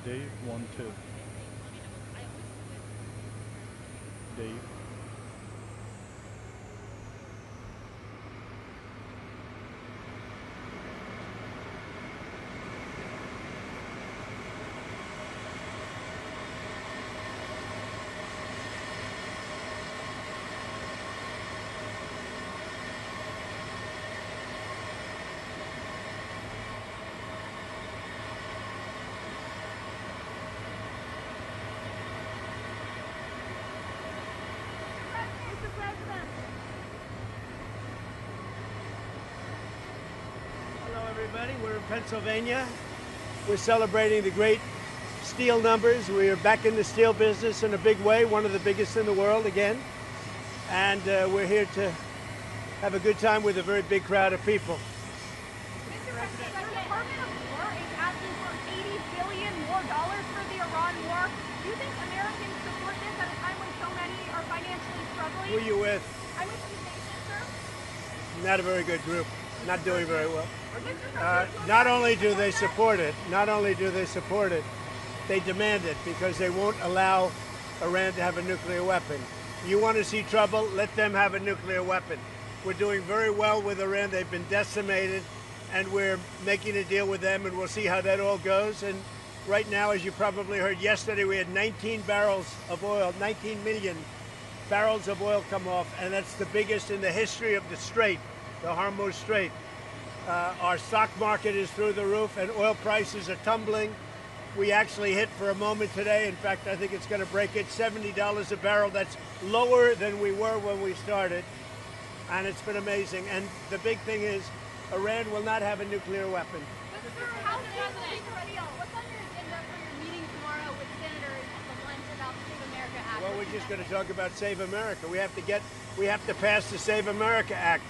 Dave, 1-2. Dave. Everybody, we're in Pennsylvania. We're celebrating the great steel numbers. We are back in the steel business in a big way, one of the biggest in the world again. And we're here to have a good time with a very big crowd of people. Mr. President, the Department of War is asking for $80 billion more for the Iran war. Do you think Americans support this at a time when so many are financially struggling? Who are you with? I'm with the nation, sir. Not a very good group. Not doing very well. Not only do they support it, they demand it because they won't allow Iran to have a nuclear weapon. You want to see trouble? Let them have a nuclear weapon. We're doing very well with Iran. They've been decimated, and we're making a deal with them, and we'll see how that all goes. And right now, as you probably heard yesterday, we had 19 barrels of oil, 19 million barrels of oil come off, and that's the biggest in the history of the Strait, the Hormuz Strait. Our stock market is through the roof, and oil prices are tumbling. We actually hit for a moment today. In fact, I think it's going to break it, $70 a barrel. That's lower than we were when we started, and it's been amazing. And the big thing is, Iran will not have a nuclear weapon. What's on your agenda for your meeting tomorrow with senators at the lunch about the Save America Act? Well, we're just going to talk about Save America. We have to pass the Save America Act,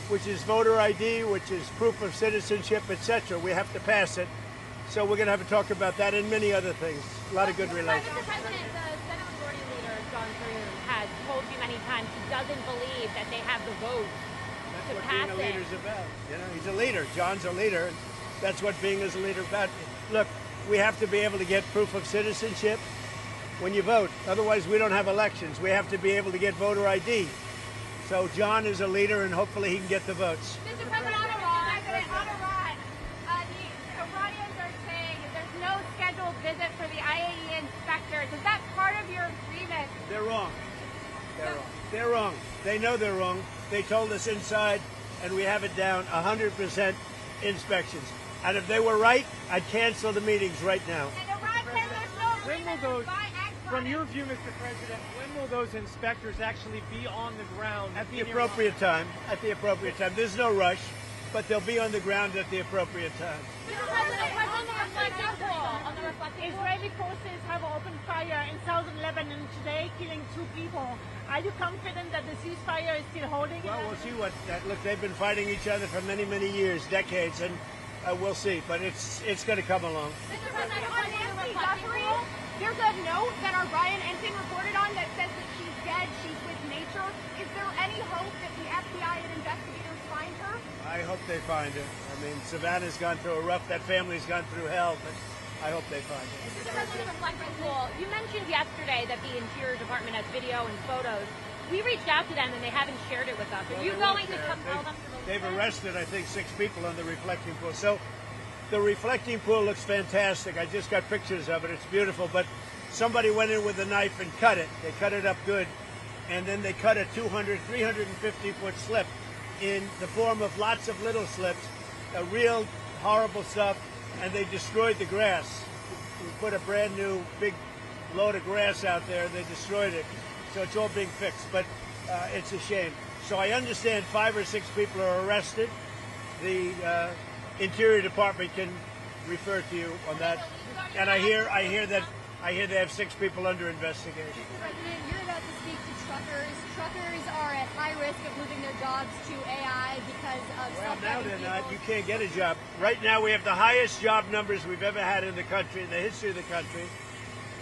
which is voter ID, which is proof of citizenship, etc. We have to pass it. So we're going to have a talk about that and many other things. A lot of good relations. Mr. President, the Senate Majority Leader, John Thune, has told you many times he doesn't believe that they have the votes to pass it. That's what being a leader is about. You know, he's a leader. John's a leader. That's what being as a leader is about. Look, we have to be able to get proof of citizenship when you vote. Otherwise, we don't have elections. We have to be able to get voter ID. So John is a leader, and hopefully he can get the votes. Mr. President, on Iran, the Iranians are saying there's no scheduled visit for the IAEA inspectors. Is that part of your agreement? They're wrong. They're wrong. They know they're wrong. They told us inside, and we have it down, 100% inspections. And if they were right, I'd cancel the meetings right now. And Iran says there's no agreement to buy From your view, Mr. President, when will those inspectors actually be on the ground? At the appropriate time. At the appropriate time. There's no rush, but they'll be on the ground at the appropriate time. Israeli forces have opened fire in southern Lebanon today, killing 2 people. Are you confident that the ceasefire is still holding? Well, we'll see what that. Look, they've been fighting each other for many, many years, decades, and we'll see. But it's going to come along. Mr. President, on Nancy Guthrie, there's a note that our Ryan Ensign reported on that says that she's dead, she's with nature. Is there any hope that the FBI and investigators find her? I hope they find her. I mean, Savannah's gone through that family's gone through hell, but I hope they find her. Mr. President, reflecting cool. You mentioned yesterday that the Interior Department has video and photos. We reached out to them and they haven't shared it with us. Are you going to compel them to release They've it? arrested, I think, 6 people on the reflecting pool. So the reflecting pool looks fantastic. I just got pictures of it. It's beautiful. But somebody went in with a knife and cut it. They cut it up good. And then they cut a 350-foot slip in the form of lots of little slips, real horrible stuff, and they destroyed the grass. We put a brand new big load of grass out there, and they destroyed it. So it's all being fixed, but it's a shame. So I understand 5 or 6 people are arrested. The Interior Department can refer to you on that. And I hear they have 6 people under investigation. Mr. President, you're about to speak to truckers. Truckers are at high risk of losing their jobs to AI because of Well, now self-driving they're not. vehicles. You can't get a job. Right now we have the highest job numbers we've ever had in the country, in the history of the country.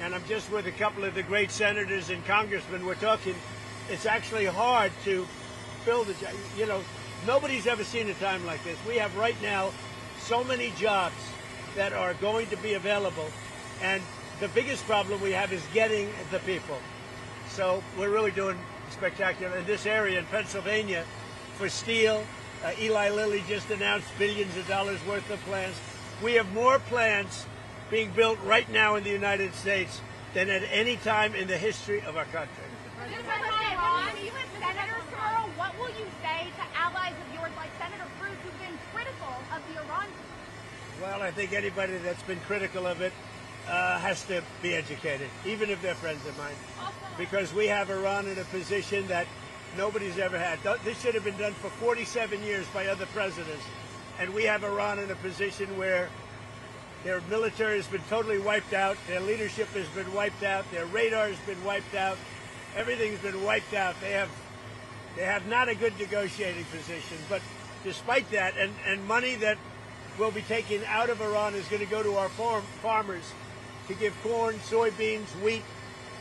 And I'm just with a couple of the great senators and congressmen. We're talking, it's actually hard to fill the job. You know, nobody's ever seen a time like this. We have right now so many jobs that are going to be available And the biggest problem we have is getting the people. So we're really doing spectacular in this area in Pennsylvania for steel. Eli Lilly just announced billions of dollars worth of plants. We have more plants being built right now in the United States than at any time in the history of our country. When you have senators tomorrow, what will you say to allies of yours like Senator Cruz who've been critical of the Iran? Well, I think anybody that's been critical of it has to be educated, even if they're friends of mine, because we have Iran in a position that nobody's ever had. This should have been done for 47 years by other presidents, and we have Iran in a position where their military has been totally wiped out, their leadership has been wiped out, their radar has been wiped out, everything's been wiped out. They have not a good negotiating position, but despite that, and money that will be taken out of Iran is going to go to our farmers to give corn, soybeans, wheat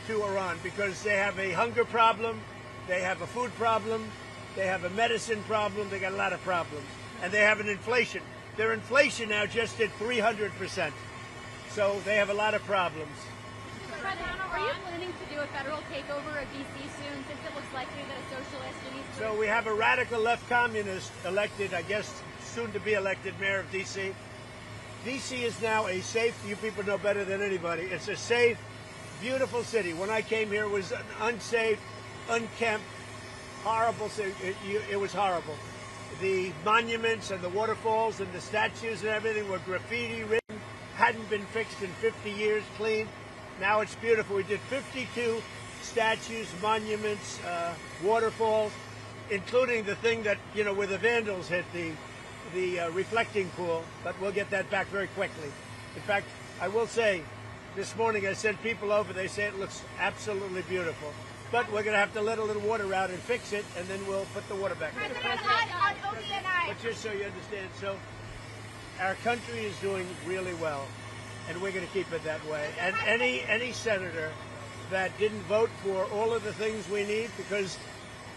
to Iran, because they have a hunger problem, they have a food problem, they have a medicine problem, they got a lot of problems, and they have an inflation. Their inflation now just hit 300%, so they have a lot of problems. Are you planning to do a federal takeover of D.C. soon, since it looks likely that a socialist needs to... So we have a radical left communist elected, I guess, soon to be elected mayor of D.C. D.C. is now a safe, you people know better than anybody, it's a safe, beautiful city. When I came here, it was an unsafe, unkempt, horrible city. It was horrible. The monuments and the waterfalls and the statues and everything were graffiti written, hadn't been fixed in 50 years, clean. Now it's beautiful. We did 52 statues, monuments, waterfalls, including the thing that, you know, where the vandals hit, the reflecting pool, but we'll get that back very quickly. In fact, I will say, this morning I sent people over, they say it looks absolutely beautiful. But we're going to have to let a little water out and fix it, and then we'll put the water back in. But just so you understand, so our country is doing really well, and we're going to keep it that way. And any senator that didn't vote for all of the things we need, because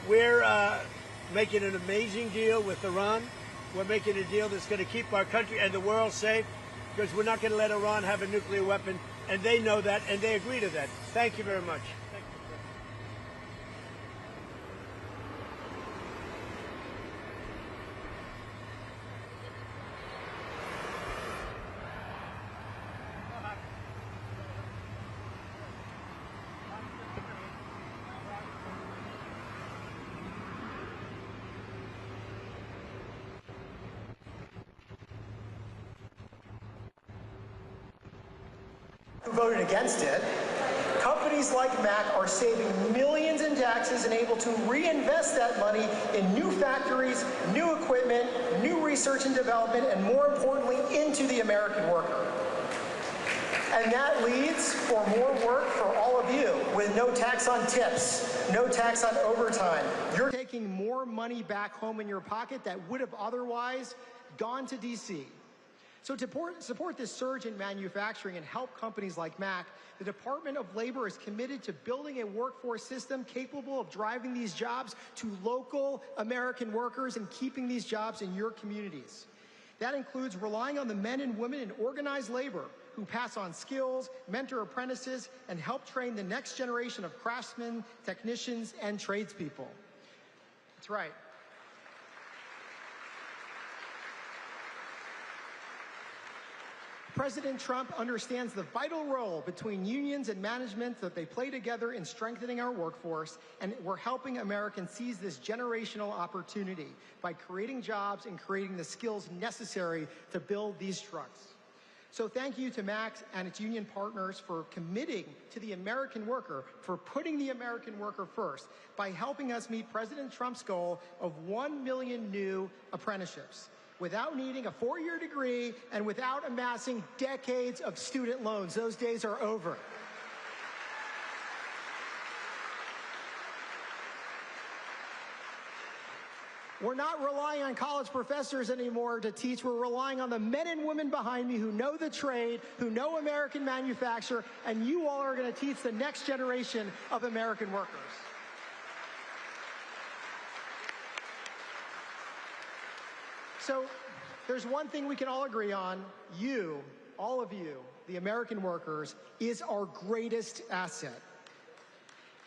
we're making an amazing deal with Iran, we're making a deal that's going to keep our country and the world safe, because we're not going to let Iran have a nuclear weapon, and they know that, and they agree to that. Thank you very much. Who voted against it. Companies like Mack are saving millions in taxes and able to reinvest that money in new factories, new equipment, new research and development, and more importantly, into the American worker. And that leads for more work for all of you, with no tax on tips, no tax on overtime. You're taking more money back home in your pocket that would have otherwise gone to D.C. So to support this surge in manufacturing and help companies like Mack, the Department of Labor is committed to building a workforce system capable of driving these jobs to local American workers and keeping these jobs in your communities. That includes relying on the men and women in organized labor who pass on skills, mentor apprentices, and help train the next generation of craftsmen, technicians, and tradespeople. That's right. President Trump understands the vital role between unions and management that they play together in strengthening our workforce, and we're helping Americans seize this generational opportunity by creating jobs and creating the skills necessary to build these trucks. So thank you to Mack and its union partners for committing to the American worker, for putting the American worker first by helping us meet President Trump's goal of 1 million new apprenticeships, without needing a 4-year degree and without amassing decades of student loans. Those days are over. We're not relying on college professors anymore to teach. We're relying on the men and women behind me who know the trade, who know American manufacture, and you all are going to teach the next generation of American workers. So there's one thing we can all agree on. You, all of you, the American workers, is our greatest asset.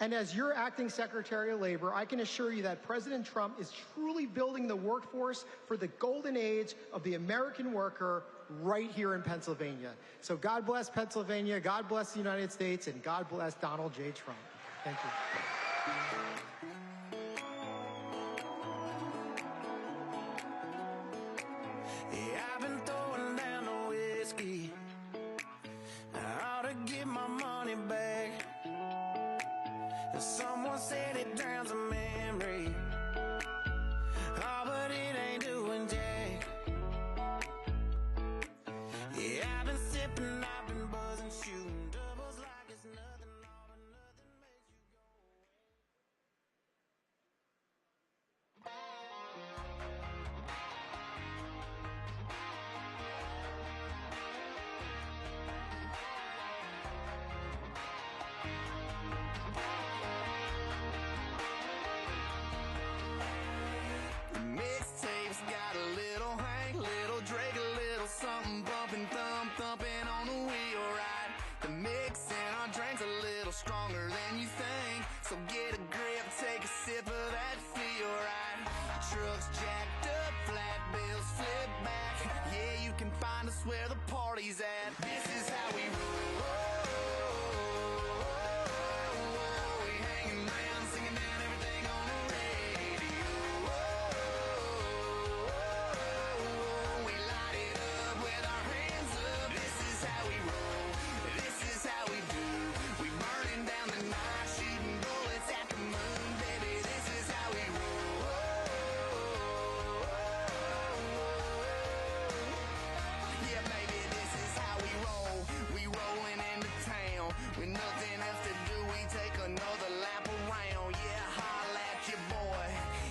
And as your acting Secretary of Labor, I can assure you that President Trump is truly building the workforce for the golden age of the American worker right here in Pennsylvania. So God bless Pennsylvania, God bless the United States, and God bless Donald J. Trump. Thank you. Yeah, I've been throwing down the whiskey. I ought to get my money back. Someone said it drowns a memory. Oh, but it ain't doing jack. Yeah, I've been sipping, I've been buzzing, shooting doubles like it's nothing. All but nothing makes you go mixtapes got a little Hank, little Drake, a little something bumping, thumping on the wheel, right? The mix in our drinks a little stronger than you think, so get a grip, take a sip of that feel, right? Trucks jacked up, flat bills flip back. Yeah, you can find us where the party's at. This is how we roll. We hanging around, singing down everything on the radio. We light it up with our hands up. This is how we roll. This is how we do. We burning down the night, shooting bullets at the moon, baby. This is how we roll. Yeah, baby, this is how we roll. We rolling into town with nothing else to do. We take another lap around. Yeah, holla at your boy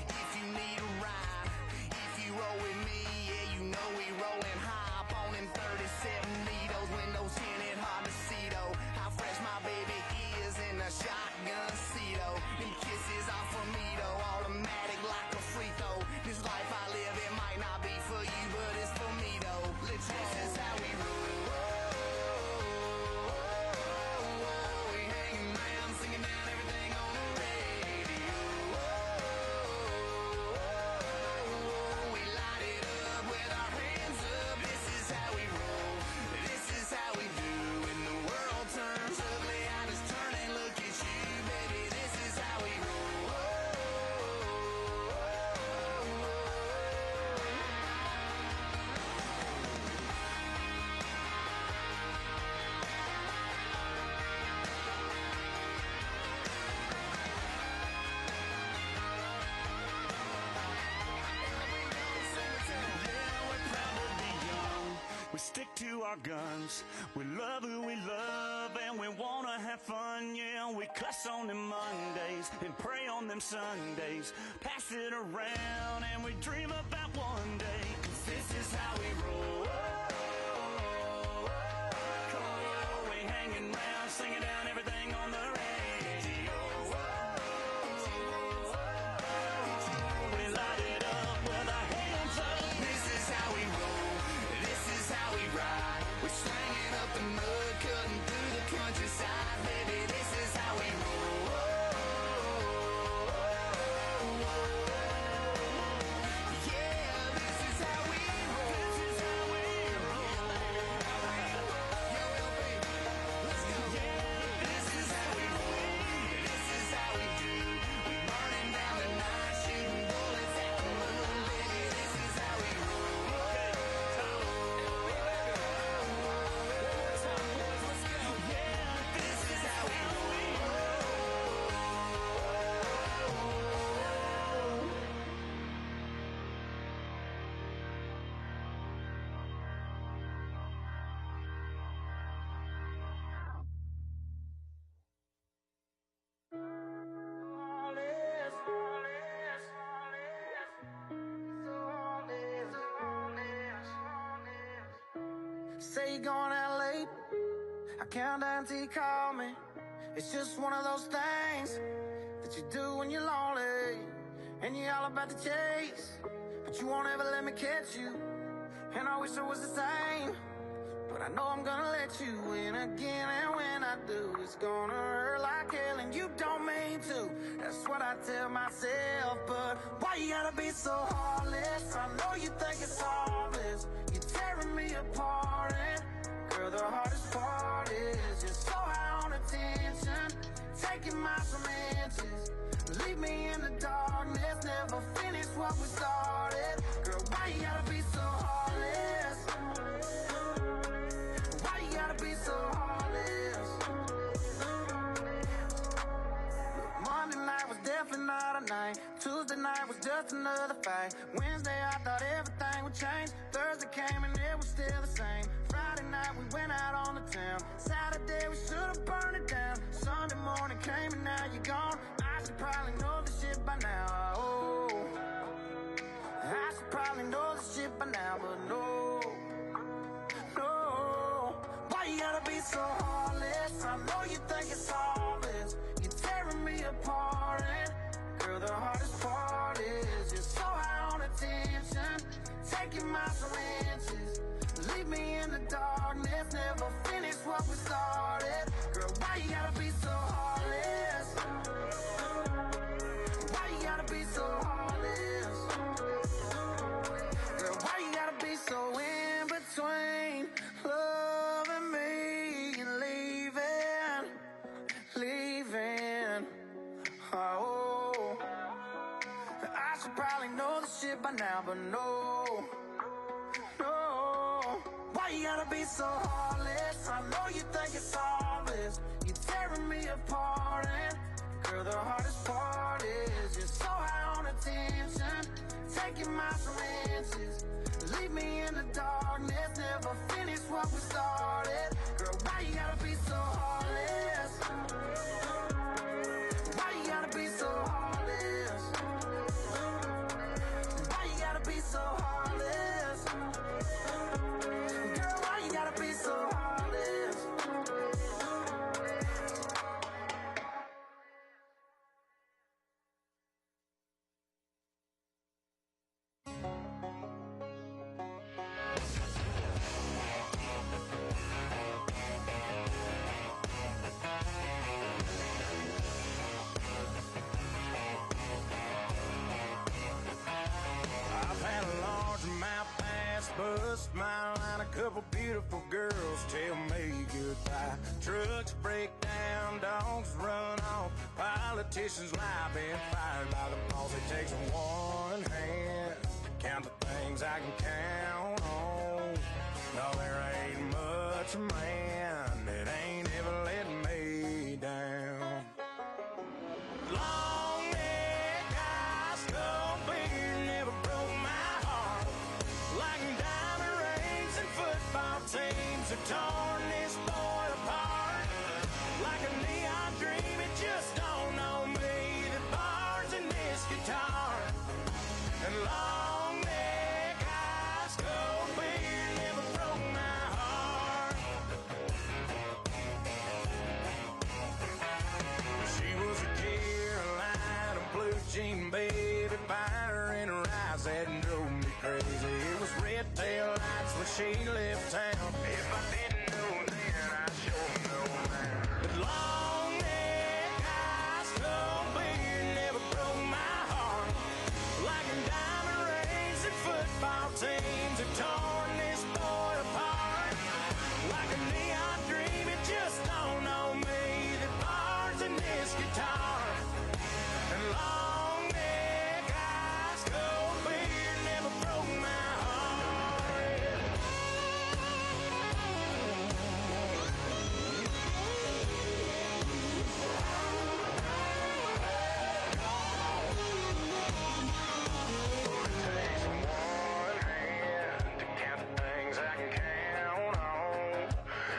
if you need a ride. If you roll with me, yeah, you know we rolling high up on them 37 needles. Windows tinted, hard to see though. How fresh my baby is in a shotgun seat though. Them kisses off of me though, automatic like a free throw. This life I live, it might not be for you, but it's for me though. Let's this is how we roll. We hanging around, singing down everything on the radio. We light it up with our hands up. This is how we roll. This is how we do. When the world turns ugly, I just turn and look at you, baby. This is how we roll. We stick to our guns, we love who we love, and we wanna have fun, yeah. We cuss on them Mondays and pray on them Sundays, pass it around and we dream about one day, 'cause this is how we roll. Come on, we hanging around, singing down everything on the radio. We light it up with our hands up. This is how we roll. This is how we ride. We're slanging up the mud, cutting through the countryside, baby. This is how we roll. Yeah, this is how we roll. This is how we roll. Yo, baby, let's go. Yeah, this is how we roll. This is how we do. We burning down the night, shooting bullets at the moon, baby. This is how we roll. This is how we roll. Say you're going out late, I count down till you call me. It's just one of those things that you do when you're lonely, and you're all about the chase, but you won't ever let me catch you. And I wish I was the same, but I know I'm gonna let you in again. And when I do, it's gonna hurt like hell, and you don't mean to. That's what I tell myself, but why you gotta be so heartless? I know you think it's harmless. You're tearing me apart, and girl, the hardest part is you're so high on attention, taking my some inches. Leave me in the darkness, never finish what we started. Girl, why you gotta be so heartless? Why you gotta be so heartless? Look, Monday night was definitely not a night. Tuesday night was just another fight. Wednesday I thought everything would change. Thursday came and it was still the same. Friday night we went out on the town. Saturday we should've burned it down. Sunday morning came and now you're gone. I should probably know this shit by now. Oh, I should probably know this shit by now, but no, no. Why you gotta be so heartless? I know you think it's harmless. You're tearing me apart, and girl, the hardest part is you're so high on attention, taking my some inches. Leave me in the darkness, never finish what we started. Girl, why you gotta be so heartless? Why you gotta be so heartless? Girl, why you gotta be so in between loving me and leaving? Oh, I should probably know this shit by now, but no. Why you gotta be so heartless? I know you think it's harmless. You're tearing me apart, and girl, the hardest part is you're so high on attention, taking my some inches. Leave me in the darkness, never finish what we started. Girl, why you gotta be so heartless? Why you gotta be so heartless? Why you gotta be so heartless? Be so heartless. I've had a large amount pass, bust my line, a couple beautiful girls tell me goodbye. Trucks break down, dogs run off, politicians lie, been fired by the boss. It takes one hand to count the things I can count on. No, there ain't much man that ain't ever let me down. Long neck, high skull beard never broke my heart. Like diamond rings and football teams have torn this boy apart. Like a neon dream, it just don't know me. The bars in this guitar. And long neck, high skull beard never broke my heart. She was a Carolina blue jean baby, fire in her eyes that drove me crazy. It was red tail lights when she left town. If I didn't know then, I sure know now. But long neck, high skull beard never broke my heart. Like a diamond rings and football teams have torn this boy apart. Like a neon dream, it just don't know me. The bars in this guitar. And long neck, high skull beard never broke my heart. Takes one hand to count the things I can count on.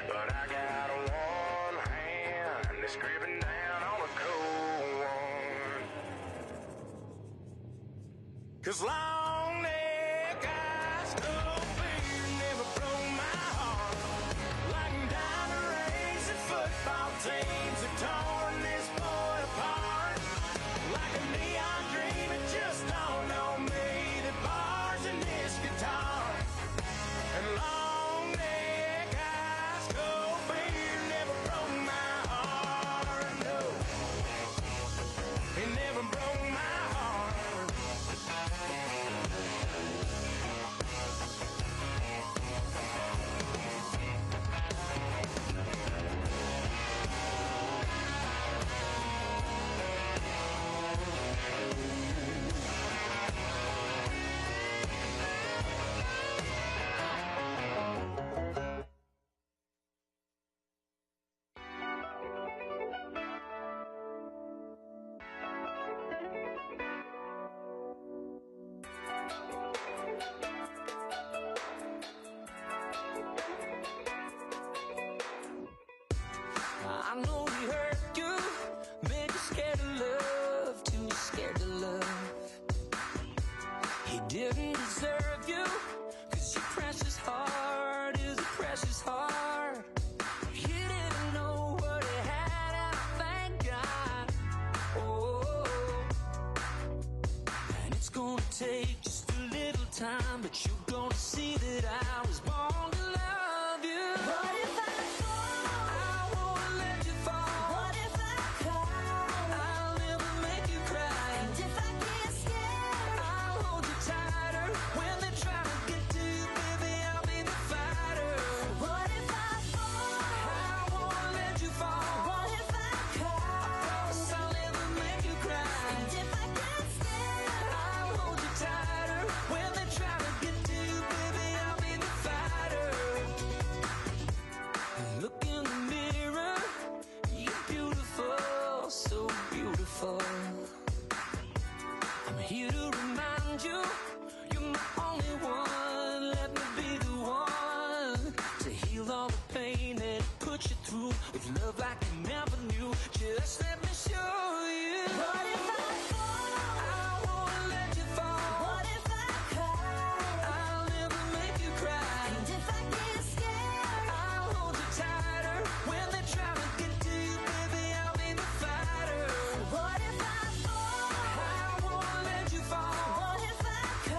But I got one hand that's gripping down on a cold one. 'Cause long neck, high skull beard never broke my heart. Like diamond rings and football teams have torn this boy apart. Like a neon dream, it just don't know me. The bars in this guitar. And long neck, didn't deserve you, 'cause your precious heart is a precious heart. You didn't know what it had, and thank God. Oh, and it's gonna take just a little time, but you're gonna see that I was born to love you. What if I fall? I won't let you fall. What if I cry? I'll never make you cry. And if I get scared, I'll hold you tighter. When they try to get to you, baby, I'll be the fighter. What if I fall? I won't let you fall. What if I cry? I promise I'll never make you cry. And if I get scared, I'll hold you tighter. When they try to get to you, baby, I'll be the fighter. Look in the mirror, you're beautiful, so beautiful. I'm here to remind you, you're my only one. Let me be the one to heal all the pain that put you through, with love like you never knew. Just let me show you. What if I fall? I won't let you fall. What if I cry? I'll never make you cry. And if I get scared, I'll hold you tighter. When they try to get to you, baby, I'll be the fighter. What if I fall? I won't let you fall. What if I cry?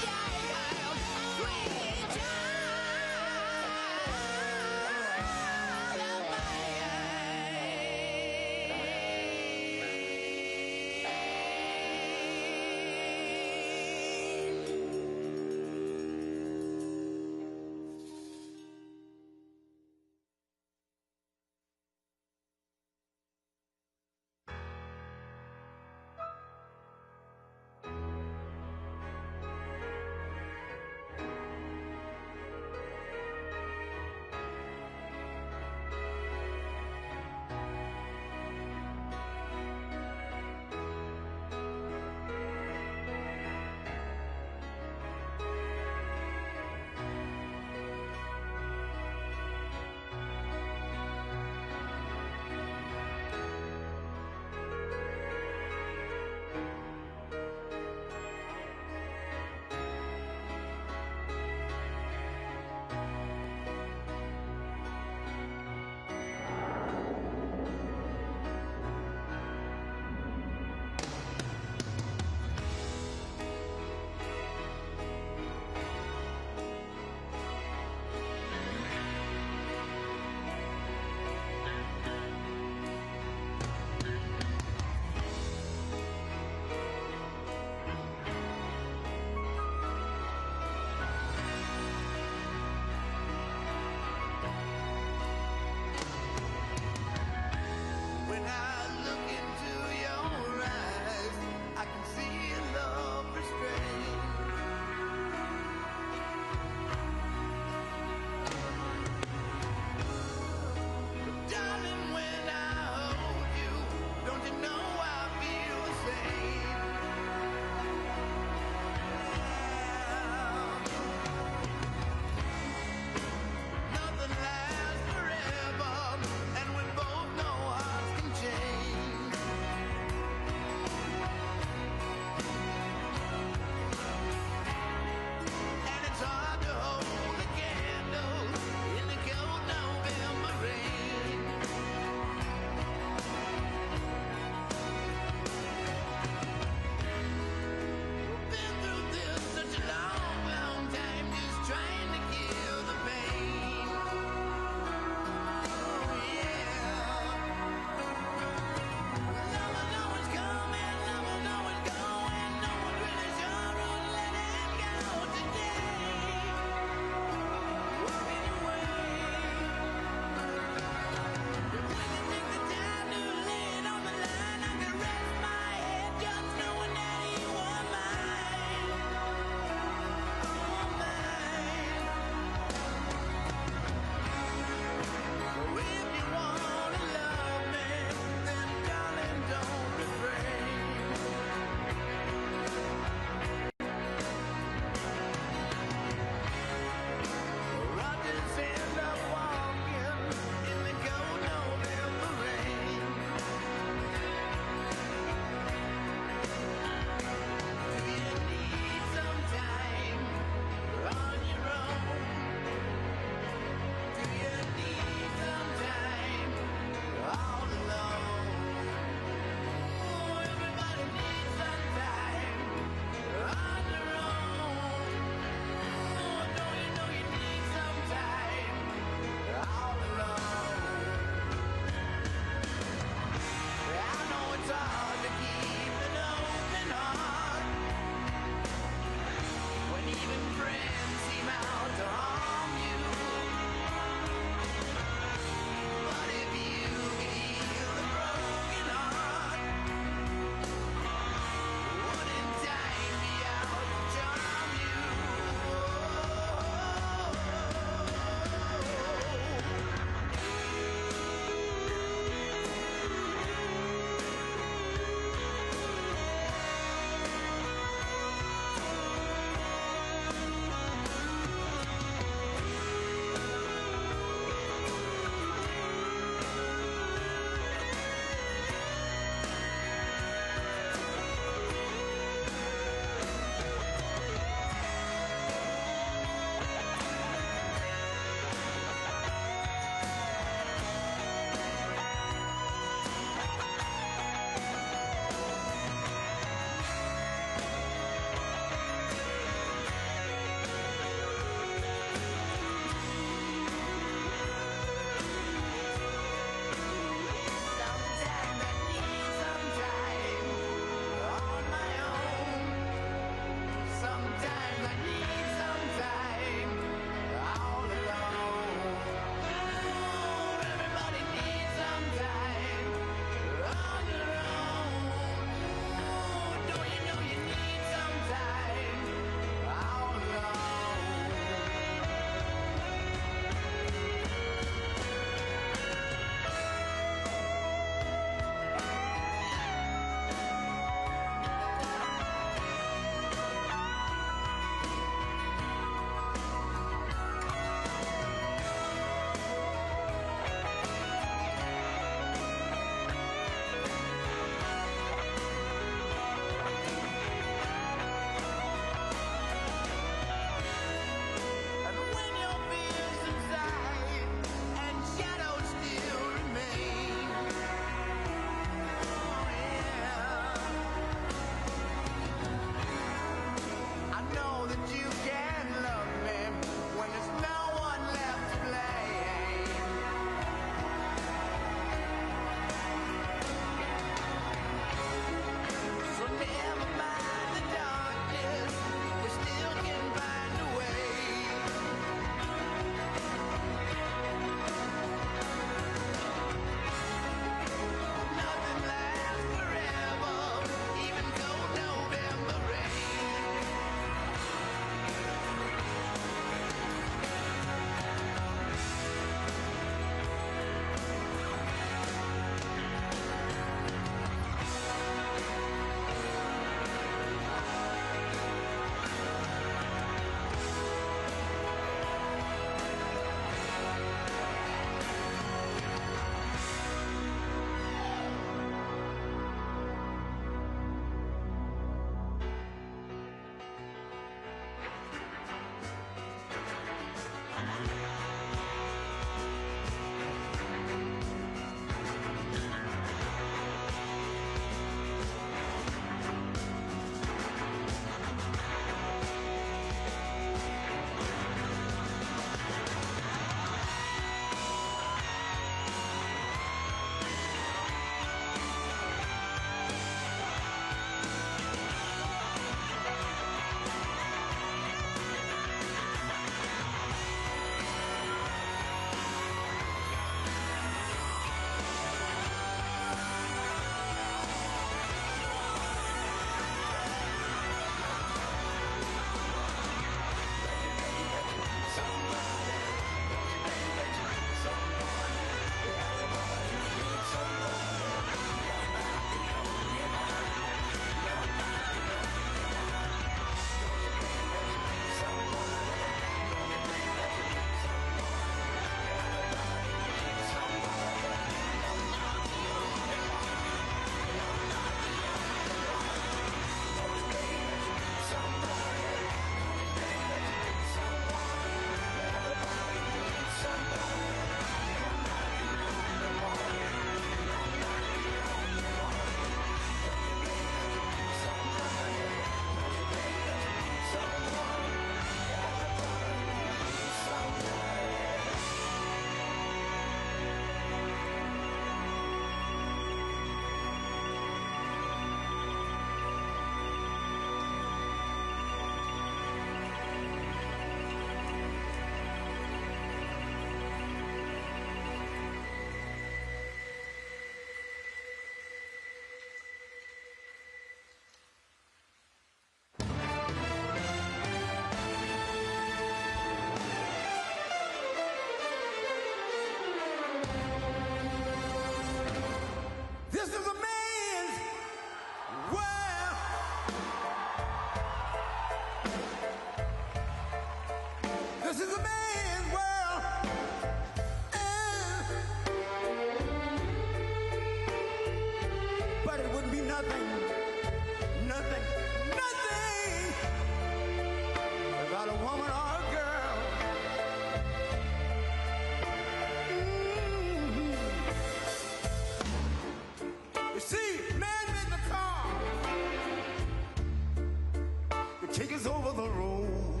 take us over the road.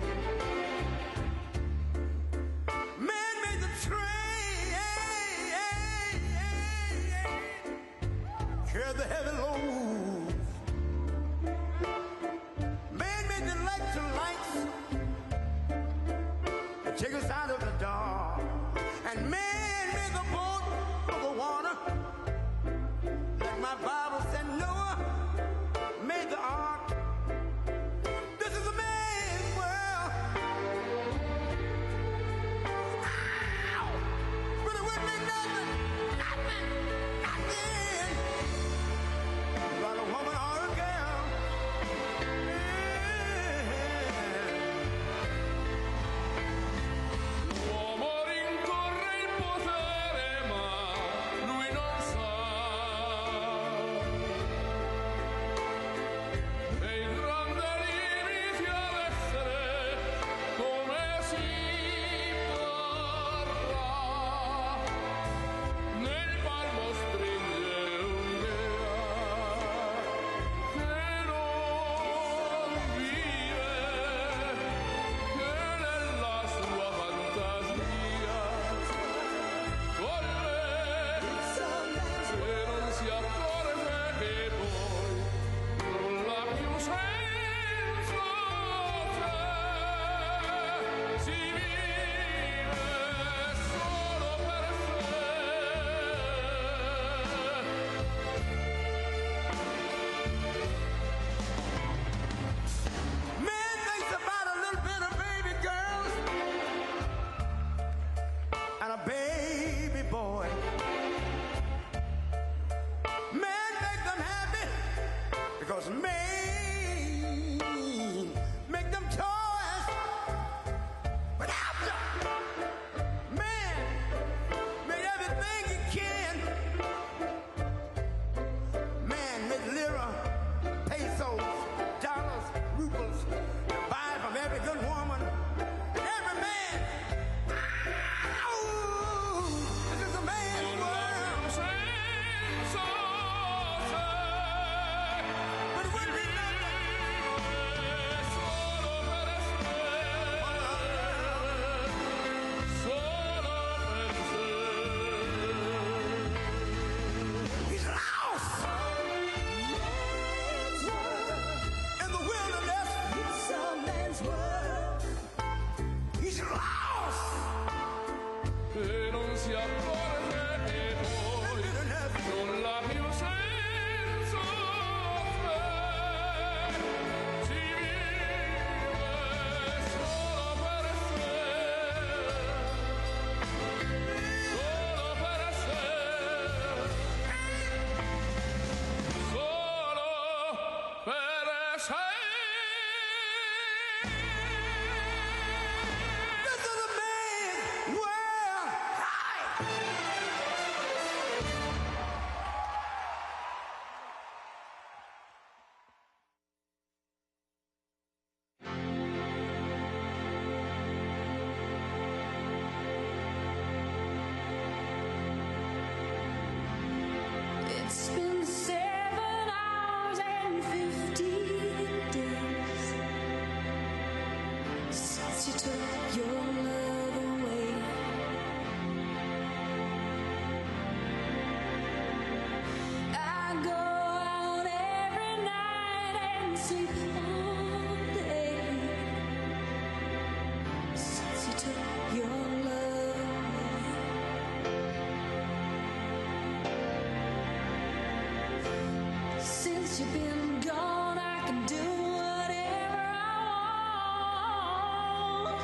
Man made the train, carry the heavy loads. Man made the electric lights, take us out of the dark. And man made the boat for the water, like my Bible said Noah made the ark. This is a man's world. Ow! But it wouldn't be nothing without a woman or a girl. L'uomo rincorre il potere, ma lui non sa. E il grande limite ad essere come si parla. Nel palmo stringe un'idea che non vive, che nella sua fantasia volle, se non si accorge che poi non l'ha più senso, se si vive solo per sé. Man thinks about a little bit of baby girls and a baby boy. Man make them happy because man make them toys. But after man made everything he can, man made lira, pesos, dollars, rubles, buy from every good woman, every man. Ow! This is a man's world. Senso, But it wouldn't be nothing. solo per sé, solo per sé. He's lost in the wilderness. He's lost. E non si accorge che poi non l'ha più senso, se si vive solo per sé, solo per sé, solo per sé. This is a man's world. It's been 7 hours and 15 days since you took your love away. I go out every night and sleep all day since you took your love away. Since you've been gone, I can do whatever I want.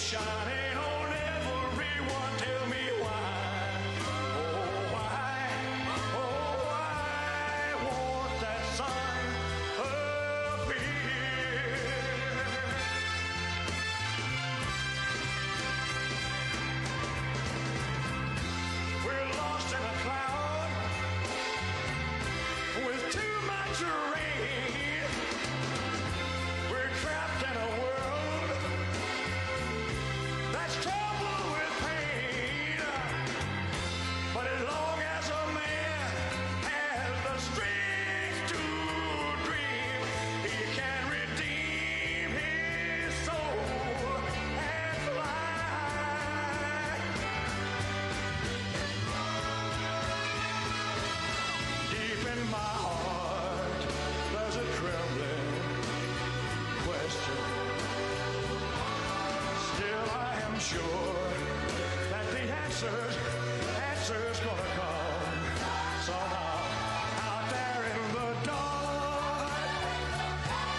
shining on everyone. Tell me why. Oh, why? Oh, why won't that sun appear? We're lost in a cloud with too much rain. We're trapped in a world that's troubled with pain. But as long as a man has the strength to dream, he can redeem his soul and fly. Deep in my heart, there's a trembling question. Still, I am sure that the answer's gonna come somehow. Out there in the dark,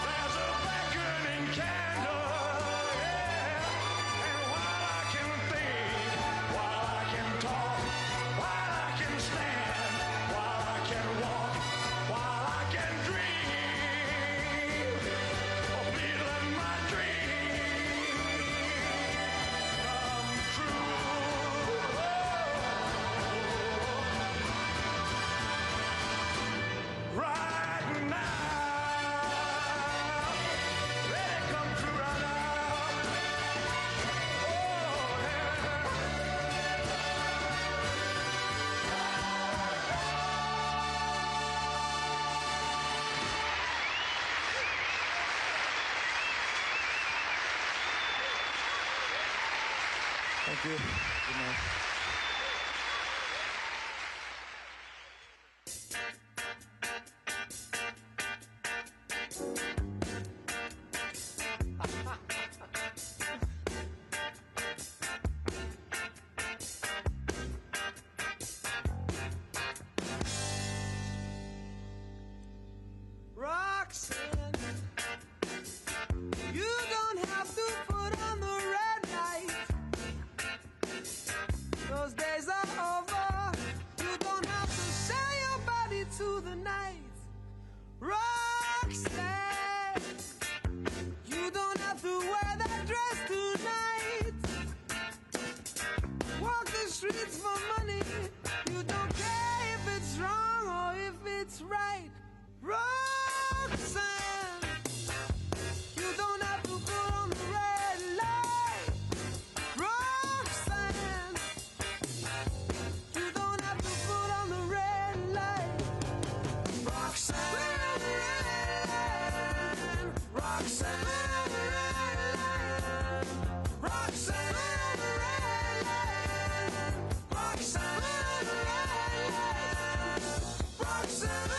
there's a beckoning candle, yeah. And while I can think, while I can talk, while I can stand, while I can walk, while I can dream, oh, please let my dream come true. Right now, let it come true right now. Oh, yeah. Thank you. Good night. Roxanne, you don't have to put on the red light. Those days are over. You don't have to sell your body to the night. Roxanne, you don't have to wear that dress tonight. Walk the streets for money. You don't care if it's wrong or if it's right. Roxanne, you don't have to put on the red light. Roxanne, you don't have to put on the red light. Roxanne, Roxanne, Roxanne, Roxanne, Roxanne.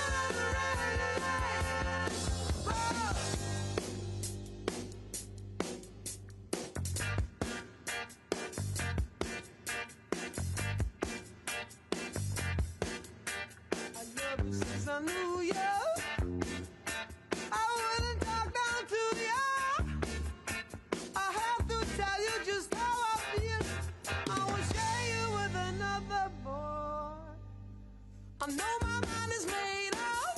I love you since I knew you. I wouldn't talk down to you. I have to tell you just how I feel. I won't share you with another boy. I know my mind is made up,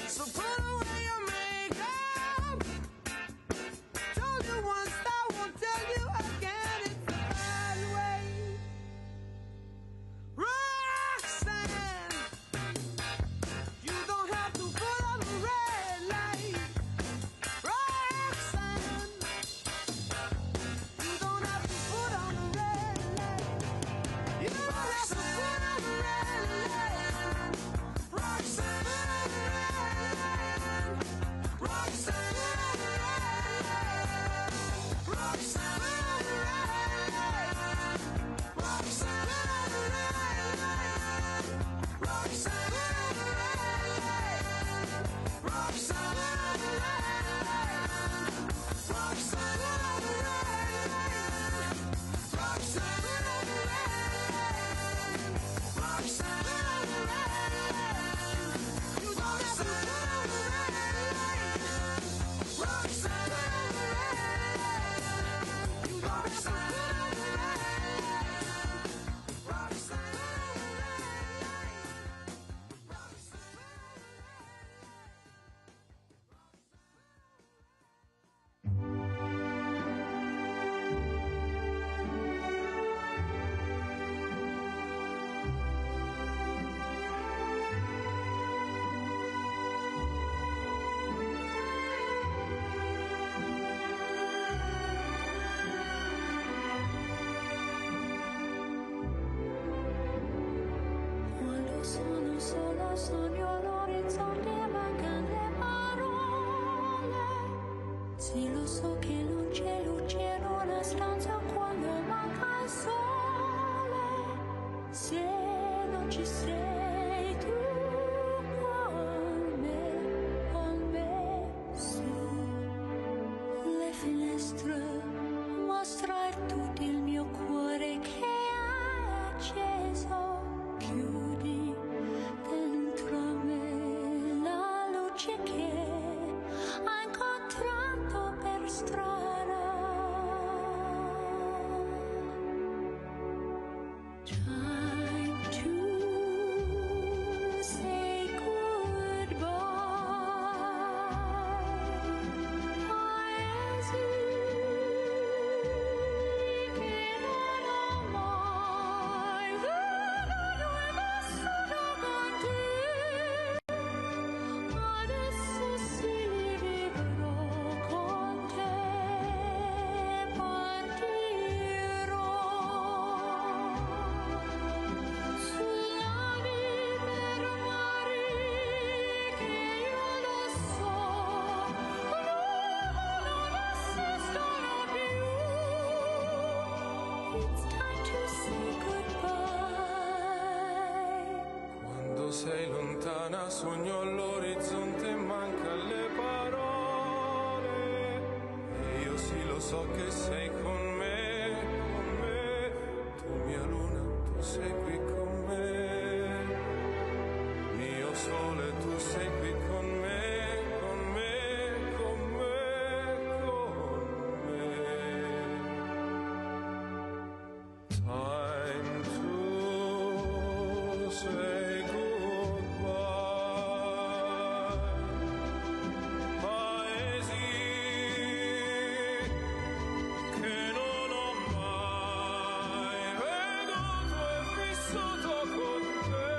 so put away your makeup. Told you once, I won't tell you again. It's the bad way. Roxanne, you un solo sogno all'orizzonte, mancano le parole. Sì, lo so che non c'è luce in una stanza quando manca il sole. Se non ci sei tu con me, sulle finestre mostrar tutto il mio cuore che hai acceso. Chiudi dentro me la luce che hai incontrato per strada. Time to say goodbye. Paesi che non ho mai veduto e vissuto con te. Adesso sì li vivrò con te. Partirò sulla per mari che io lo so non esistono più. It's time to say goodbye. Quando sei lontana sogno all'orizzonte, manca le parole. E io sì lo so che sei con me, tu mia luna, tu sei qui con me. Mio sole, tu sei qui con me, con me, con me, con me. Time to say goodbye. Paesi che non ho mai veduto e vissuto con te.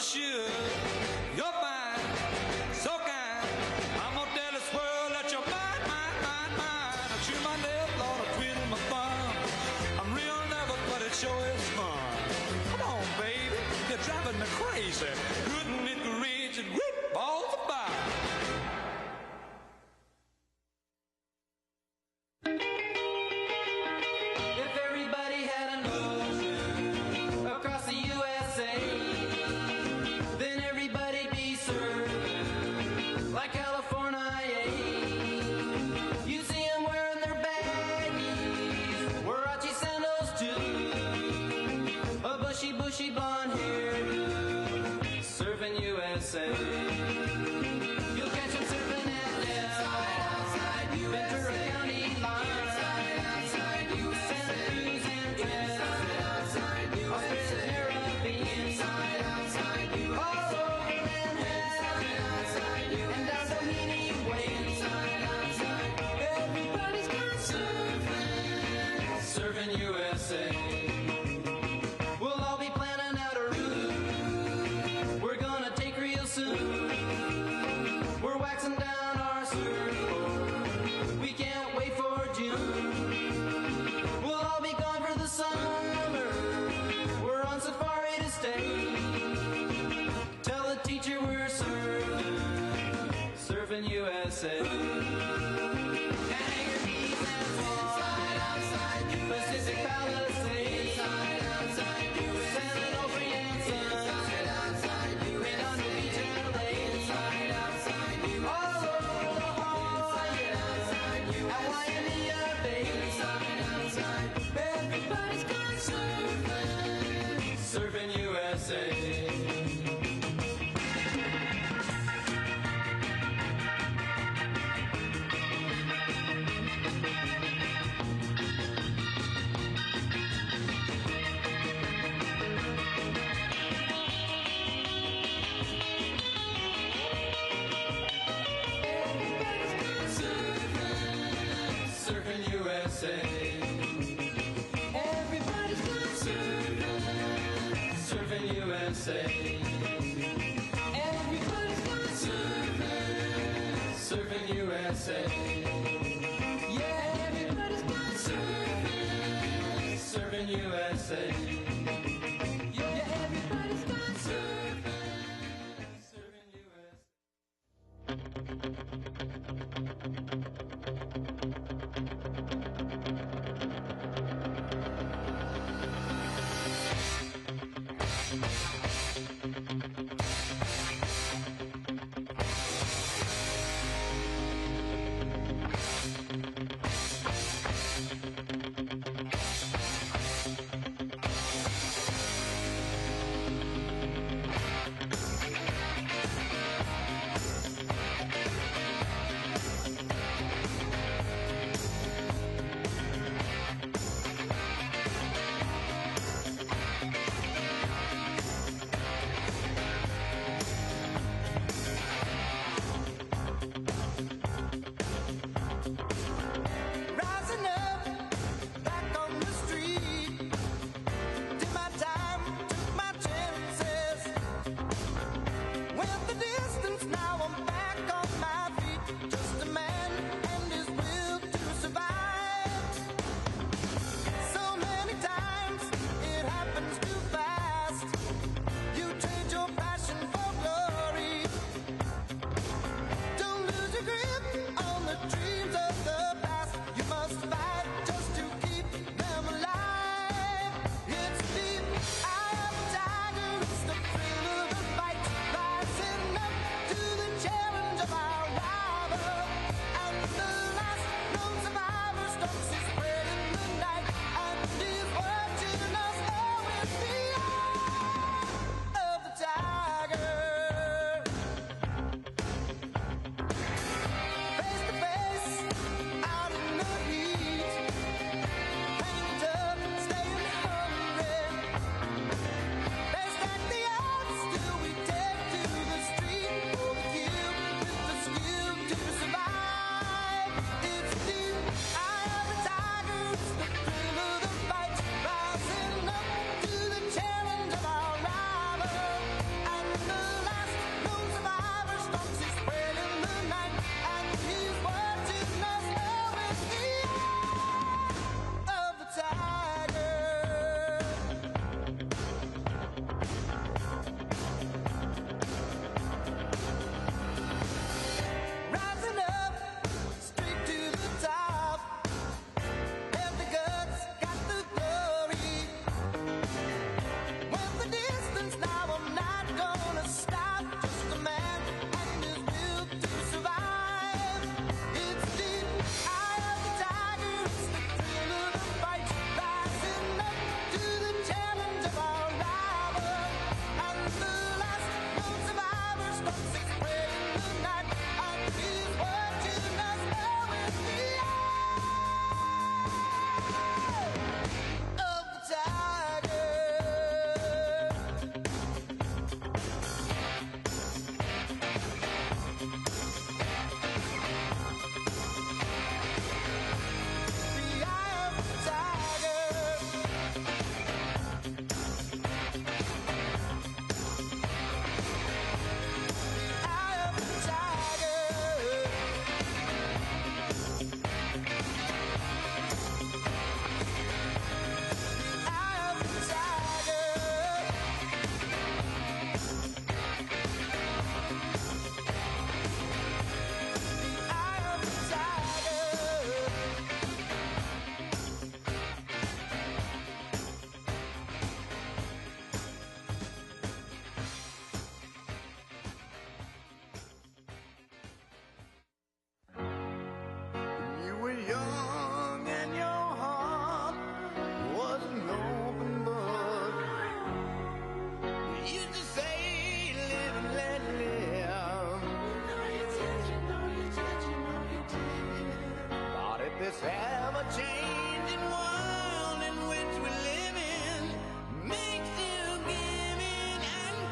should. You're fine, so kind. I'm gonna tell this world that you're mine, mine, mine, mine. I chew my lip, Lord, I twiddle my thumb. I'm real nervous, but it sure is fun. Come on, baby, you're driving me crazy. Couldn't it reach and great balls of fire? If everybody had an ocean across the USA, then everybody'd be served like California. You see them wearing their baggies, Warachi sandals too, a bushy, bushy blonde hairdo, surfing USA. You'll catch them surfing at Ventura County line, Santa Cruz and Australia, Caribbean, all over Manhattan, and down Doheny Way. Everybody's gone surfing USA. We'll all be planning out a route we're gonna take real soon. We're waxing down our surfboard, we can't wait for June. We'll all be gone for the summer, we're on safari to stay. Tell the teacher we're surfing USA. Hangar Keys and Swan, Pacific Palisades, San Onofre and Sun, Redondo Beach and LA, all over La Jolla and Waimea Bay. Everybody's gone surfing USA. Surfing USA. Everybody's gone surfing USA. Everybody's gone surfing USA. Yeah, everybody's gone surfing USA. Yeah, everybody's gone surfing USA.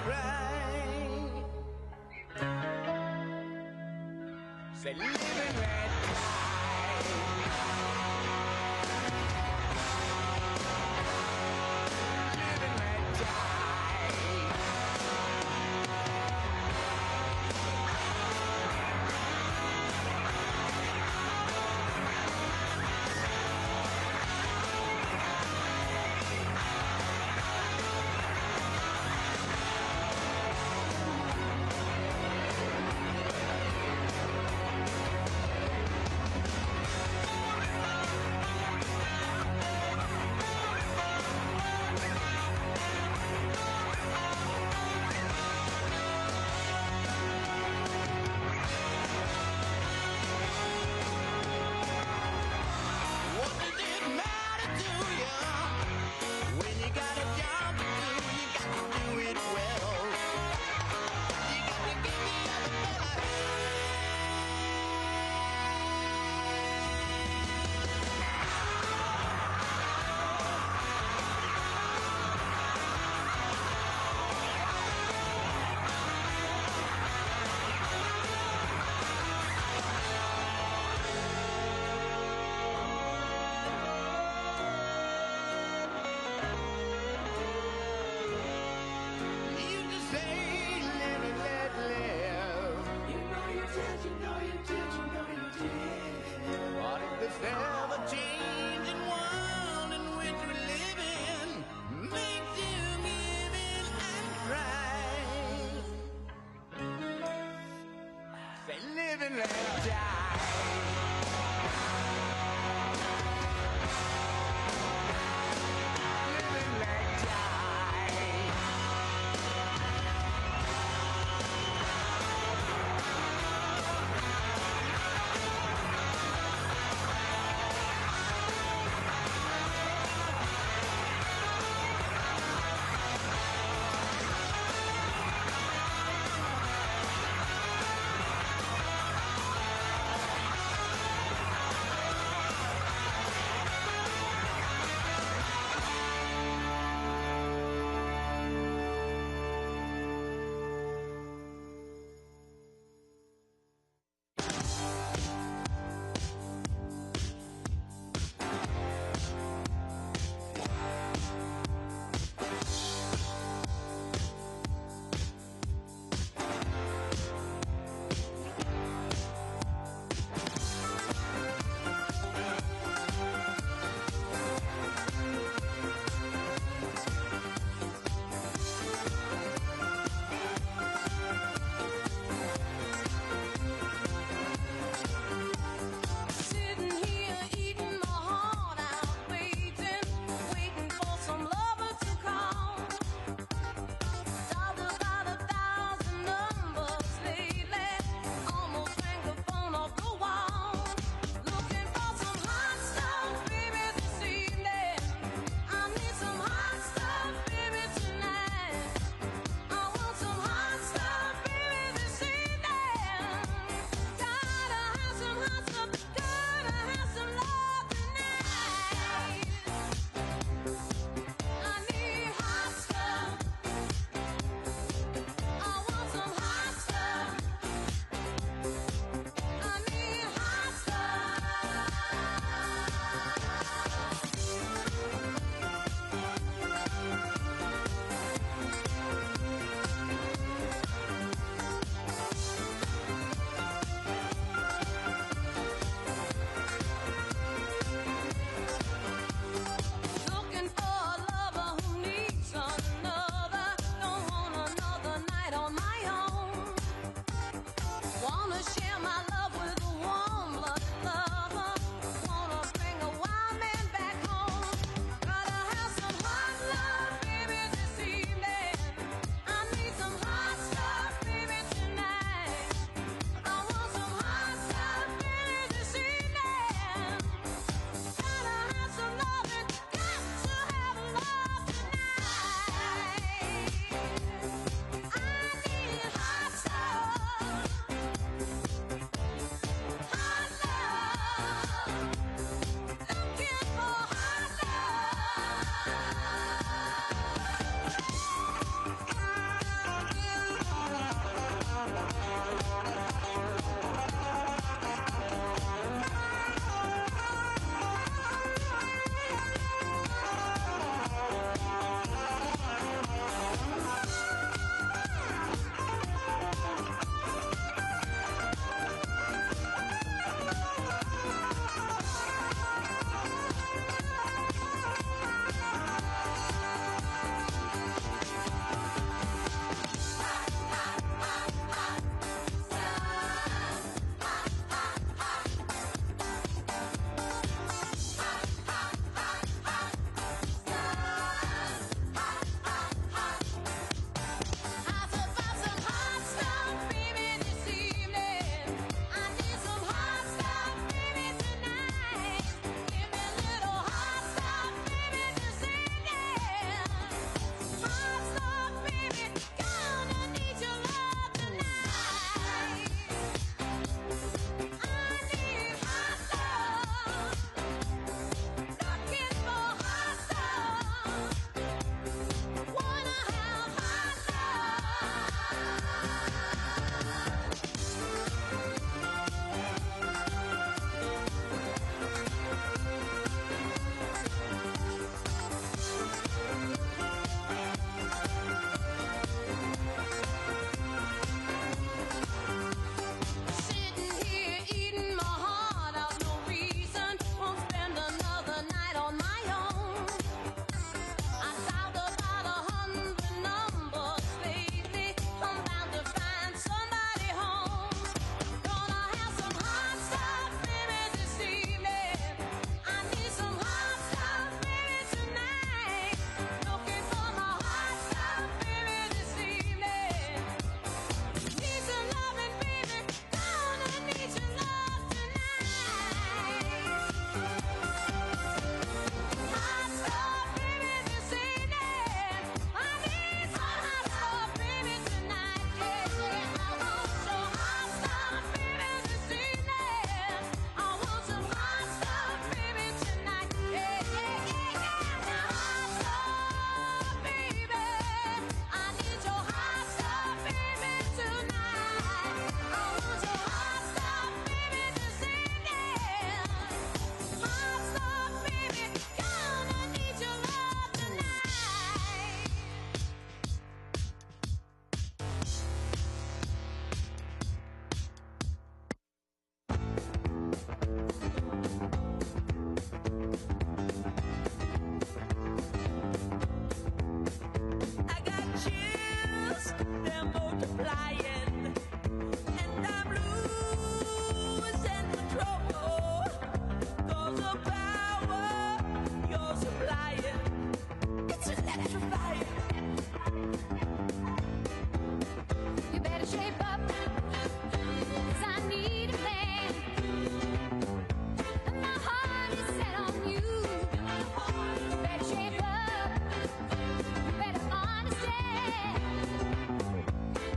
right. Say, live and let die. Live and let die.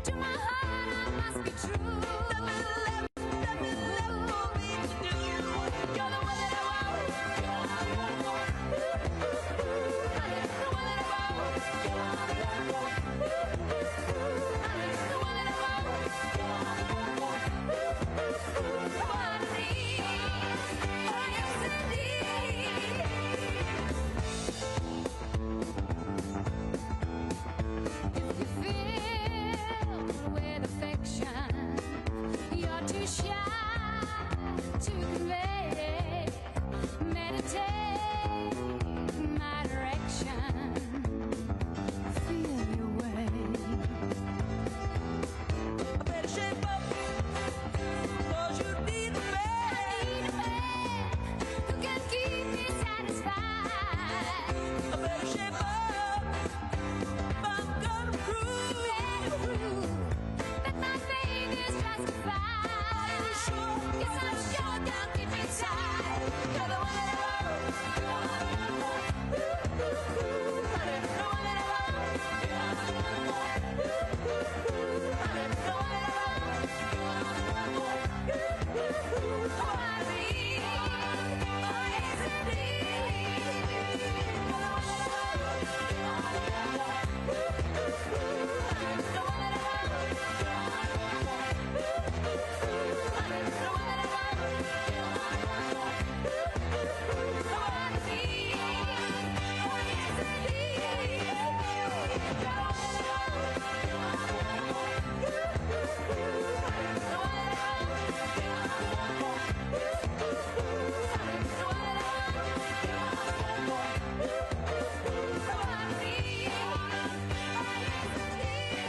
To my heart, I must be true. Let me love me to do. You're the one that I want. You're the one that I want. The one that I want. You're the one that I want. The one that I want. You're the one that I want. What I need, oh yes indeed. If you feel with affection, you're too shy to convey. Meditate my direction. Feel your way. I better shape up, 'cause you need a man. I need a man who can keep me satisfied. I better shape up if I'm gonna prove that my faith is justified. Are you sure? Yes, I'm sure. Down deep inside, you're the one that I want. You're the one that I want. The one that I want. You're the one that I want. The one that I want. You're the one that I want. Oh, I need, oh yes indeed. You're the one that I want. You're the one that I want. The one that I want. You're the one that I want. The one that I want. You're the one that I want. Oh, I need, oh yes indeed. You're the one that I want. You're the one that I want. The one that I want. You're the one that I want. The one that I want. You're the one that I want. Oh, I need, oh yes indeed.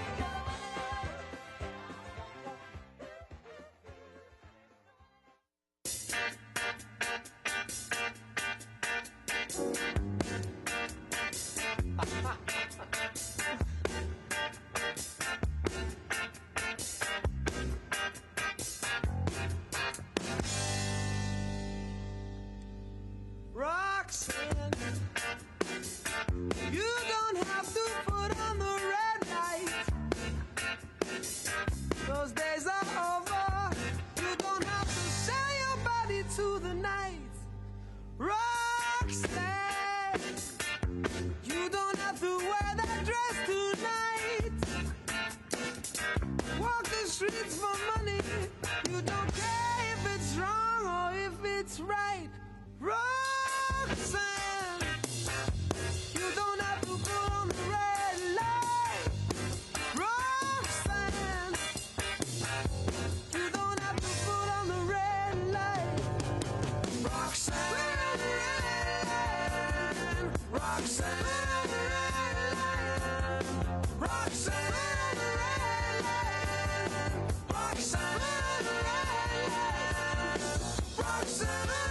You're the one that I want. Roxanne, you don't have to put on the red light. Those days are over. You don't have to sell your body to the night. Roxanne, you don't have to wear that dress tonight. Walk the streets for money. You don't care if it's wrong or if it's right. Roxanne, you don't have to put on the red light. Roxanne, you don't have to put on the red light. Roxanne, Roxanne, Roxanne, Roxanne, Roxanne,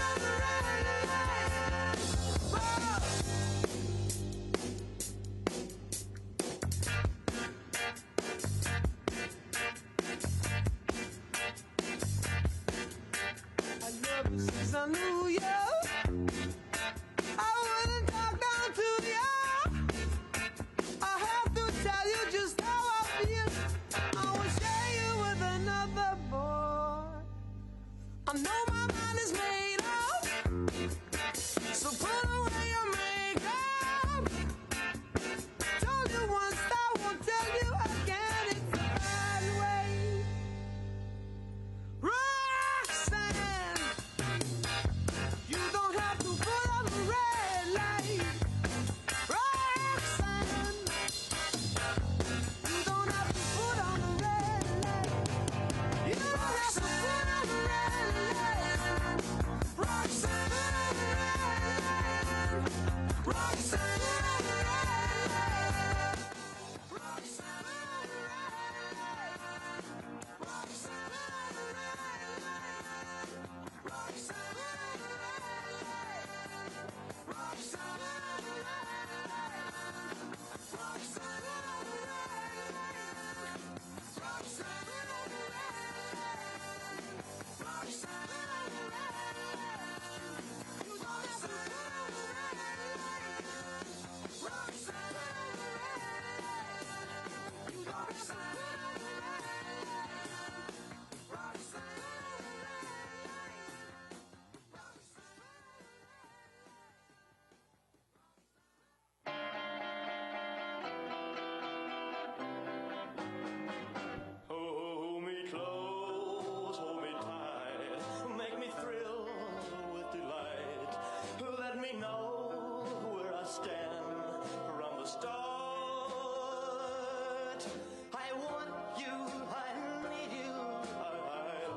heart. I want you, I need you, I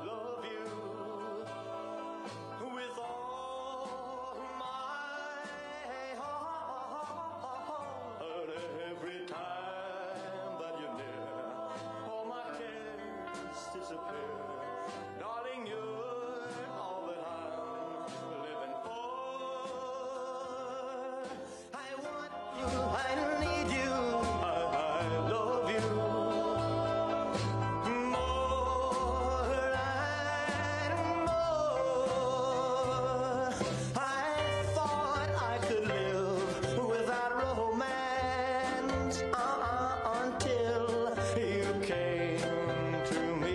love you with all my heart. Every time that you're near, all my cares disappear. Darling, you're all that I'm living for. I want you, I need you, I love you more and more. I thought I could live without romance until you came to me.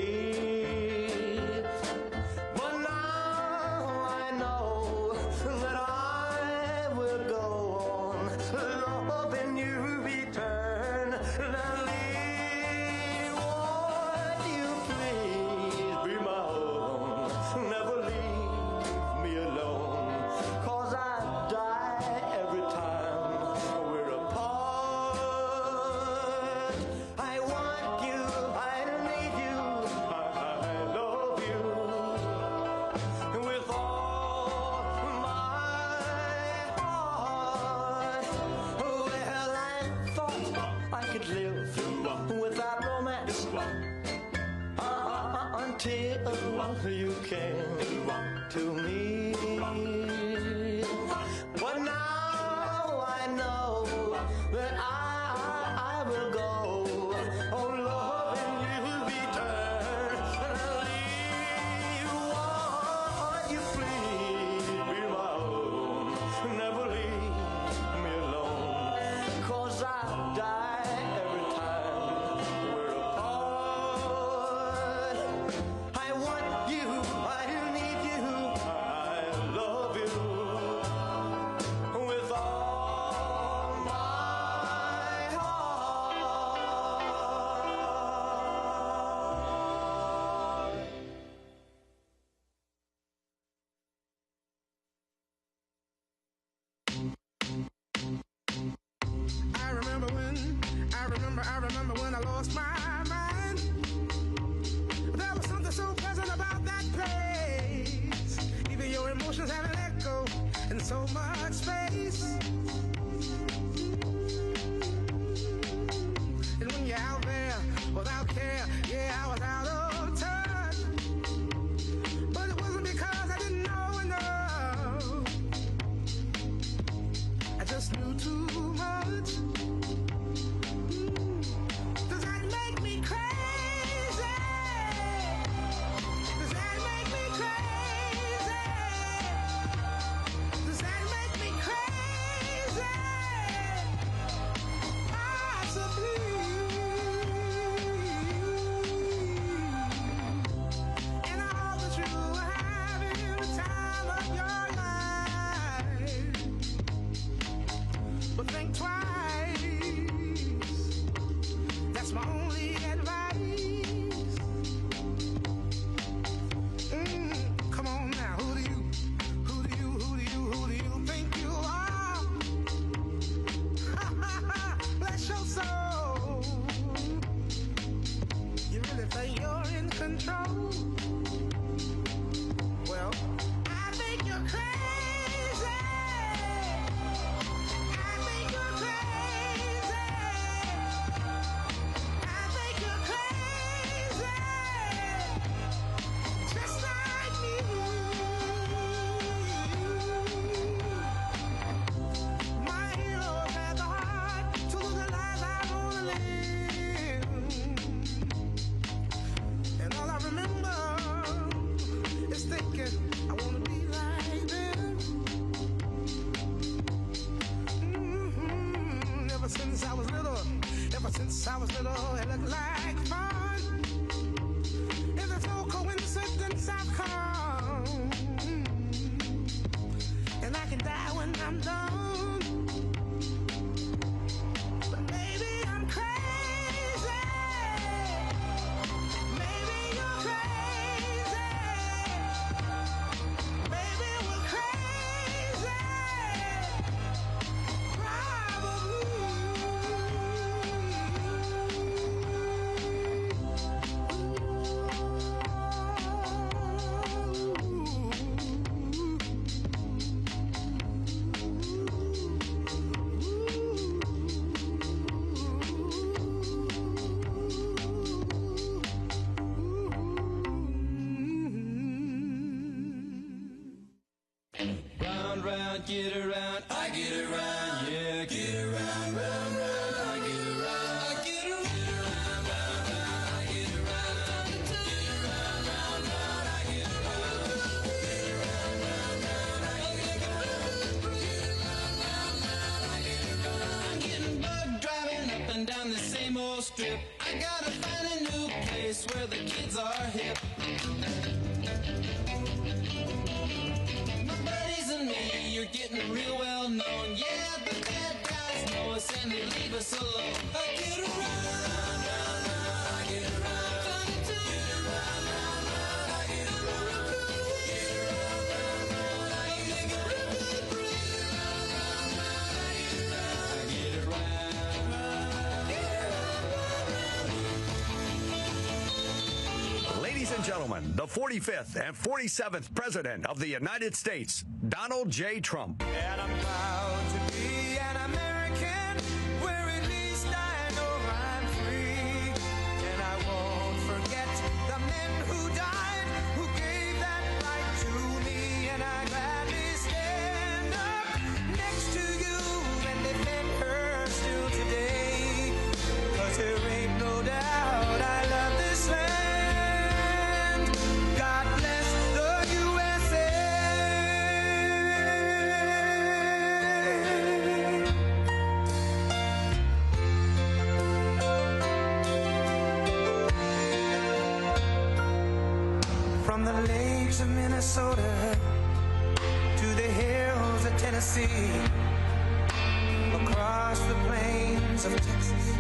But now I know that I will go on loving you eternally. Won't you please be my own? Never leave me alone, 'cause I die every time we're apart. I want you, I need you, I love you with all my heart. Well, I thought I could live without romance until you came to me. But now I know that I will go on loving you eternally. Won't you please be my own? Never leave me alone, 'cause I die every time we're apart. I want you, I need you, I love you with all my heart. I remember when I lost my mind. There was something so pleasant about that place. Even your emotions have an echo in so much space. And when you're out there without care, yeah, I was out of touch. But it wasn't because I didn't know enough. I just knew too much. Does that make me crazy? Does that make me crazy? Does that make me crazy? Possibly. And I hope that you are having the time of your life. But think twice. That's my only advice. Come on now, who do you think you are? Bless your soul. You really think you're in control? Well, I think you're crazy. I think you're crazy. I think you're crazy, just like me. My heroes had the heart to live the life I wanna live. And all I remember around, get around, I get around, yeah, get around, round, round, I get around, I get around, round, round, I get around, get around, round, round, I get around, get around, round, round, I get around, get around, round, round, I get around. I'm getting bugged driving up and down the same old strip. I gotta find a new place where the kids are hip. You're getting real well known, yeah, the bad guys know us and they leave us alone. I get around, round, round, I get around, get around, round, round, I get around, get around, round, round, I get around, get around, round, round, I get around, Ladies and gentlemen, the 45th and 47th President of the United States, Donald J. Trump. And I'm proud to be an American, where at least I know I'm free. And I won't forget the men who died, who gave that right to me. And I gladly stand up next to you and defend her still today. 'Cause there ain't no doubt I love this land. God bless the USA. From the lakes of Minnesota to the hills of Tennessee, across the plains of Texas,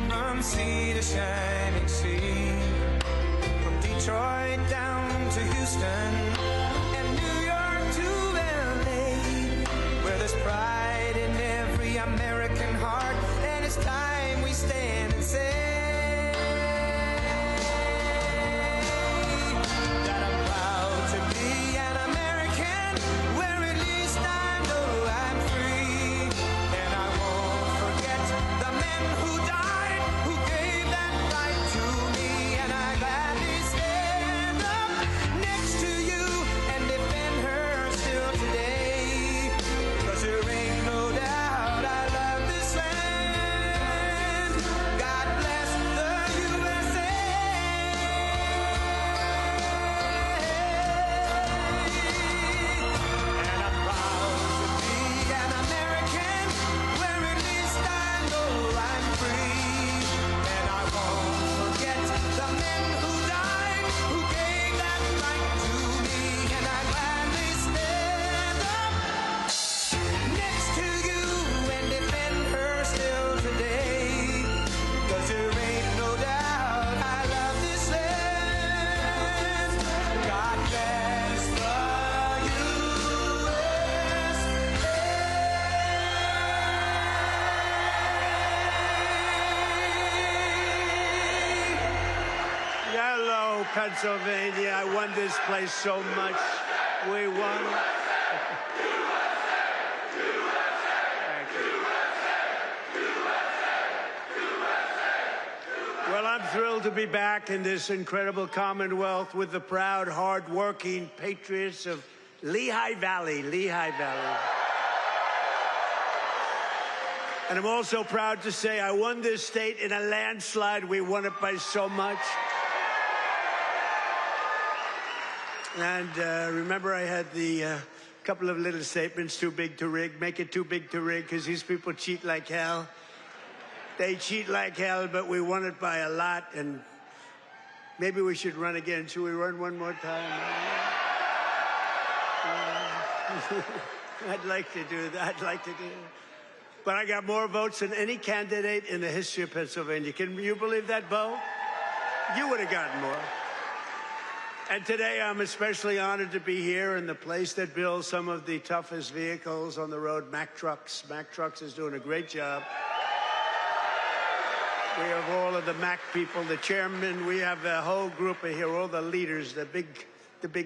from sea to shining sea, from Detroit down to Houston and New York to LA, where there's pride in every American heart, and it's time we stand and say that I'm proud to be an American, where at least I know I'm free. And I won't forget the men who died, who gave that right to me. And I gladly stand up next to you and defend her still today. 'Cause there ain't no doubt I love this land. God bless the USA. And I'm proud to be an American, where at least I know I'm free. And I won't forget the men who died, who gave that right to me. And I gladly stand up next to you and defend her still today. 'Cause there ain't no doubt I love this land. God bless the Hello, Pennsylvania. I won this place so much. We won. Thank you. Well, I'm thrilled to be back in this incredible Commonwealth with the proud, hard-working patriots of Lehigh Valley. Lehigh Valley. And I'm also proud to say I won this state in a landslide. We won it by so much. And remember, I had the couple of little statements, too big to rig. Make it too big to rig, because these people cheat like hell. They cheat like hell, but we won it by a lot. And maybe we should run again. Should we run one more time? I'd like to do that. I'd like to do that. But I got more votes than any candidate in the history of Pennsylvania. Can you believe that, Bo? You would have gotten more. And today I'm especially honored to be here in the place that builds some of the toughest vehicles on the road, Mack Trucks. Mack Trucks is doing a great job. We have all of the Mack people, the chairman. We have a whole group of here, all the leaders, the big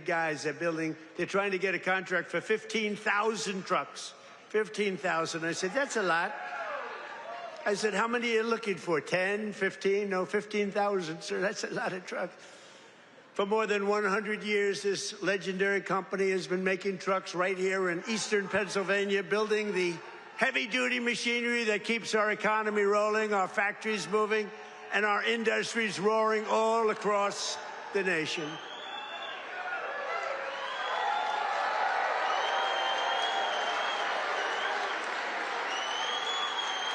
guys. They're trying to get a contract for 15,000 trucks. 15,000. I said, that's a lot. I said, how many are you looking for? 10, 15? No, 15,000, sir. That's a lot of trucks. For more than 100 years, this legendary company has been making trucks right here in eastern Pennsylvania, building the heavy-duty machinery that keeps our economy rolling, our factories moving, and our industries roaring all across the nation.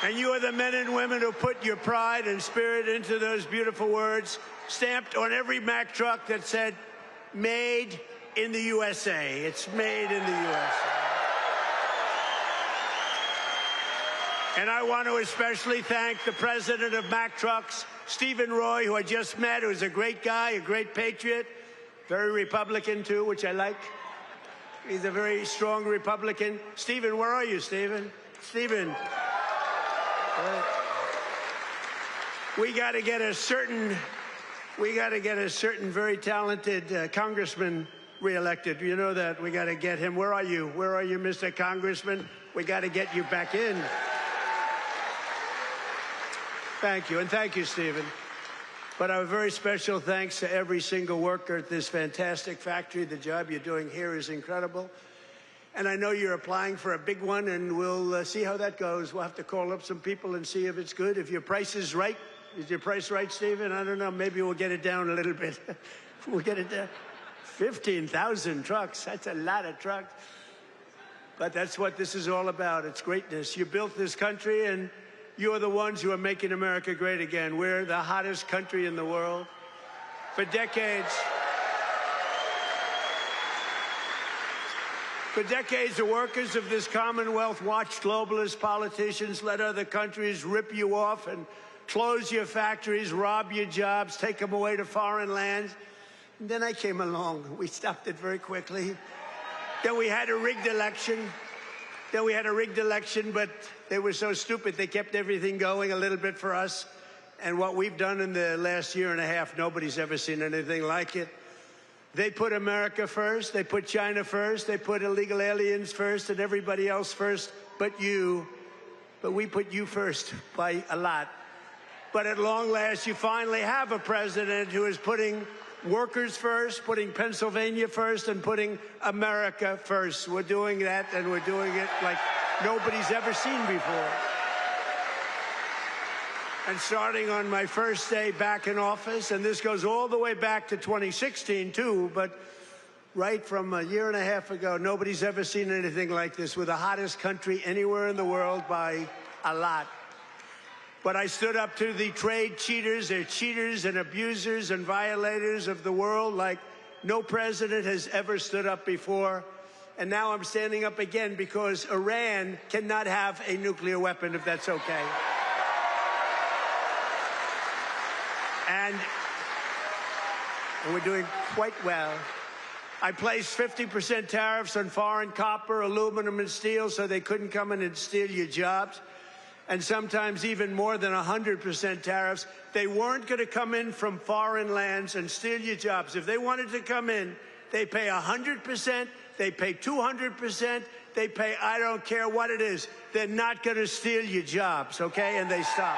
And you are the men and women who put your pride and spirit into those beautiful words, stamped on every Mack truck that said, "Made in the USA." It's made in the USA. And I want to especially thank the president of Mack Trucks, Stephen Roy, who I just met, who's a great guy, a great patriot, very Republican too, which I like. He's a very strong Republican. Stephen, where are you, Stephen? Stephen. We got to get a certain very talented congressman reelected. You know that. We got to get him. Where are you? Where are you, Mr. Congressman? We got to get you back in. Thank you, and thank you, Stephen. But a very special thanks to every single worker at this fantastic factory. The job you're doing here is incredible. And I know you're applying for a big one, and we'll see how that goes. We'll have to call up some people and see if it's good. If your price is right. Is your price right, Stephen? I don't know. Maybe we'll get it down a little bit. We'll get it down. 15,000 trucks. That's a lot of trucks. But that's what this is all about. It's greatness. You built this country, and you're the ones who are making America great again. We're the hottest country in the world. For decades, the workers of this Commonwealth watched globalist politicians let other countries rip you off and close your factories, rob your jobs, take them away to foreign lands. And then I came along. We stopped it very quickly. Then we had a rigged election. But they were so stupid, they kept everything going a little bit for us. And what we've done in the last year and a half, nobody's ever seen anything like it. They put America first, they put China first, they put illegal aliens first and everybody else first but you. But we put you first by a lot. But at long last, you finally have a president who is putting workers first, putting Pennsylvania first, and putting America first. We're doing that, and we're doing it like nobody's ever seen before. And starting on my first day back in office, and this goes all the way back to 2016, too, but right from a year and a half ago, nobody's ever seen anything like this. We're the hottest country anywhere in the world by a lot. But I stood up to the trade cheaters. They're cheaters and abusers and violators of the world like no president has ever stood up before. And now I'm standing up again because Iran cannot have a nuclear weapon, if that's okay. And we're doing quite well. I placed 50% tariffs on foreign copper, aluminum, and steel so they couldn't come in and steal your jobs. And sometimes even more than 100% tariffs. They weren't going to come in from foreign lands and steal your jobs. If they wanted to come in, they pay 100%, they pay 200%, they pay I don't care what it is. They're not going to steal your jobs, okay? And they stop.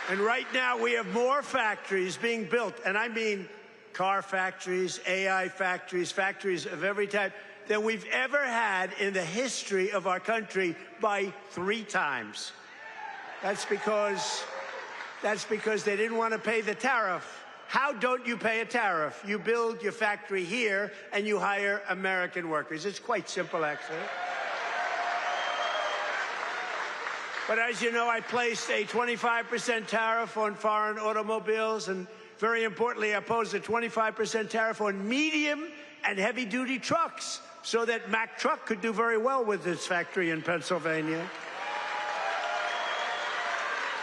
And right now we have more factories being built, and I mean car factories, AI factories, factories of every type, than we've ever had in the history of our country by 3 times. That's because they didn't want to pay the tariff. How don't you pay a tariff? You build your factory here and you hire American workers. It's quite simple, actually. But as you know, I placed a 25% tariff on foreign automobiles, and very importantly, I posed a 25% tariff on medium and heavy-duty trucks, so that Mack Truck could do very well with its factory in Pennsylvania.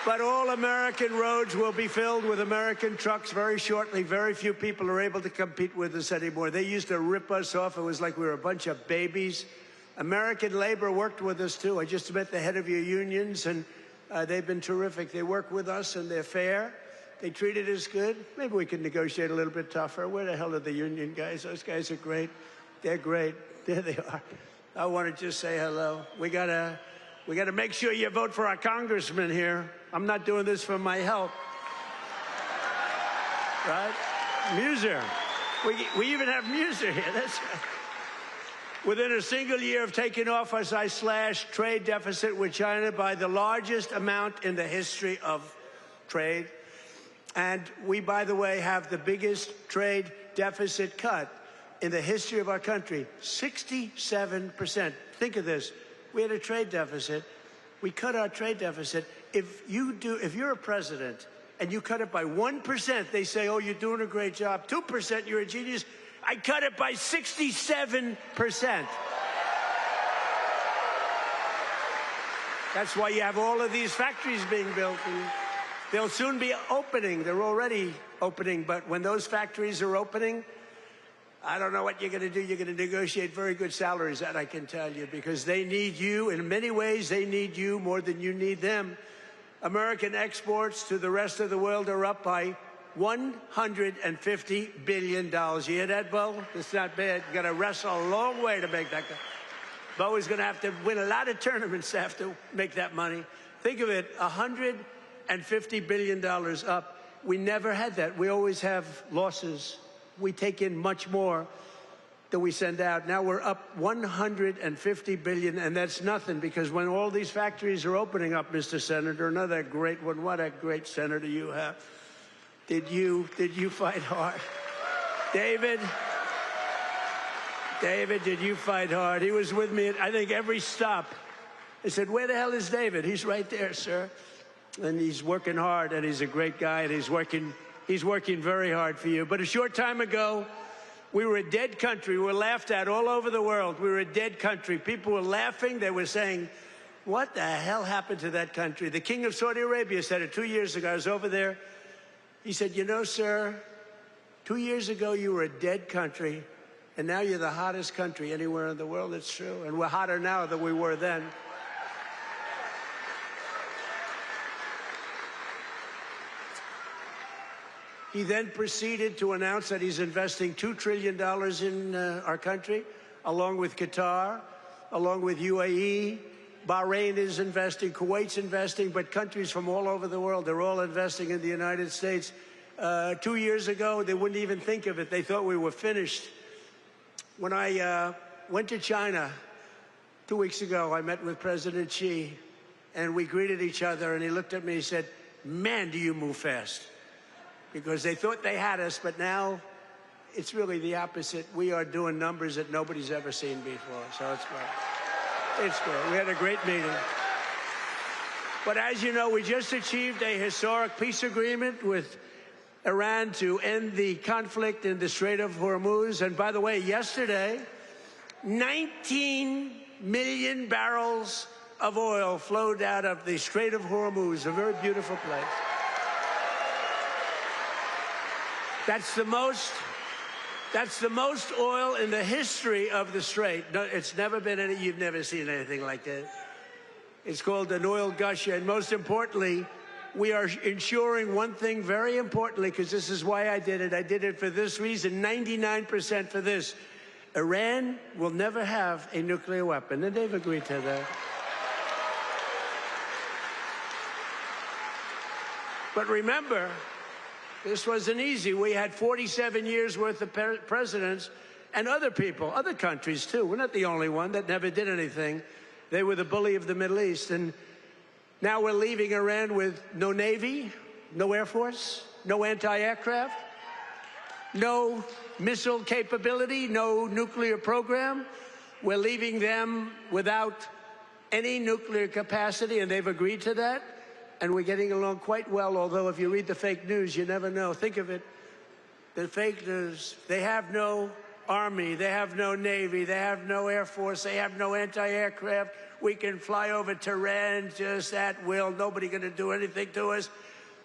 But all American roads will be filled with American trucks very shortly. Very few people are able to compete with us anymore. They used to rip us off. It was like we were a bunch of babies. American labor worked with us, too. I just met the head of your unions, and they've been terrific. They work with us, and they're fair. They treated us good. Maybe we can negotiate a little bit tougher. Where the hell are the union guys? Those guys are great. They're great. There they are. I want to just say hello. We got We got to make sure you vote for our congressman here. I'm not doing this for my health. Right? Muser. We even have Muser here. That's right. Within a single year of taking office, I slashed trade deficit with China by the largest amount in the history of trade. And we, by the way, have the biggest trade deficit cut in the history of our country, 67%. Think of this. We had a trade deficit. We cut our trade deficit. If you're a president and you cut it by 1%, they say, oh, you're doing a great job. 2%, you're a genius. I cut it by 67%. That's why you have all of these factories being built. And they'll soon be opening. They're already opening. But when those factories are opening, I don't know what you're going to do. You're going to negotiate very good salaries, that I can tell you, because they need you. In many ways, they need you more than you need them. American exports to the rest of the world are up by $150 billion. You hear that, Bo? It's not bad. You got to wrestle a long way to make that. Bo is going to have to win a lot of tournaments to have to make that money. Think of it, $150 billion up. We never had that. We always have losses. We take in much more than we send out. Now we're up $150 billion, and that's nothing, because when all these factories are opening up, Mr. Senator, another great one, what a great senator you have. Did you fight hard? David, did you fight hard? He was with me at, I think, every stop. I said, where the hell is David? He's right there, sir. And he's working hard, and he's a great guy, and he's working very hard for you. But a short time ago, we were a dead country. We were laughed at all over the world. We were a dead country. People were laughing. They were saying, what the hell happened to that country? The king of Saudi Arabia said it 2 years ago. I was over there. He said, you know, sir, 2 years ago you were a dead country, and now you're the hottest country anywhere in the world. It's true. And we're hotter now than we were then. He then proceeded to announce that he's investing $2 trillion in our country, along with Qatar, along with UAE. Bahrain is investing, Kuwait's investing, but countries from all over the world, they're all investing in the United States. 2 years ago, they wouldn't even think of it. They thought we were finished. When I went to China 2 weeks ago, I met with President Xi, and we greeted each other, and he looked at me and said, man, do you move fast. Because they thought they had us, but now it's really the opposite. We are doing numbers that nobody's ever seen before, so it's great. It's great. We had a great meeting. But as you know, we just achieved a historic peace agreement with Iran to end the conflict in the Strait of Hormuz. And by the way, yesterday, 19 million barrels of oil flowed out of the Strait of Hormuz, a very beautiful place. That's the most oil in the history of the Strait. No, it's never been any, you've never seen anything like that. It's called an oil gusher. And most importantly, we are ensuring one thing very importantly, because this is why I did it. I did it for this reason, 99% for this. Iran will never have a nuclear weapon, and they've agreed to that. But remember, this wasn't easy. We had 47 years worth of presidents and other people, other countries too. We're not the only one that never did anything. They were the bully of the Middle East. And now we're leaving Iran with no Navy, no Air Force, no anti-aircraft, no missile capability, no nuclear program. We're leaving them without any nuclear capacity, and they've agreed to that. And we're getting along quite well, although if you read the fake news, you never know. Think of it, the fake news. They have no army, they have no navy, they have no air force, they have no anti-aircraft. We can fly over Tehran just at will. Nobody going to do anything to us.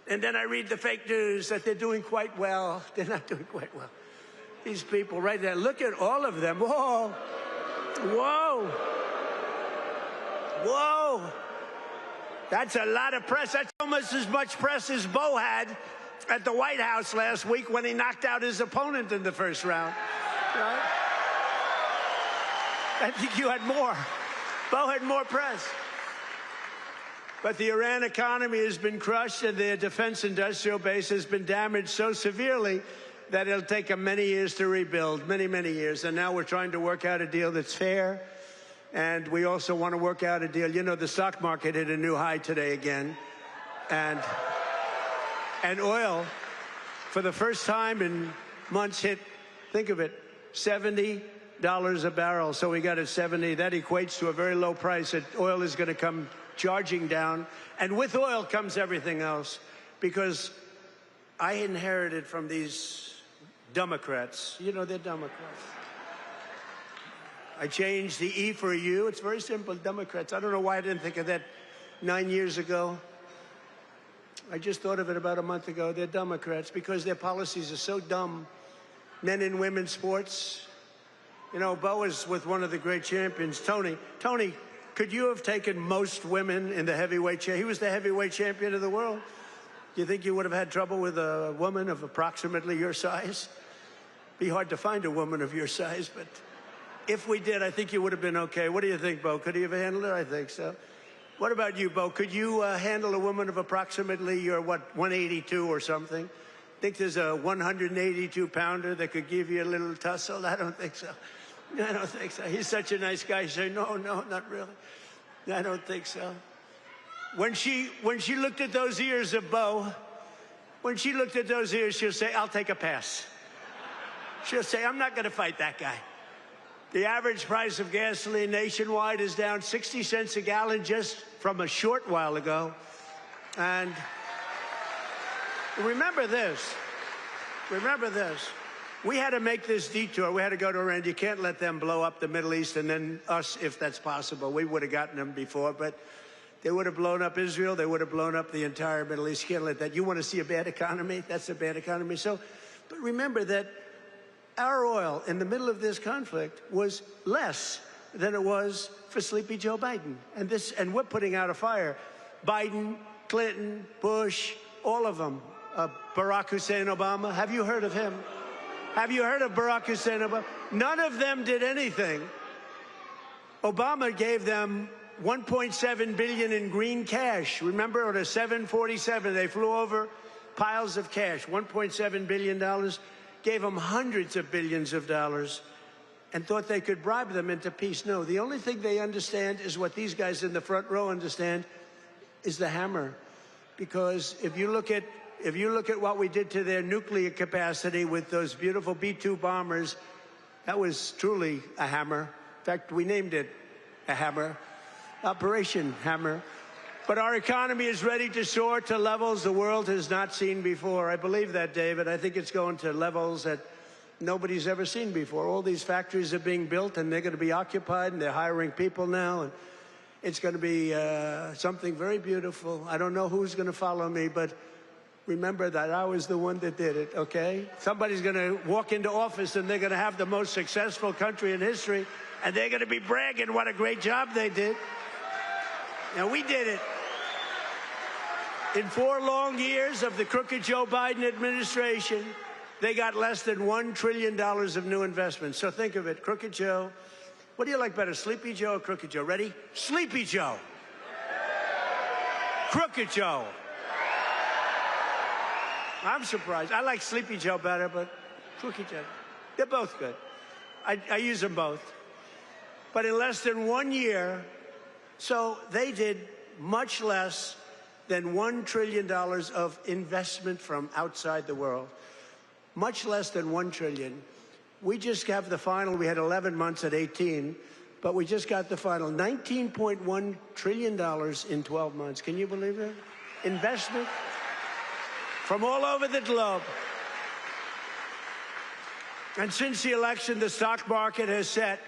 And then I read the fake news that they're doing quite well. They're not doing quite well. These people right there, look at all of them. Whoa, whoa, whoa. That's a lot of press. That's almost as much press as Bo had at the White House last week when he knocked out his opponent in the first round. Right? I think you had more. Bo had more press. But the Iran economy has been crushed, and their defense industrial base has been damaged so severely that it'll take them many years to rebuild, many, many years. And now we're trying to work out a deal that's fair. And we also want to work out a deal. You know, the stock market hit a new high today again. And oil, for the first time in months, hit, think of it, $70 a barrel. So we got at 70. That equates to a very low price. Oil is going to come charging down. And with oil comes everything else. Because I inherited from these Democrats. You know, they're Democrats. I changed the E for a U. It's very simple, Democrats. I don't know why I didn't think of that 9 years ago. I just thought of it about a month ago. They're Democrats because their policies are so dumb. Men and women's sports. You know, Bo is with one of the great champions, Tony. Tony, could you have taken most women in the heavyweight championship? He was the heavyweight champion of the world. Do you think you would have had trouble with a woman of approximately your size? Be hard to find a woman of your size, but if we did, I think you would have been okay. What do you think, Bo? Could he have handled it? I think so. What about you, Bo? Could you handle a woman of approximately your, 182 or something? Think there's a 182-pounder that could give you a little tussle? I don't think so. I don't think so. He's such a nice guy. You say, no, not really. I don't think so. When she looked at those ears of Bo, when she looked at those ears, she'll say, I'll take a pass. She'll say, I'm not going to fight that guy. The average price of gasoline nationwide is down 60 cents a gallon just from a short while ago. And remember this. We had to make this detour. We had to go to Iran. You can't let them blow up the Middle East and then us, if that's possible. We would have gotten them before, but they would have blown up Israel. They would have blown up the entire Middle East. You can't let that. You want to see a bad economy? That's a bad economy. So, but remember that our oil in the middle of this conflict was less than it was for Sleepy Joe Biden. And we're putting out a fire. Biden, Clinton, Bush, all of them. Barack Hussein Obama. Have you heard of him? Have you heard of Barack Hussein Obama? None of them did anything. Obama gave them $1.7 billion in green cash. Remember, on a 747, they flew over piles of cash, $1.7 billion. Gave them hundreds of billions of dollars and thought they could bribe them into peace. No, the only thing they understand is what these guys in the front row understand is the hammer. Because if you look at what we did to their nuclear capacity with those beautiful B-2 bombers, that was truly a hammer. In fact, we named it a hammer, Operation Hammer. But our economy is ready to soar to levels the world has not seen before. I believe that, David. I think it's going to levels that nobody's ever seen before. All these factories are being built, and they're going to be occupied, and they're hiring people now. And it's going to be something very beautiful. I don't know who's going to follow me, but remember that I was the one that did it, okay? Somebody's going to walk into office, and they're going to have the most successful country in history, and they're going to be bragging what a great job they did. Now, we did it. In 4 long years of the crooked Joe Biden administration, they got less than $1 trillion of new investments. So think of it, Crooked Joe. What do you like better, Sleepy Joe or Crooked Joe? Ready? Sleepy Joe. Crooked Joe. I'm surprised. I like Sleepy Joe better, but Crooked Joe. They're both good. I use them both. But in less than 1 year, so they did much less than $1 trillion of investment from outside the world. Much less than $1 trillion. We just have the final. We had 11 months at 18, but we just got the final. $19.1 trillion in 12 months. Can you believe it? Investment from all over the globe. And since the election, the stock market has set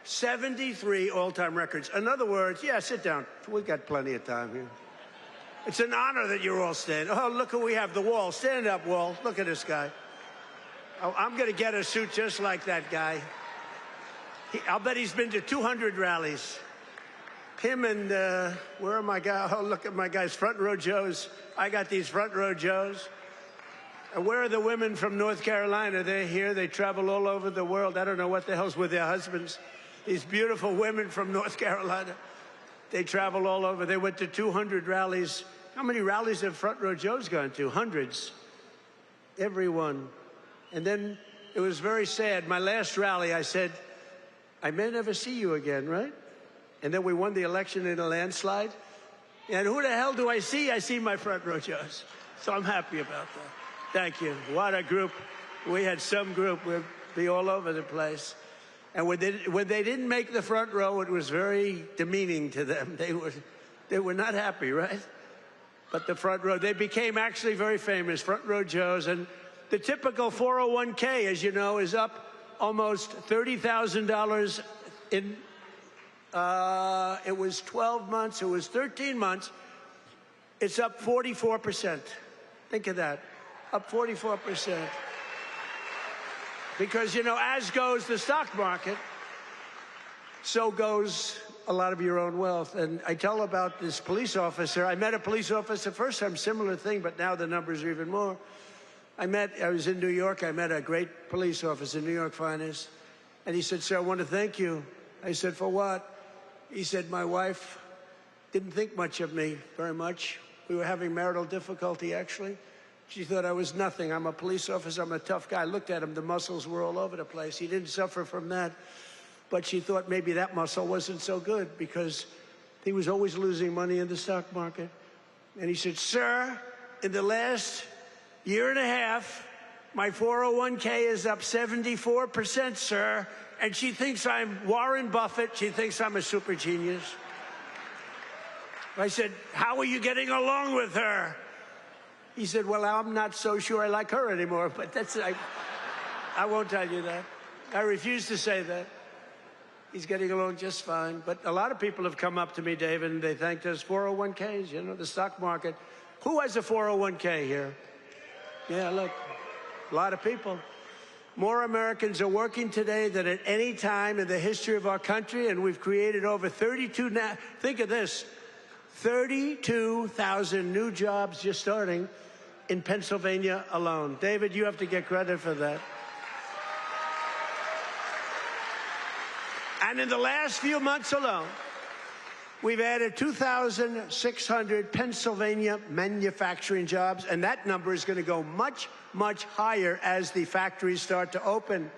73 all-time records. In other words, yeah, sit down. We've got plenty of time here. It's an honor that you're all standing. Oh, look who we have, the Wall. Stand up, Wall. Look at this guy. Oh, I'm going to get a suit just like that guy. I'll bet he's been to 200 rallies. Him and, where are my guys? Oh, look at my guys, front row Joes. I got these front row Joes. And where are the women from North Carolina? They're here. They travel all over the world. I don't know what the hell's with their husbands. These beautiful women from North Carolina. They travel all over. They went to 200 rallies. How many rallies have Front Row Joe's gone to? Hundreds. Everyone. And then it was very sad. My last rally, I said, I may never see you again, right? And then we won the election in a landslide. And who the hell do I see? I see my Front Row Joes. So I'm happy about that. Thank you. What a group. We had some group. We'd be all over the place. And when they didn't make the front row, it was very demeaning to them. They were not happy, right? But the front row, they became actually very famous, Front Row Joes. And the typical 401k, as you know, is up almost $30,000 in, it was 12 months, it was 13 months. It's up 44%. Think of that, up 44%. Because, you know, as goes the stock market, so goes a lot of your own wealth. And I tell about this police officer. I met a police officer first time, similar thing, but now the numbers are even more. I was in New York. I met a great police officer, New York finest. And he said, sir, I want to thank you. I said, for what? He said, my wife didn't think much of me, very much. We were having marital difficulty, actually. She thought I was nothing. I'm a police officer. I'm a tough guy. I looked at him. The muscles were all over the place. He didn't suffer from that. But she thought maybe that muscle wasn't so good because he was always losing money in the stock market. And he said, sir, in the last year and a half, my 401k is up 74%, sir. And she thinks I'm Warren Buffett. She thinks I'm a super genius. I said, how are you getting along with her? He said, well, I'm not so sure I like her anymore, but I won't tell you that. I refuse to say that. He's getting along just fine. But a lot of people have come up to me, David, and they thanked us. 401ks, you know, the stock market. Who has a 401k here? Yeah, look, a lot of people. More Americans are working today than at any time in the history of our country, and we've created over 32, now, think of this, 32,000 new jobs just starting in Pennsylvania alone. David, you have to get credit for that. And in the last few months alone, we've added 2,600 Pennsylvania manufacturing jobs, and that number is going to go much, much higher as the factories start to open.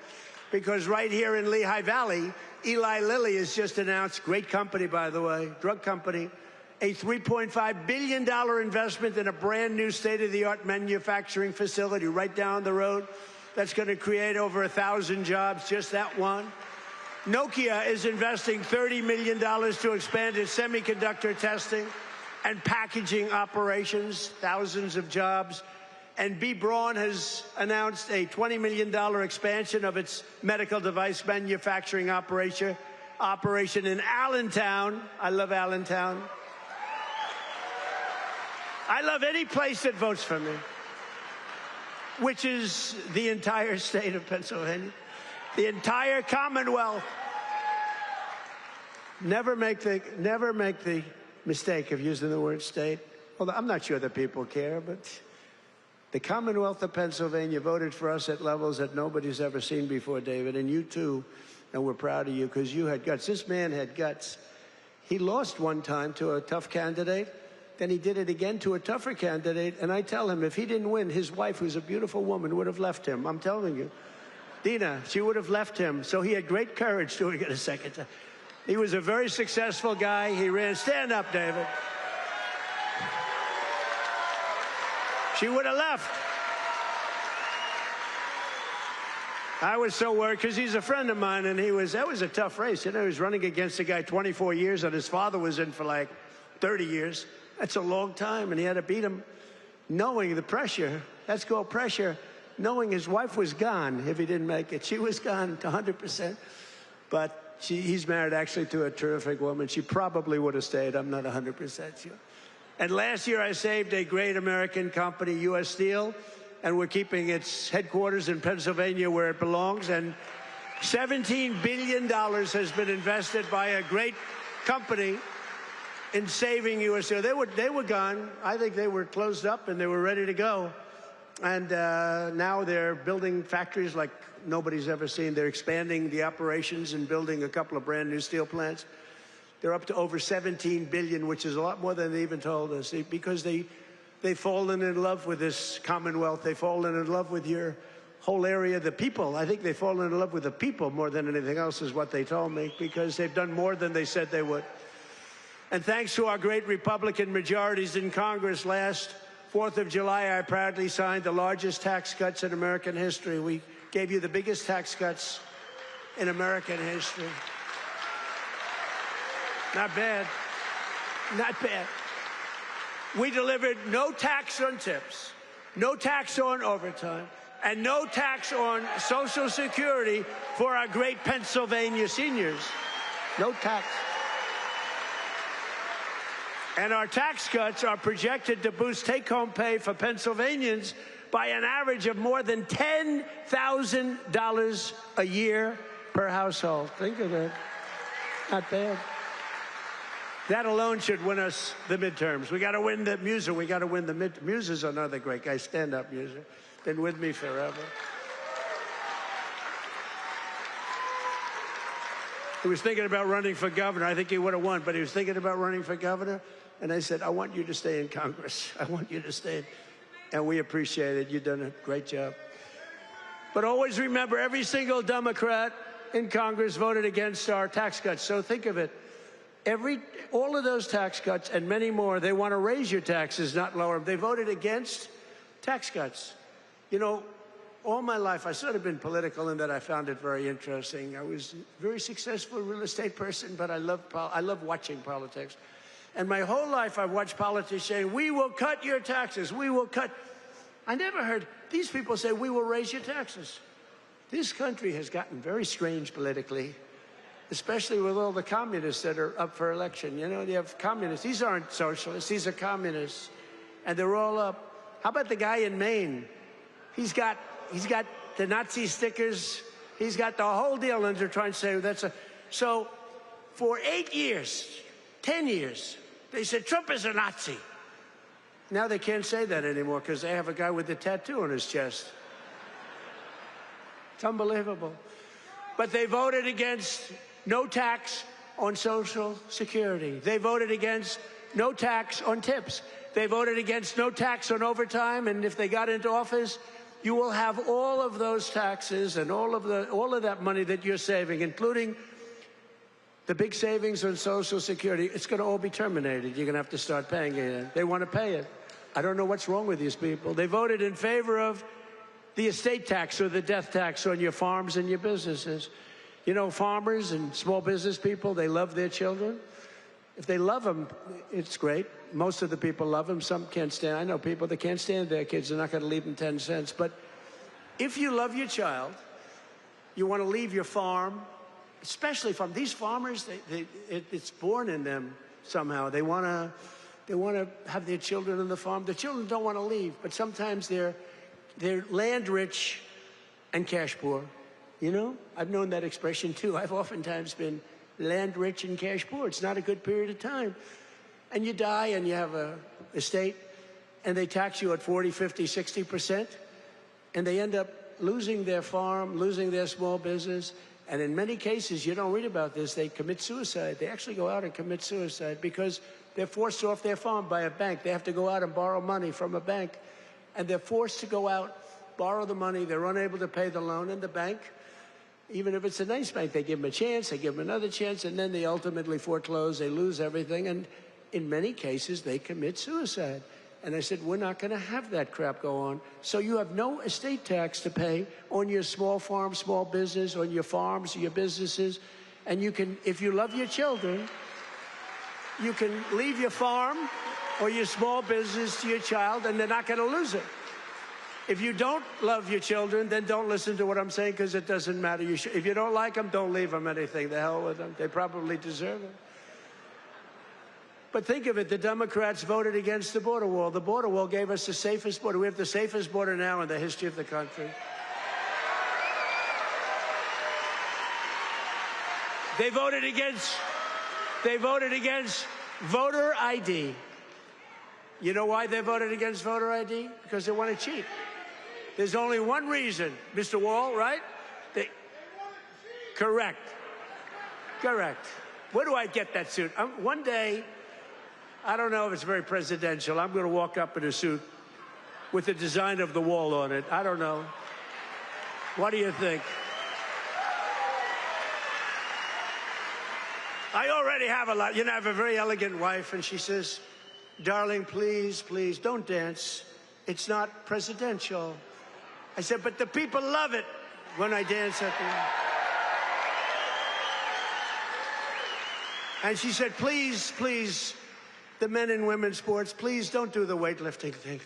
Because right here in Lehigh Valley, Eli Lilly has just announced, great company, by the way, drug company, a $3.5 billion investment in a brand new state-of-the-art manufacturing facility right down the road that's going to create over 1,000 jobs, just that one. Nokia is investing $30 million to expand its semiconductor testing and packaging operations, thousands of jobs. And B. Braun has announced a $20 million expansion of its medical device manufacturing operation in Allentown. I love Allentown. I love any place that votes for me, which is the entire state of Pennsylvania, the entire Commonwealth. Never make the mistake of using the word state. Well, I'm not sure that people care, but the Commonwealth of Pennsylvania voted for us at levels that nobody's ever seen before, David, and you too, and we're proud of you because you had guts. This man had guts. He lost one time to a tough candidate. Then he did it again to a tougher candidate. And I tell him, if he didn't win, his wife, who's a beautiful woman, would have left him. I'm telling you. Dina, she would have left him. So he had great courage doing it a second time. He was a very successful guy. He ran. Stand up, David. She would have left. I was so worried because he's a friend of mine, and that was a tough race. You know, he was running against a guy 24 years, and his father was in for like 30 years. That's a long time, and he had to beat him knowing the pressure. That's called pressure. Knowing his wife was gone if he didn't make it. She was gone to 100%. But he's married actually to a terrific woman. She probably would have stayed. I'm not 100% sure. And last year I saved a great American company, U.S. Steel, and we're keeping its headquarters in Pennsylvania where it belongs. And $17 billion has been invested by a great company in saving U.S. Steel. They were gone. I think they were closed up and they were ready to go. And now they're building factories like nobody's ever seen. They're expanding the operations and building a couple of brand new steel plants. They're up to over 17 billion, which is a lot more than they even told us, because they've fallen in love with this Commonwealth. They've fallen in love with your whole area, the people. I think they've fallen in love with the people more than anything else is what they told me, because they've done more than they said they would. And thanks to our great Republican majorities in Congress, last 4th of July, I proudly signed the largest tax cuts in American history. We gave you the biggest tax cuts in American history. Not bad. Not bad. We delivered no tax on tips, no tax on overtime, and no tax on Social Security for our great Pennsylvania seniors. No tax. And our tax cuts are projected to boost take-home pay for Pennsylvanians by an average of more than $10,000 a year per household. Think of that. Not bad. That alone should win us the midterms. We got to win the Muser. We got to win the midterms. Muser's another great guy. Stand up, Muser. Been with me forever. He was thinking about running for governor. I think he would have won, but he was thinking about running for governor. And I said, I want you to stay in Congress. I want you to stay. And we appreciate it. You've done a great job. But always remember, every single Democrat in Congress voted against our tax cuts. So think of it. All of those tax cuts and many more, they want to raise your taxes, not lower them. They voted against tax cuts. You know, all my life, I've sort of been political in that I found it very interesting. I was a very successful real estate person, but I love watching politics. And my whole life, I've watched politicians say, we will cut your taxes, we will cut. I never heard these people say, we will raise your taxes. This country has gotten very strange politically, especially with all the communists that are up for election. You know, you have communists. These aren't socialists, these are communists. And they're all up. How about the guy in Maine? He's got the Nazi stickers. He's got the whole deal, and they're trying to say that's a. So for 8 years, 10 years, they said Trump is a Nazi. Now they can't say that anymore because they have a guy with a tattoo on his chest. It's unbelievable. But they voted against no tax on Social Security. They voted against no tax on tips. They voted against no tax on overtime, and if they got into office, you will have all of those taxes and all of that money that you're saving, including the big savings on Social Security. It's going to all be terminated. You're going to have to start paying it. They want to pay it. I don't know what's wrong with these people. They voted in favor of the estate tax or the death tax on your farms and your businesses. You know, farmers and small business people, they love their children. If they love them, it's great. Most of the people love them. Some can't stand. I know people that can't stand their kids. They're not going to leave them 10 cents. But if you love your child, you want to leave your farm, especially from these farmers, it's born in them somehow. They want to have their children on the farm. The children don't want to leave, but sometimes they're land rich and cash poor. You know, I've known that expression too. I've oftentimes been land rich and cash poor. It's not a good period of time. And you die and you have a estate and they tax you at 40, 50, 60%. And they end up losing their farm, losing their small business. And in many cases, you don't read about this, they commit suicide. They actually go out and commit suicide because they're forced off their farm by a bank. They have to go out and borrow money from a bank. And they're forced to go out, borrow the money. They're unable to pay the loan, and the bank, even if it's a nice bank, they give them a chance, they give them another chance, and then they ultimately foreclose, they lose everything, and in many cases, they commit suicide. And I said, we're not going to have that crap go on. So you have no estate tax to pay on your small farm, small business, on your farms, your businesses, and you can, if you love your children, you can leave your farm or your small business to your child, and they're not going to lose it. If you don't love your children, then don't listen to what I'm saying because it doesn't matter. If you don't like them, don't leave them anything. The hell with them. They probably deserve it. But think of it, the Democrats voted against the border wall. The border wall gave us the safest border. We have the safest border now in the history of the country. They voted against voter ID. You know why they voted against voter ID? Because they want to cheat. There's only one reason, Mr. Wall, right? Correct. Correct. Where do I get that suit? One day, I don't know if it's very presidential, I'm going to walk up in a suit with the design of the wall on it. I don't know. What do you think? I already have a lot. You know, I have a very elegant wife, and she says, darling, please, please, don't dance. It's not presidential. I said, but the people love it when I dance at them. And she said, please, please, the men and women's sports, please don't do the weightlifting thing.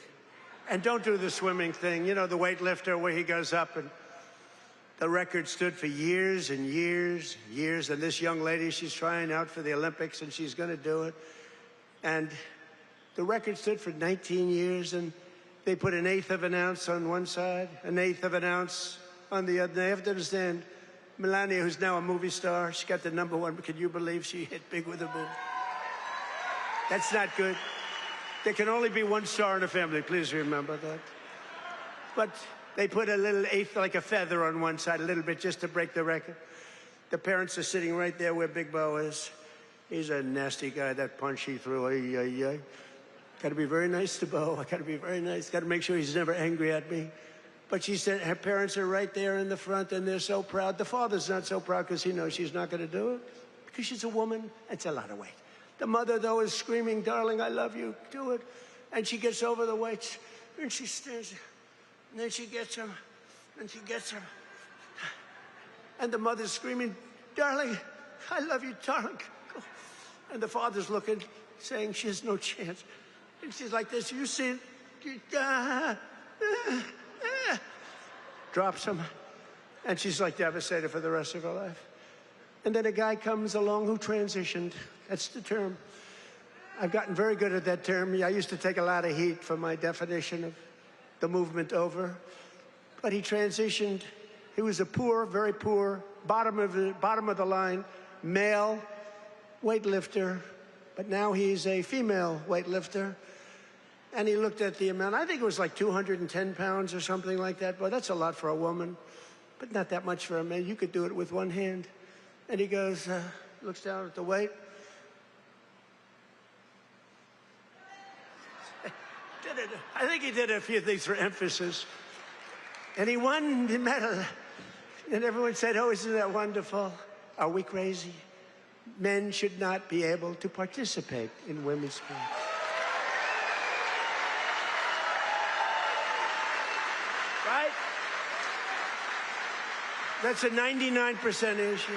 And don't do the swimming thing. You know, the weightlifter where he goes up and the record stood for years and years and years. And this young lady, she's trying out for the Olympics and she's going to do it. And the record stood for 19 years. And they put 1/8 of an ounce on one side, 1/8 of an ounce on the other. They have to understand, Melania, who's now a movie star, she got the #1. Can you believe she hit big with a boom? That's not good. There can only be one star in a family. Please remember that. But they put a little 1/8, like a feather on one side, a little bit, just to break the record. The parents are sitting right there where Big Bo is. He's a nasty guy. That punch he threw, ay, ay, ay. Got to be very nice to Bo. I got to be very nice. Got to make sure he's never angry at me. But she said her parents are right there in the front, and they're so proud. The father's not so proud because he knows she's not going to do it. Because she's a woman. It's a lot of weight. The mother, though, is screaming, darling, I love you. Do it. And she gets over the weights, and she stands there. And then she gets him, and she gets him. And the mother's screaming, darling, I love you, darling. And the father's looking, saying she has no chance. And she's like this, you see it? Drops him. And she's like devastated for the rest of her life. And then a guy comes along who transitioned. That's the term. I've gotten very good at that term. I used to take a lot of heat for my definition of the movement over. But he transitioned. He was a poor, very poor, bottom of the line, male weightlifter. But now he's a female weightlifter. And he looked at the amount. I think it was like 210 pounds or something like that. But that's a lot for a woman, but not that much for a man. You could do it with one hand. And he goes, looks down at the weight. I think he did a few things for emphasis. And he won the medal. And everyone said, oh, isn't that wonderful? Are we crazy? Men should not be able to participate in women's sports. Right? That's a 99% issue.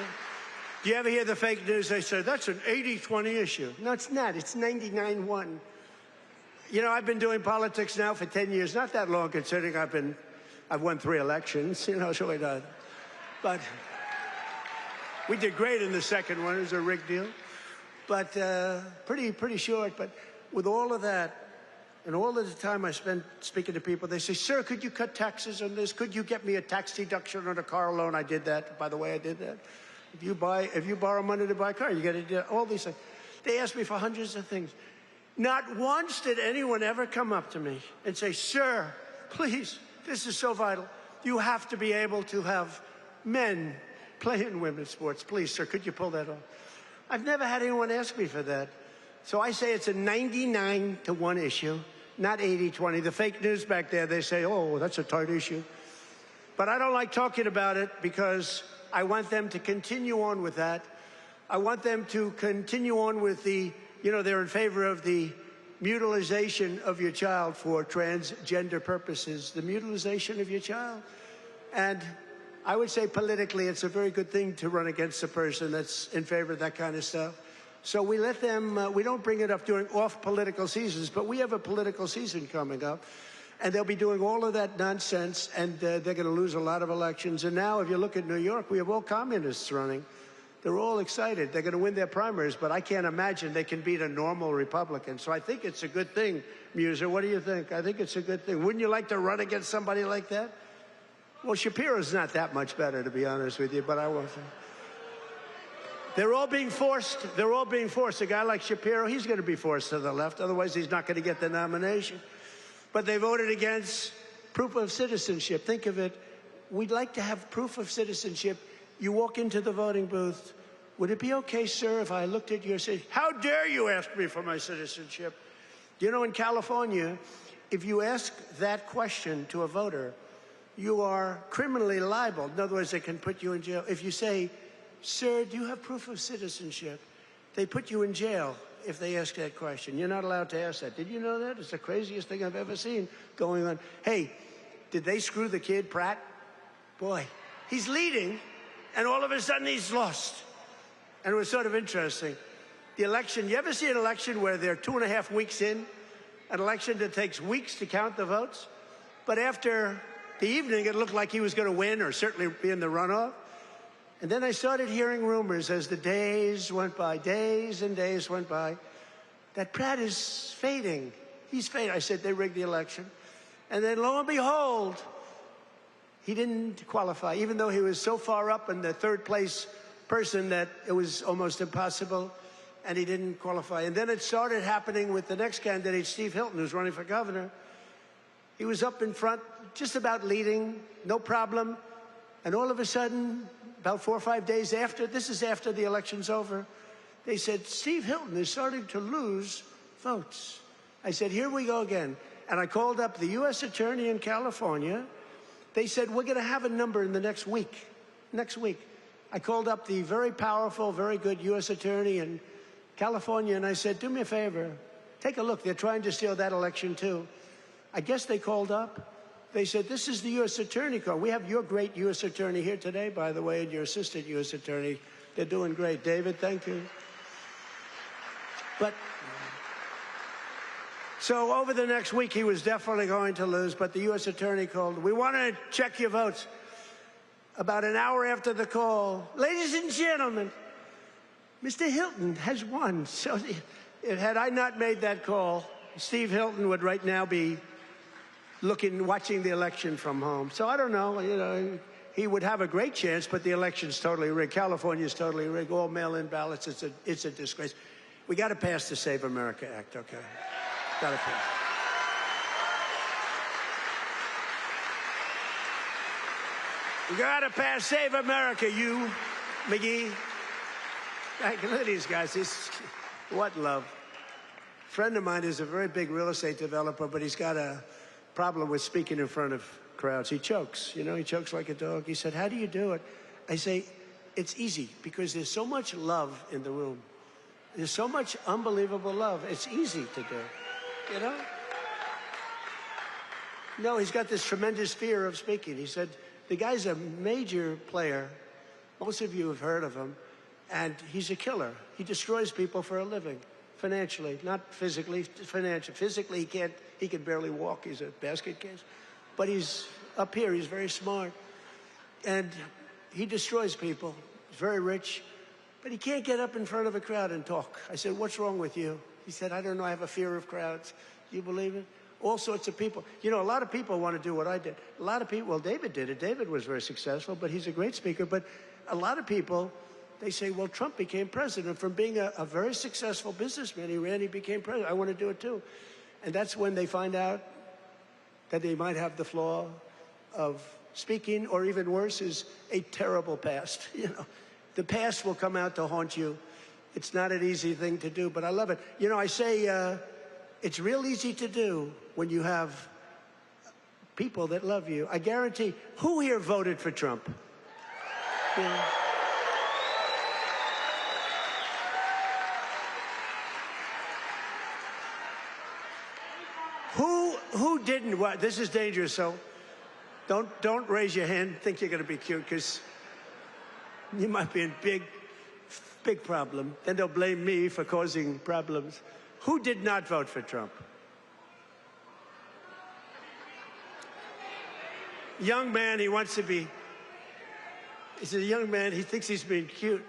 Do you ever hear the fake news? They say, that's an 80-20 issue. No, it's not. It's 99-1. You know, I've been doing politics now for 10 years. Not that long, considering I've won 3 elections. You know, so we're done. But we did great in the second one. It was a rigged deal. But pretty short. But with all of that, and all of the time I spent speaking to people, they say, sir, could you cut taxes on this? Could you get me a tax deduction on a car loan? I did that. By the way, I did that. If you borrow money to buy a car, you got to do all these things. They asked me for hundreds of things. Not once did anyone ever come up to me and say, sir, please, this is so vital. You have to be able to have men play in women's sports. Please, sir, could you pull that off? I've never had anyone ask me for that. So I say it's a 99-1 issue, not 80-20. The fake news back there, they say, oh, that's a tight issue. But I don't like talking about it because I want them to continue on with that. I want them to continue on with the, you know, they're in favor of the mutilization of your child for transgender purposes, the mutilization of your child. And I would say politically, it's a very good thing to run against a person that's in favor of that kind of stuff. So we let them, we don't bring it up during off-political seasons, but we have a political season coming up. And they'll be doing all of that nonsense, and they're going to lose a lot of elections. And now, if you look at New York, we have all communists running. They're all excited. They're going to win their primaries, but I can't imagine they can beat a normal Republican. So I think it's a good thing, Muser. What do you think? I think it's a good thing. Wouldn't you like to run against somebody like that? Well, Shapiro's not that much better, to be honest with you, but I won't say. They're all being forced. They're all being forced. A guy like Shapiro, he's going to be forced to the left. Otherwise, he's not going to get the nomination. But they voted against proof of citizenship. Think of it. We'd like to have proof of citizenship. You walk into the voting booth would it be okay, sir, if I looked at your citizenship? How dare you ask me for my citizenship? You know, in California, if you ask that question to a voter, you are criminally liable. In other words, they can put you in jail. If you say, sir, do you have proof of citizenship? They put you in jail if they ask that question. You're not allowed to ask that. Did you know that? It's the craziest thing I've ever seen going on. Hey, did they screw the kid, Pratt? Boy, he's leading, and all of a sudden he's lost. And it was sort of interesting. The election, you ever see an election where they're 2.5 weeks in? An election that takes weeks to count the votes? But after the evening, it looked like he was going to win or certainly be in the runoff. And then I started hearing rumors as the days went by, days and days went by, that Pratt is fading. He's fading. I said, they rigged the election. And then lo and behold, he didn't qualify, even though he was so far up in the third place person that it was almost impossible, and he didn't qualify. And then it started happening with the next candidate, Steve Hilton, who's running for governor. He was up in front, just about leading, no problem. And all of a sudden, about 4 or 5 days after, this is after the election's over, they said, Steve Hilton is starting to lose votes. I said, here we go again. And I called up the U.S. Attorney in California. They said, we're going to have a number in the next week. Next week. I called up the very powerful, very good U.S. Attorney in California, and I said, do me a favor. Take a look. They're trying to steal that election, too. I guess they called up. They said, this is the U.S. Attorney call. We have your great U.S. Attorney here today, by the way, and your assistant U.S. Attorney. They're doing great. David, thank you. But so over the next week, he was definitely going to lose, but the U.S. Attorney called. We want to check your votes. About an hour after the call, ladies and gentlemen, Mr. Hilton has won. So had I not made that call, Steve Hilton would right now be watching the election from home. So I don't know, you know, he would have a great chance, but the election's totally rigged. California's totally rigged. All mail-in ballots. It's a disgrace. We got to pass the Save America Act, okay? Got to pass. We got to pass Save America, you, McGee. Look at these guys. What love. A friend of mine is a very big real estate developer, but he's got a problem with speaking in front of crowds. He chokes, you know, he chokes like a dog. He said, how do you do it? I say, it's easy, because there's so much love in the room. There's so much unbelievable love. It's easy to do, you know? No, he's got this tremendous fear of speaking. He said, the guy's a major player. Most of you have heard of him. And he's a killer. He destroys people for a living, financially, not physically, financially. Physically, he can barely walk. He's a basket case. But he's up here. He's very smart. And he destroys people. He's very rich. But he can't get up in front of a crowd and talk. I said, what's wrong with you? He said, I don't know. I have a fear of crowds. Do you believe it? All sorts of people. You know, a lot of people want to do what I did. A lot of people, well, David did it. David was very successful, but he's a great speaker. But a lot of people, they say, well, Trump became president. From being a very successful businessman, he became president. I want to do it too. And that's when they find out that they might have the flaw of speaking, or even worse, is a terrible past. You know, the past will come out to haunt you. It's not an easy thing to do, but I love it. You know, I say it's real easy to do when you have people that love you. I guarantee, who here voted for Trump? Yeah. Who didn't? What? This is dangerous, so don't raise your hand. Think you're going to be cute, because you might be in big problem. Then they'll blame me for causing problems. Who did not vote for Trump? Young man, he wants to be. He's a young man. He thinks he's being cute.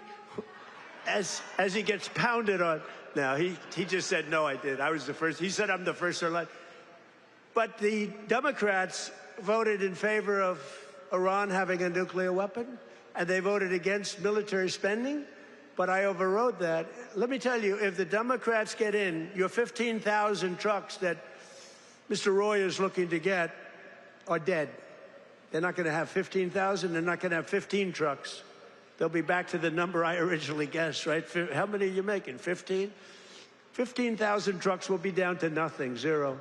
As he gets pounded on. Now he just said, no, I did. I was the first. He said, I'm the first in line. But the Democrats voted in favor of Iran having a nuclear weapon, and they voted against military spending, but I overrode that. Let me tell you, if the Democrats get in, your 15,000 trucks that Mr. Roy is looking to get are dead. They're not going to have 15,000. They're not going to have 15 trucks. They'll be back to the number I originally guessed, right? How many are you making? 15? 15,000 trucks will be down to nothing, zero.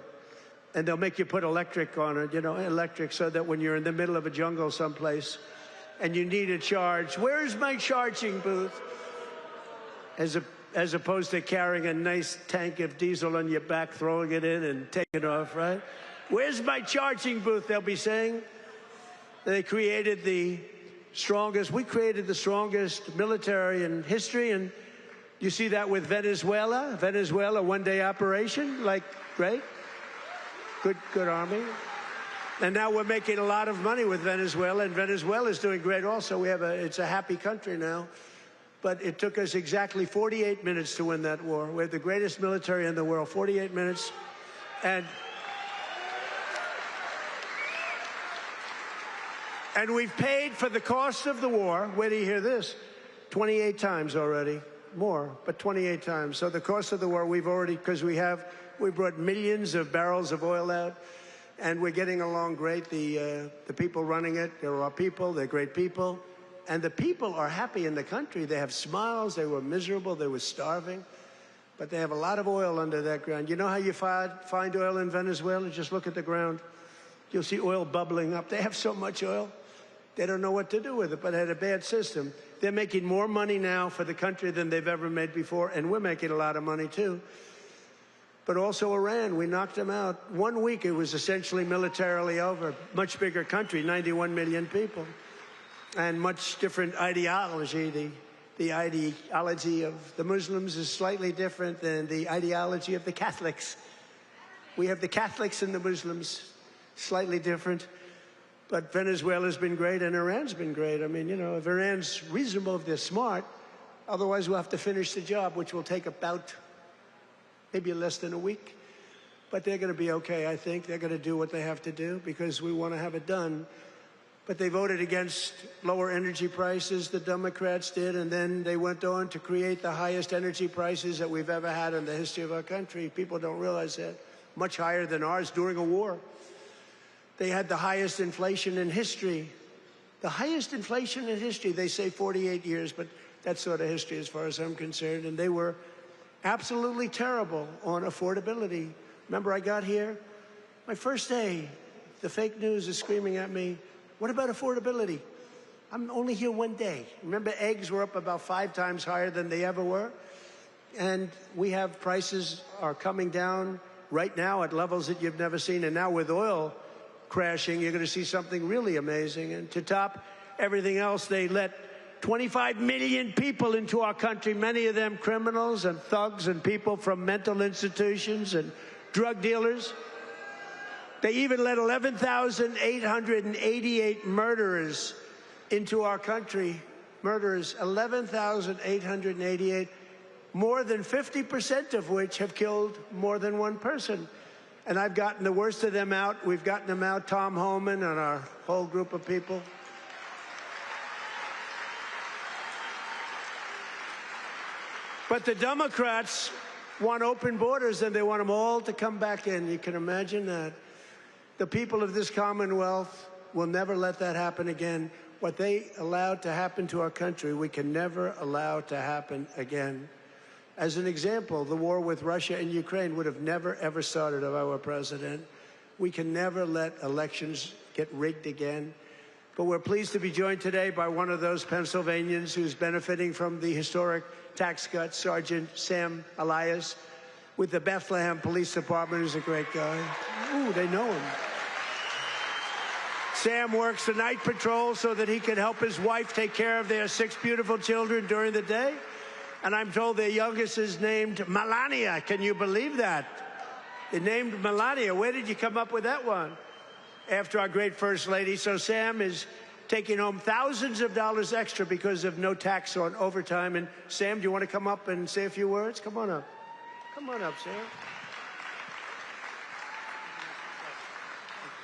And they'll make you put electric on it, you know, electric, so that when you're in the middle of a jungle someplace and you need a charge, where's my charging booth? As opposed to carrying a nice tank of diesel on your back, throwing it in and taking off, right? Where's my charging booth, they'll be saying. They created the strongest, we created the strongest military in history, and you see that with Venezuela. Venezuela, one-day operation, like, great. Good army. And now we're making a lot of money with Venezuela, and Venezuela's doing great also. It's a happy country now. But it took us exactly 48 minutes to win that war. We have the greatest military in the world, 48 minutes. And we've paid for the cost of the war, where do you hear this? 28 times already. More, but 28 times. So the cost of the war, we've already, because we brought millions of barrels of oil out, and we're getting along great. The people running it, they're our people, they're great people. And the people are happy in the country. They have smiles. They were miserable. They were starving. But they have a lot of oil under that ground. You know how you find oil in Venezuela? Just look at the ground. You'll see oil bubbling up. They have so much oil. They don't know what to do with it, but they had a bad system. They're making more money now for the country than they've ever made before, and we're making a lot of money, too. But also Iran, we knocked them out. 1 week, it was essentially militarily over. Much bigger country, 91 million people. And much different ideology. The ideology of the Muslims is slightly different than the ideology of the Catholics. We have the Catholics and the Muslims, slightly different. But Venezuela's been great, and Iran's been great. I mean, you know, if Iran's reasonable, if they're smart, otherwise we'll have to finish the job, which will take about maybe less than a week. But they're going to be okay, I think. They're going to do what they have to do because we want to have it done. But they voted against lower energy prices, the Democrats did, and then they went on to create the highest energy prices that we've ever had in the history of our country. People don't realize that. Much higher than ours during a war. They had the highest inflation in history. The highest inflation in history, they say 48 years, but that's sort of history as far as I'm concerned. And they were absolutely terrible on affordability. Remember, I got here, my first day, the fake news is screaming at me, what about affordability? I'm only here 1 day. Remember, eggs were up about 5 times higher than they ever were. And we have prices are coming down right now at levels that you've never seen. And now with oil crashing, you're going to see something really amazing. And to top everything else, they let 25 million people into our country, many of them criminals and thugs and people from mental institutions and drug dealers. They even let 11,888 murderers into our country. Murderers, 11,888, more than 50% of which have killed more than one person. And I've gotten the worst of them out. We've gotten them out, Tom Homan and our whole group of people. But the Democrats want open borders, and they want them all to come back in. You can imagine that. The people of this Commonwealth will never let that happen again. What they allowed to happen to our country, we can never allow to happen again. As an example, the war with Russia and Ukraine would have never, ever started if I were president. We can never let elections get rigged again. But we're pleased to be joined today by one of those Pennsylvanians who's benefiting from the historic tax cuts, Sergeant Sam Elias, with the Bethlehem Police Department, who's a great guy. Ooh, they know him. Sam works the night patrol so that he can help his wife take care of their 6 beautiful children during the day. And I'm told their youngest is named Melania. Can you believe that? They named Melania. Where did you come up with that one? After our great First Lady. So Sam is taking home thousands of dollars extra because of no tax on overtime. And Sam, do you want to come up and say a few words? Come on up. Come on up, Sam.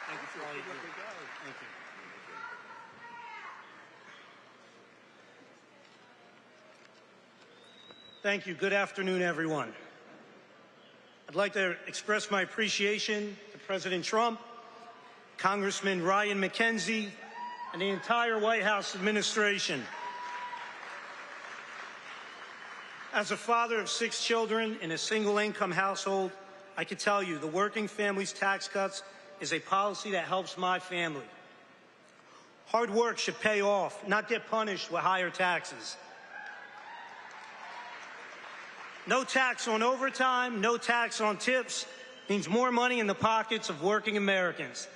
Thank you for all you do. Thank you. Thank you. Good afternoon, everyone. I'd like to express my appreciation to President Trump, Congressman Ryan McKenzie, and the entire White House administration As a father of 6 children in a single-income household, I can tell you the Working Families Tax Cuts is a policy that helps my family. Hard work should pay off, not get punished with higher taxes. No tax on overtime, no tax on tips means more money in the pockets of working Americans.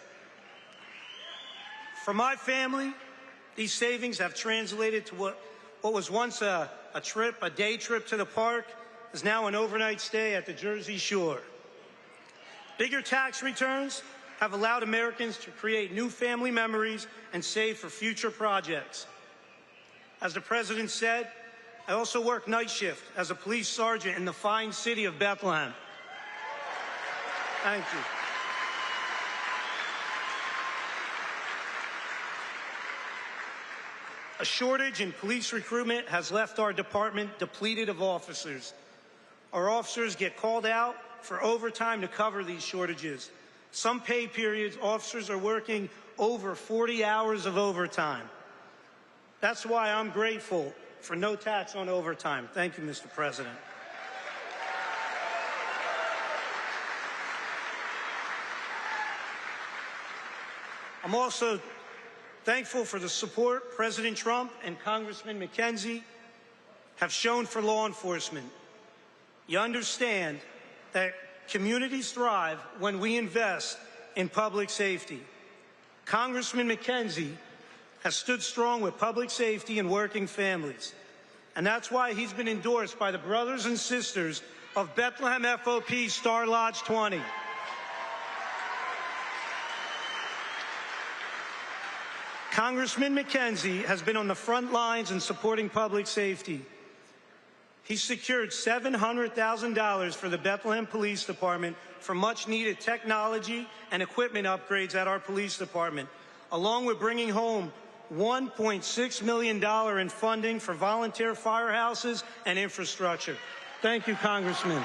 For my family, these savings have translated to what was once a day trip to the park, is now an overnight stay at the Jersey Shore. Bigger tax returns have allowed Americans to create new family memories and save for future projects. As the President said, I also work night shift as a police sergeant in the fine city of Bethlehem. Thank you. A shortage in police recruitment has left our department depleted of officers. Our officers get called out for overtime to cover these shortages. Some pay periods, officers are working over 40 hours of overtime. That's why I'm grateful for no tax on overtime. Thank you, Mr. President. I'm also thankful for the support President Trump and Congressman McKenzie have shown for law enforcement. You understand that communities thrive when we invest in public safety. Congressman McKenzie has stood strong with public safety and working families, and that's why he's been endorsed by the brothers and sisters of Bethlehem FOP Star Lodge 20. Congressman McKenzie has been on the front lines in supporting public safety. He secured $700,000 for the Bethlehem Police Department for much-needed technology and equipment upgrades at our police department, along with bringing home $1.6 million in funding for volunteer firehouses and infrastructure. Thank you, Congressman.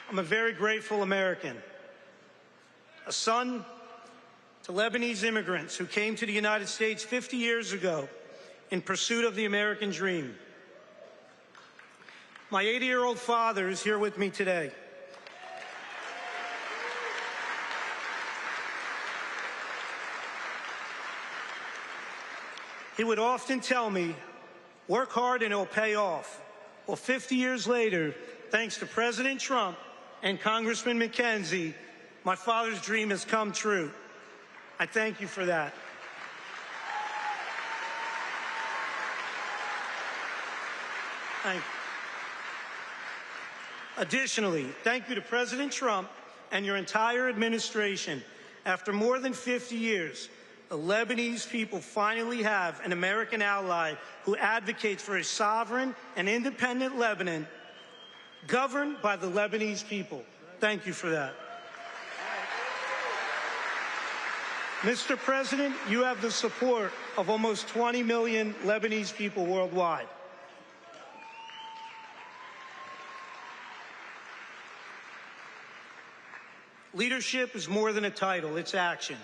I'm a very grateful American, a son to Lebanese immigrants who came to the United States 50 years ago in pursuit of the American dream. My 80-year-old father is here with me today. He would often tell me, work hard and it'll pay off. Well, 50 years later, thanks to President Trump and Congressman McKenzie, my father's dream has come true. I thank you for that. Thank you. Additionally, thank you to President Trump and your entire administration. After more than 50 years, the Lebanese people finally have an American ally who advocates for a sovereign and independent Lebanon governed by the Lebanese people. Thank you for that. Mr. President, you have the support of almost 20 million Lebanese people worldwide. Leadership is more than a title, it's action.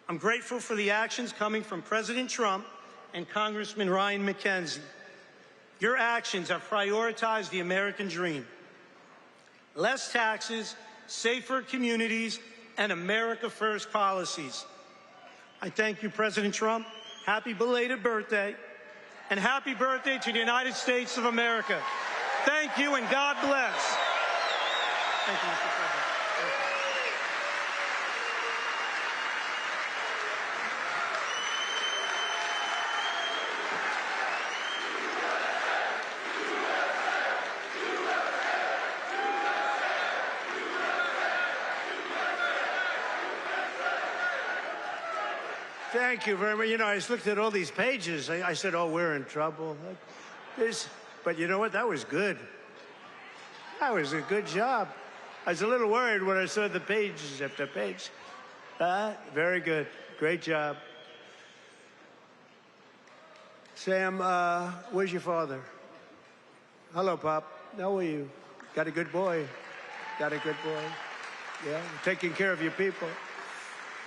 I'm grateful for the actions coming from President Trump and Congressman Ryan McKenzie. Your actions have prioritized the American dream. Less taxes, safer communities, and America First policies. I thank you, President Trump. Happy belated birthday, and happy birthday to the United States of America. Thank you, and God bless. Thank you, Mr. President. Thank you very much. You know, I just looked at all these pages. I said, oh, we're in trouble. But you know what? That was good. That was a good job. I was a little worried when I saw the pages after page. Very good. Great job. Sam, where's your father? Hello, Pop. How are you? Got a good boy. Got a good boy. Yeah, taking care of your people.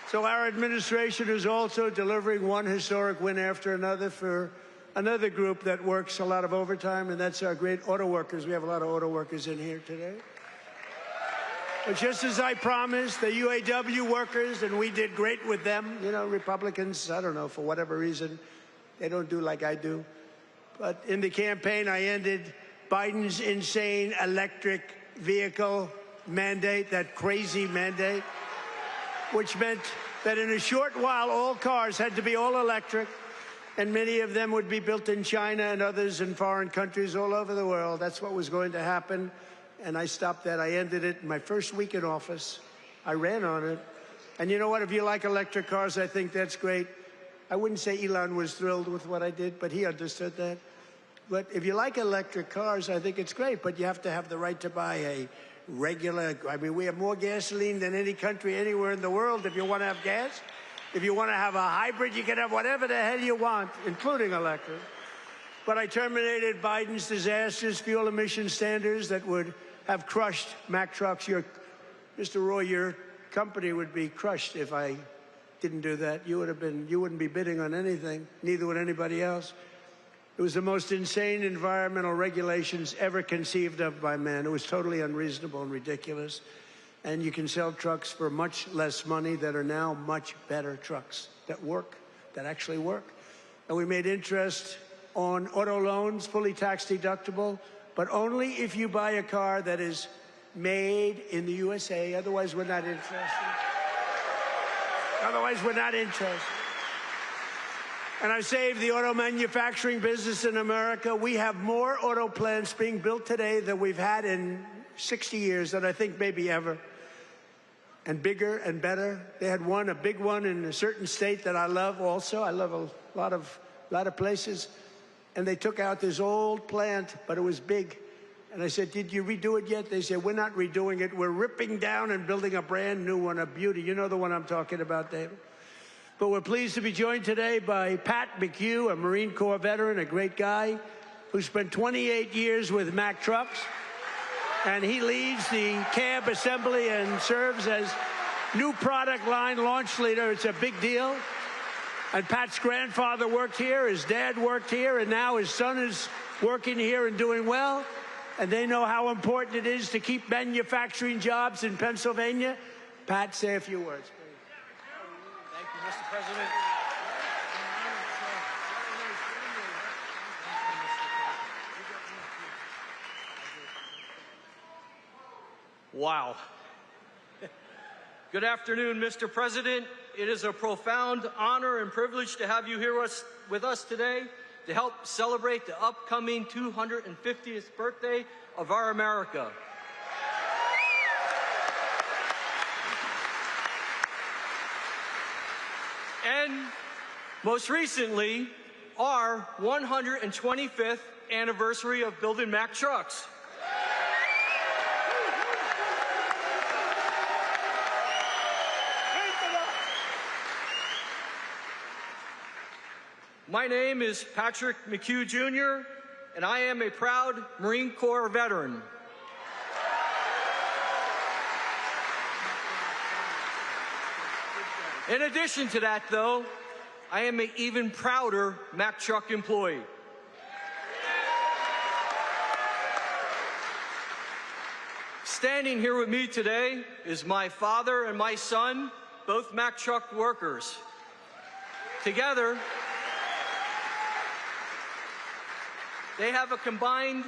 So our administration is also delivering one historic win after another for another group that works a lot of overtime, and that's our great auto workers. We have a lot of auto workers in here today. But just as I promised, the UAW workers, and we did great with them, you know, Republicans, I don't know, for whatever reason, they don't do like I do. But in the campaign, I ended Biden's insane electric vehicle mandate, that crazy mandate, which meant that in a short while, all cars had to be all electric, and many of them would be built in China and others in foreign countries all over the world. That's what was going to happen, and I stopped that. I ended it in my first week in office. I ran on it. And you know what? If you like electric cars, I think that's great. I wouldn't say Elon was thrilled with what I did, but he understood that. But if you like electric cars, I think it's great, but you have to have the right to buy a regular, I mean, we have more gasoline than any country anywhere in the world if you want to have gas. If you want to have a hybrid, you can have whatever the hell you want, including electric. But I terminated Biden's disastrous fuel emission standards that would have crushed Mack Trucks. Mr. Roy, your company would be crushed if I didn't do that. You wouldn't be bidding on anything, neither would anybody else. It was the most insane environmental regulations ever conceived of by man. It was totally unreasonable and ridiculous. And you can sell trucks for much less money that are now much better trucks that work, that actually work. And we made interest on auto loans, fully tax deductible, but only if you buy a car that is made in the USA. Otherwise, we're not interested. Otherwise, we're not interested. And I saved the auto manufacturing business in America. We have more auto plants being built today than we've had in 60 years, that I think maybe ever. And bigger and better. They had a big one in a certain state that I love also. I love a lot of places. And they took out this old plant, but it was big. And I said, did you redo it yet? They said, we're not redoing it. We're ripping down and building a brand new one, a beauty. You know the one I'm talking about, David. But we're pleased to be joined today by Pat McHugh, a Marine Corps veteran, a great guy, who spent 28 years with Mack Trucks. And he leads the cab assembly and serves as new product line launch leader. It's a big deal. And Pat's grandfather worked here, his dad worked here, and now his son is working here and doing well. And they know how important it is to keep manufacturing jobs in Pennsylvania. Pat, say a few words. Mr. President. Wow. Good afternoon, Mr. President. It is a profound honor and privilege to have you here with us today to help celebrate the upcoming 250th birthday of our America. And most recently, our 125th anniversary of building Mack Trucks. My name is Patrick McHugh Jr., and I am a proud Marine Corps veteran. In addition to that, though, I am an even prouder Mack Truck employee. Standing here with me today is my father and my son, both Mack Truck workers. Together, they have a combined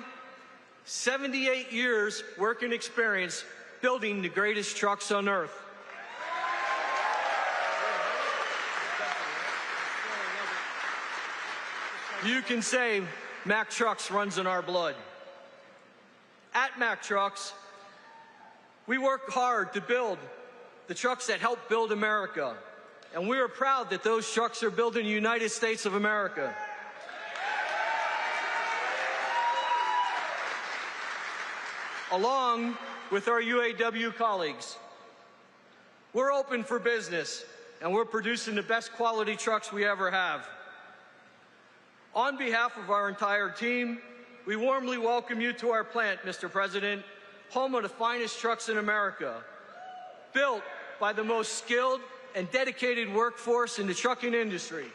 78 years working experience building the greatest trucks on earth. You can say Mack Trucks runs in our blood. At Mack Trucks, we work hard to build the trucks that help build America. And we are proud that those trucks are built in the United States of America. Along with our UAW colleagues, we're open for business, and we're producing the best quality trucks we ever have. On behalf of our entire team, we warmly welcome you to our plant, Mr. President, home of the finest trucks in America, built by the most skilled and dedicated workforce in the trucking industry.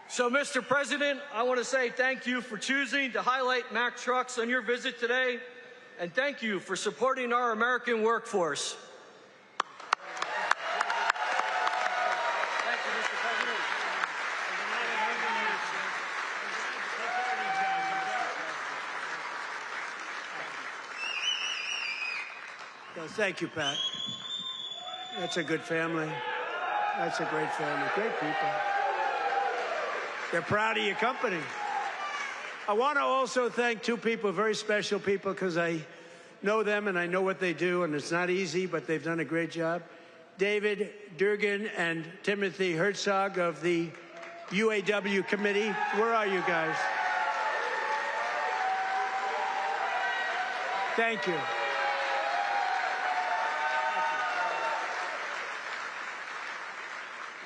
So, Mr. President, I want to say thank you for choosing to highlight Mack Trucks on your visit today, and thank you for supporting our American workforce. Thank you, Mr. President. No, thank you, Pat. That's a good family. That's a great family. Great people. They're proud of your company. I want to also thank two people, very special people, because I know them and I know what they do, and it's not easy, but they've done a great job. David Durgan and Timothy Herzog of the UAW committee. Where are you guys? Thank you.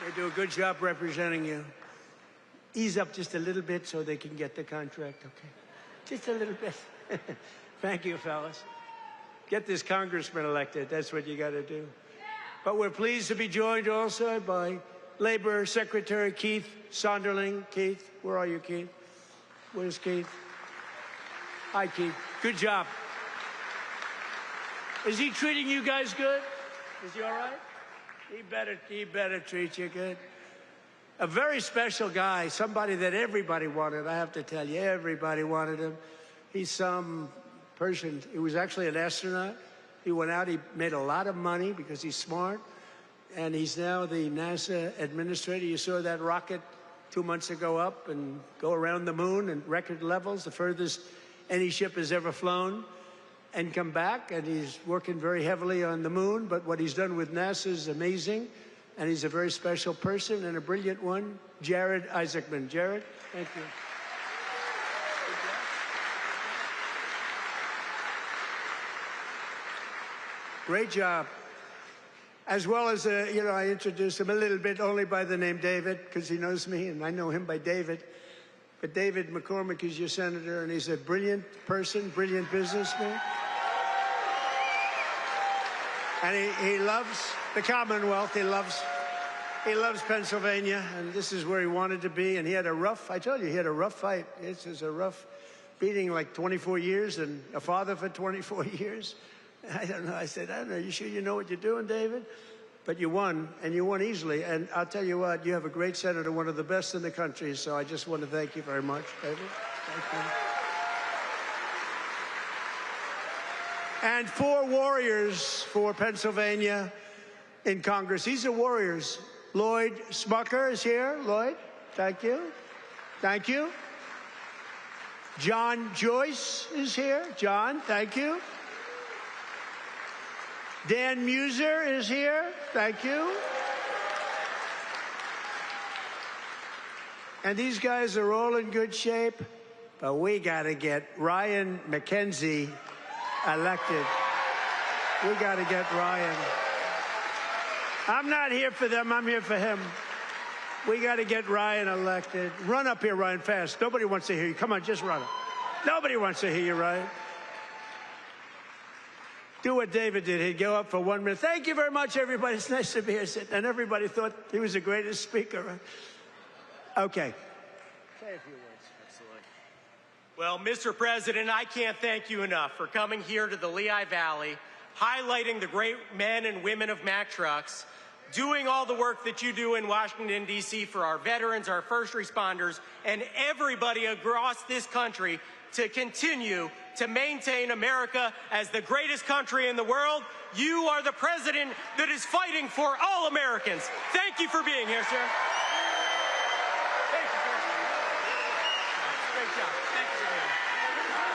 They do a good job representing you. Ease up just a little bit so they can get the contract, okay? Just a little bit. Thank you, fellas. Get this congressman elected. That's what you got to do. But we're pleased to be joined also by Labor Secretary Keith Sonderling. Keith, where are you, Keith? Where's Keith? Hi, Keith. Good job. Is he treating you guys good? Is he all right? He better treat you good. A very special guy, somebody that everybody wanted. I have to tell you, everybody wanted him. He's some person. He was actually an astronaut. He went out, he made a lot of money because he's smart. And he's now the NASA administrator. You saw that rocket 2 months ago up and go around the moon in record levels, the furthest any ship has ever flown, and come back. And he's working very heavily on the moon. But what he's done with NASA is amazing. And he's a very special person and a brilliant one, Jared Isaacman. Jared, thank you. Great job. As well as, I introduced him a little bit only by the name David, because he knows me, and I know him by David. But David McCormick is your senator, and he's a brilliant person, brilliant businessman. And he loves the Commonwealth. He loves Pennsylvania, and this is where he wanted to be. And he had a rough, I told you, he had a rough fight. This is a rough beating, like 24 years, and a father for 24 years. I don't know. I said, I don't know. You sure you know what you're doing, David? But you won, and you won easily. And I'll tell you what, you have a great senator, one of the best in the country. So I just want to thank you very much, David. Thank you. And 4 warriors for Pennsylvania in Congress. These are warriors. Lloyd Smucker is here. Lloyd, thank you. Thank you. John Joyce is here. John, thank you. Dan Muser is here. Thank you. And these guys are all in good shape, but we got to get Ryan McKenzie elected. We got to get Ryan. I'm not here for them. I'm here for him. We got to get Ryan elected. Run up here, Ryan, fast. Nobody wants to hear you. Come on, just run up. Nobody wants to hear you, Ryan. Do what David did. He'd go up for 1 minute. Thank you very much, everybody. It's nice to be here. And everybody thought he was the greatest speaker. Right? Okay. Say a few words. Excellent. Well, Mr. President, I can't thank you enough for coming here to the Lehigh Valley, highlighting the great men and women of Mack Trucks, doing all the work that you do in Washington, D.C. for our veterans, our first responders, and everybody across this country to continue to maintain America as the greatest country in the world. You are the president that is fighting for all Americans. Thank you for being here, sir. Thank you, sir. Great job. Thank you for being here.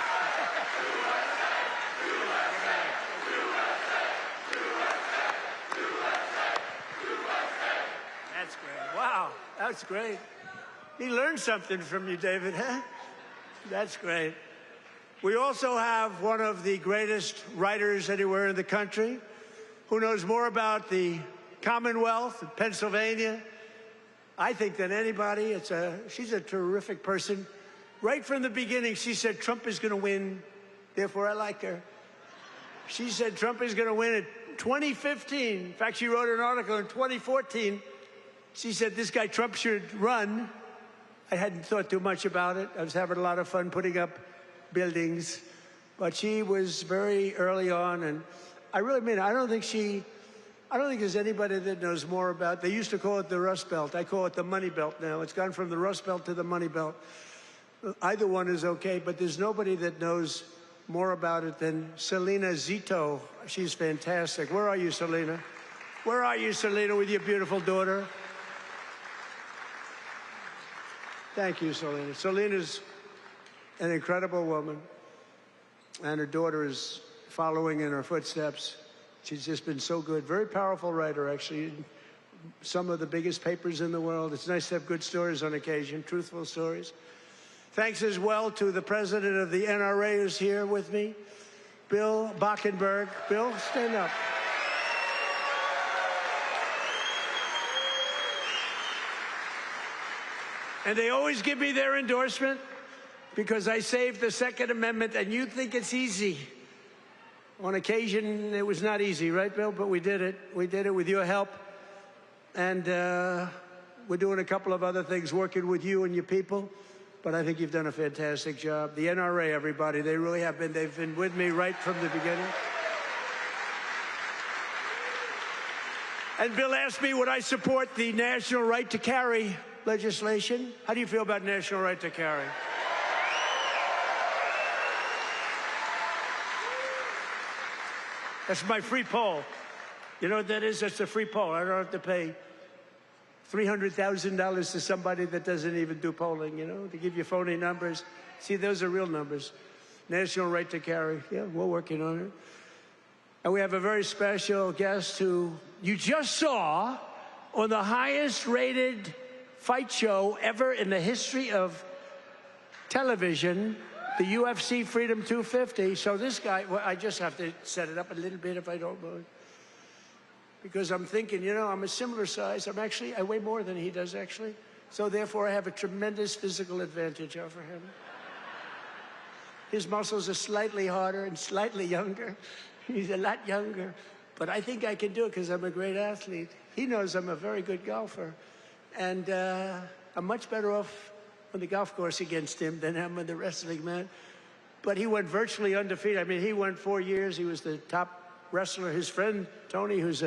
That's great. Wow, that's great. He learned something from you, David, huh? That's great. We also have one of the greatest writers anywhere in the country who knows more about the Commonwealth of Pennsylvania, I think, than anybody. She's a terrific person. Right from the beginning, she said Trump is going to win, therefore I like her. She said Trump is going to win in 2015. In fact, she wrote an article in 2014. She said this guy Trump should run. I hadn't thought too much about it. I was having a lot of fun putting up buildings. But she was very early on, and I really mean it. I don't think there's anybody that knows more about. They used to call it the Rust Belt. I call it the Money Belt now. It's gone from the Rust Belt to the Money Belt. Either one is okay, but there's nobody that knows more about it than Selena Zito. She's fantastic. Where are you, Selena? Where are you, Selena, with your beautiful daughter? Thank you, Selena. Selena's an incredible woman, and her daughter is following in her footsteps. She's just been so good. Very powerful writer, actually. Some of the biggest papers in the world. It's nice to have good stories on occasion, truthful stories. Thanks as well to the president of the NRA who's here with me, Bill Bockenberg. Bill, stand up. And they always give me their endorsement because I saved the Second Amendment, and you think it's easy. On occasion, it was not easy, right, Bill? But we did it. We did it with your help. And we're doing a couple of other things, working with you and your people. But I think you've done a fantastic job. The NRA, everybody, they really have been. They've been with me right from the beginning. And Bill asked me, would I support the national right to carry legislation? How do you feel about national right to carry? That's my free poll. You know what that is? That's a free poll. I don't have to pay $300,000 to somebody that doesn't even do polling, you know, to give you phony numbers. See, those are real numbers. National right to carry. Yeah, we're working on it. And we have a very special guest who you just saw on the highest rated fight show ever in the history of television, the UFC Freedom 250. So this guy, well, I just have to set it up a little bit if I don't mind. Because I'm thinking, you know, I'm a similar size. I weigh more than he does, actually. So therefore, I have a tremendous physical advantage over him. His muscles are slightly harder and slightly younger. He's a lot younger. But I think I can do it because I'm a great athlete. He knows I'm a very good golfer. And I'm much better off on the golf course against him than I'm on the wrestling mat. But he went virtually undefeated. I mean, he won 4 years. He was the top wrestler. His friend, Tony, who's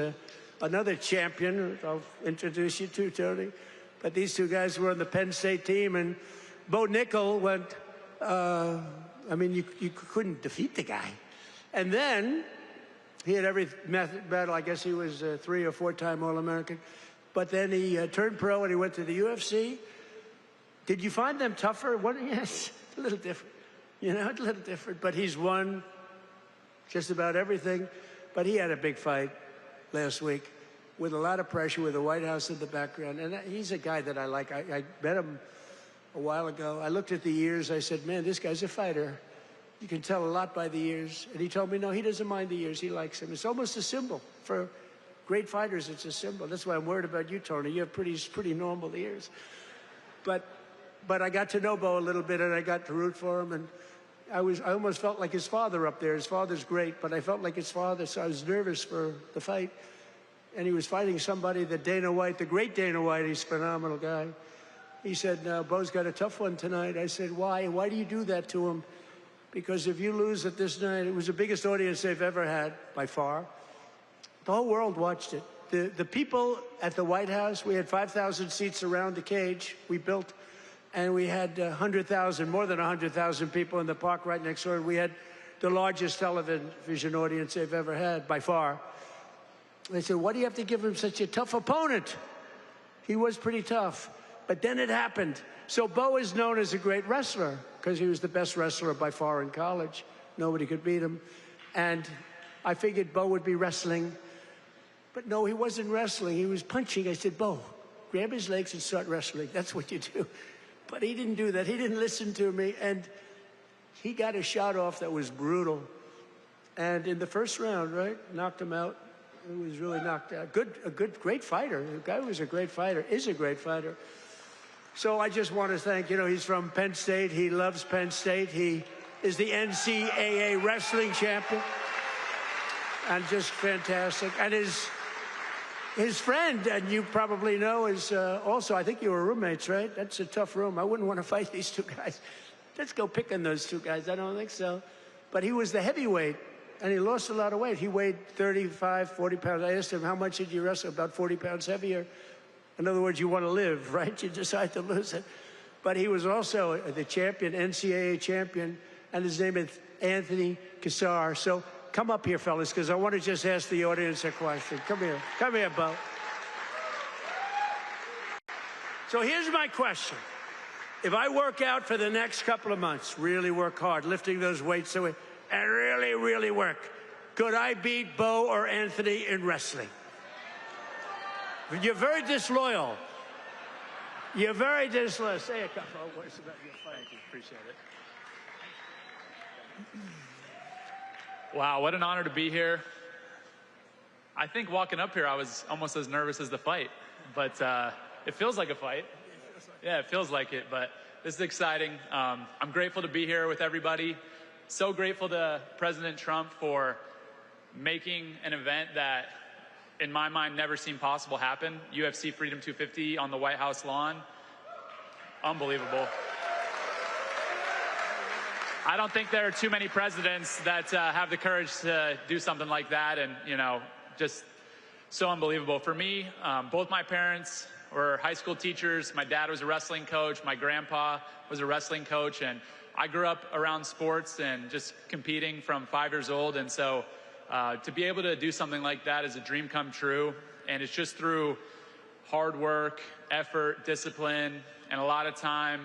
another champion, I'll introduce you to, Tony. But these two guys were on the Penn State team. And Bo Nickel went, I mean, you couldn't defeat the guy. And then he had every medal. I guess he was a 3- or 4-time All-American. But then he turned pro and he went to the UFC. Did you find them tougher? Yes, a little different. You know, a little different. But he's won just about everything. But he had a big fight last week with a lot of pressure, with the White House in the background. And he's a guy that I like. I met him a while ago. I looked at the ears. I said, man, this guy's a fighter. You can tell a lot by the ears. And he told me, no, he doesn't mind the ears. He likes them. It's almost a symbol. For great fighters, it's a symbol. That's why I'm worried about you, Tony. You have pretty normal ears. But I got to know Bo a little bit, and I got to root for him. And I almost felt like his father up there. His father's great, but I felt like his father, so I was nervous for the fight. And he was fighting somebody that Dana White, the great Dana White, he's a phenomenal guy. He said, no, Bo's got a tough one tonight. I said, why? Why do you do that to him? Because if you lose at this night, it was the biggest audience they've ever had, by far. The whole world watched it. The people at the White House, we had 5,000 seats around the cage we built. And we had 100,000, more than 100,000 people in the park right next door. We had the largest television audience they've ever had, by far. They said, why do you have to give him such a tough opponent? He was pretty tough. But then it happened. So Bo is known as a great wrestler because he was the best wrestler by far in college. Nobody could beat him. And I figured Bo would be wrestling. But no, he wasn't wrestling. He was punching. I said, Bo, grab his legs and start wrestling. That's what you do. But he didn't do that. He didn't listen to me. And he got a shot off that was brutal. And in the first round, right, knocked him out. He was really knocked out. Great fighter. The guy was a great fighter, is a great fighter. So I just want to thank, he's from Penn State. He loves Penn State. He is the NCAA wrestling champion. And just fantastic. And his friend, and you probably know, is also, I think you were roommates, right? That's a tough room. I wouldn't want to fight these two guys. Let's go pick on those two guys. I don't think so. But he was the heavyweight, and he lost a lot of weight. He weighed 35, 40 pounds. I asked him, how much did you wrestle? About 40 pounds heavier. In other words, you want to live, right? You decide to lose it. But he was also the champion, NCAA champion, and his name is Anthony Cassar. So come up here, fellas, because I want to just ask the audience a question. Come here. Come here, Bo. So here's my question. If I work out for the next couple of months, really work hard, lifting those weights away, and really, really work, could I beat Bo or Anthony in wrestling? You're very disloyal. You're very disloyal. Say a couple of words about your fight. Thank you. Appreciate it. Wow, what an honor to be here. I think walking up here, I was almost as nervous as the fight, but it feels like a fight. Yeah, it feels like it, but this is exciting. I'm grateful to be here with everybody. So grateful to President Trump for making an event that, in my mind, never seemed possible happen. UFC Freedom 250 on the White House lawn. Unbelievable. I don't think there are too many presidents that have the courage to do something like that, and, just so unbelievable. For me, both my parents were high school teachers. My dad was a wrestling coach. My grandpa was a wrestling coach, and I grew up around sports and just competing from 5 years old. And so to be able to do something like that is a dream come true. And it's just through hard work, effort, discipline, and a lot of time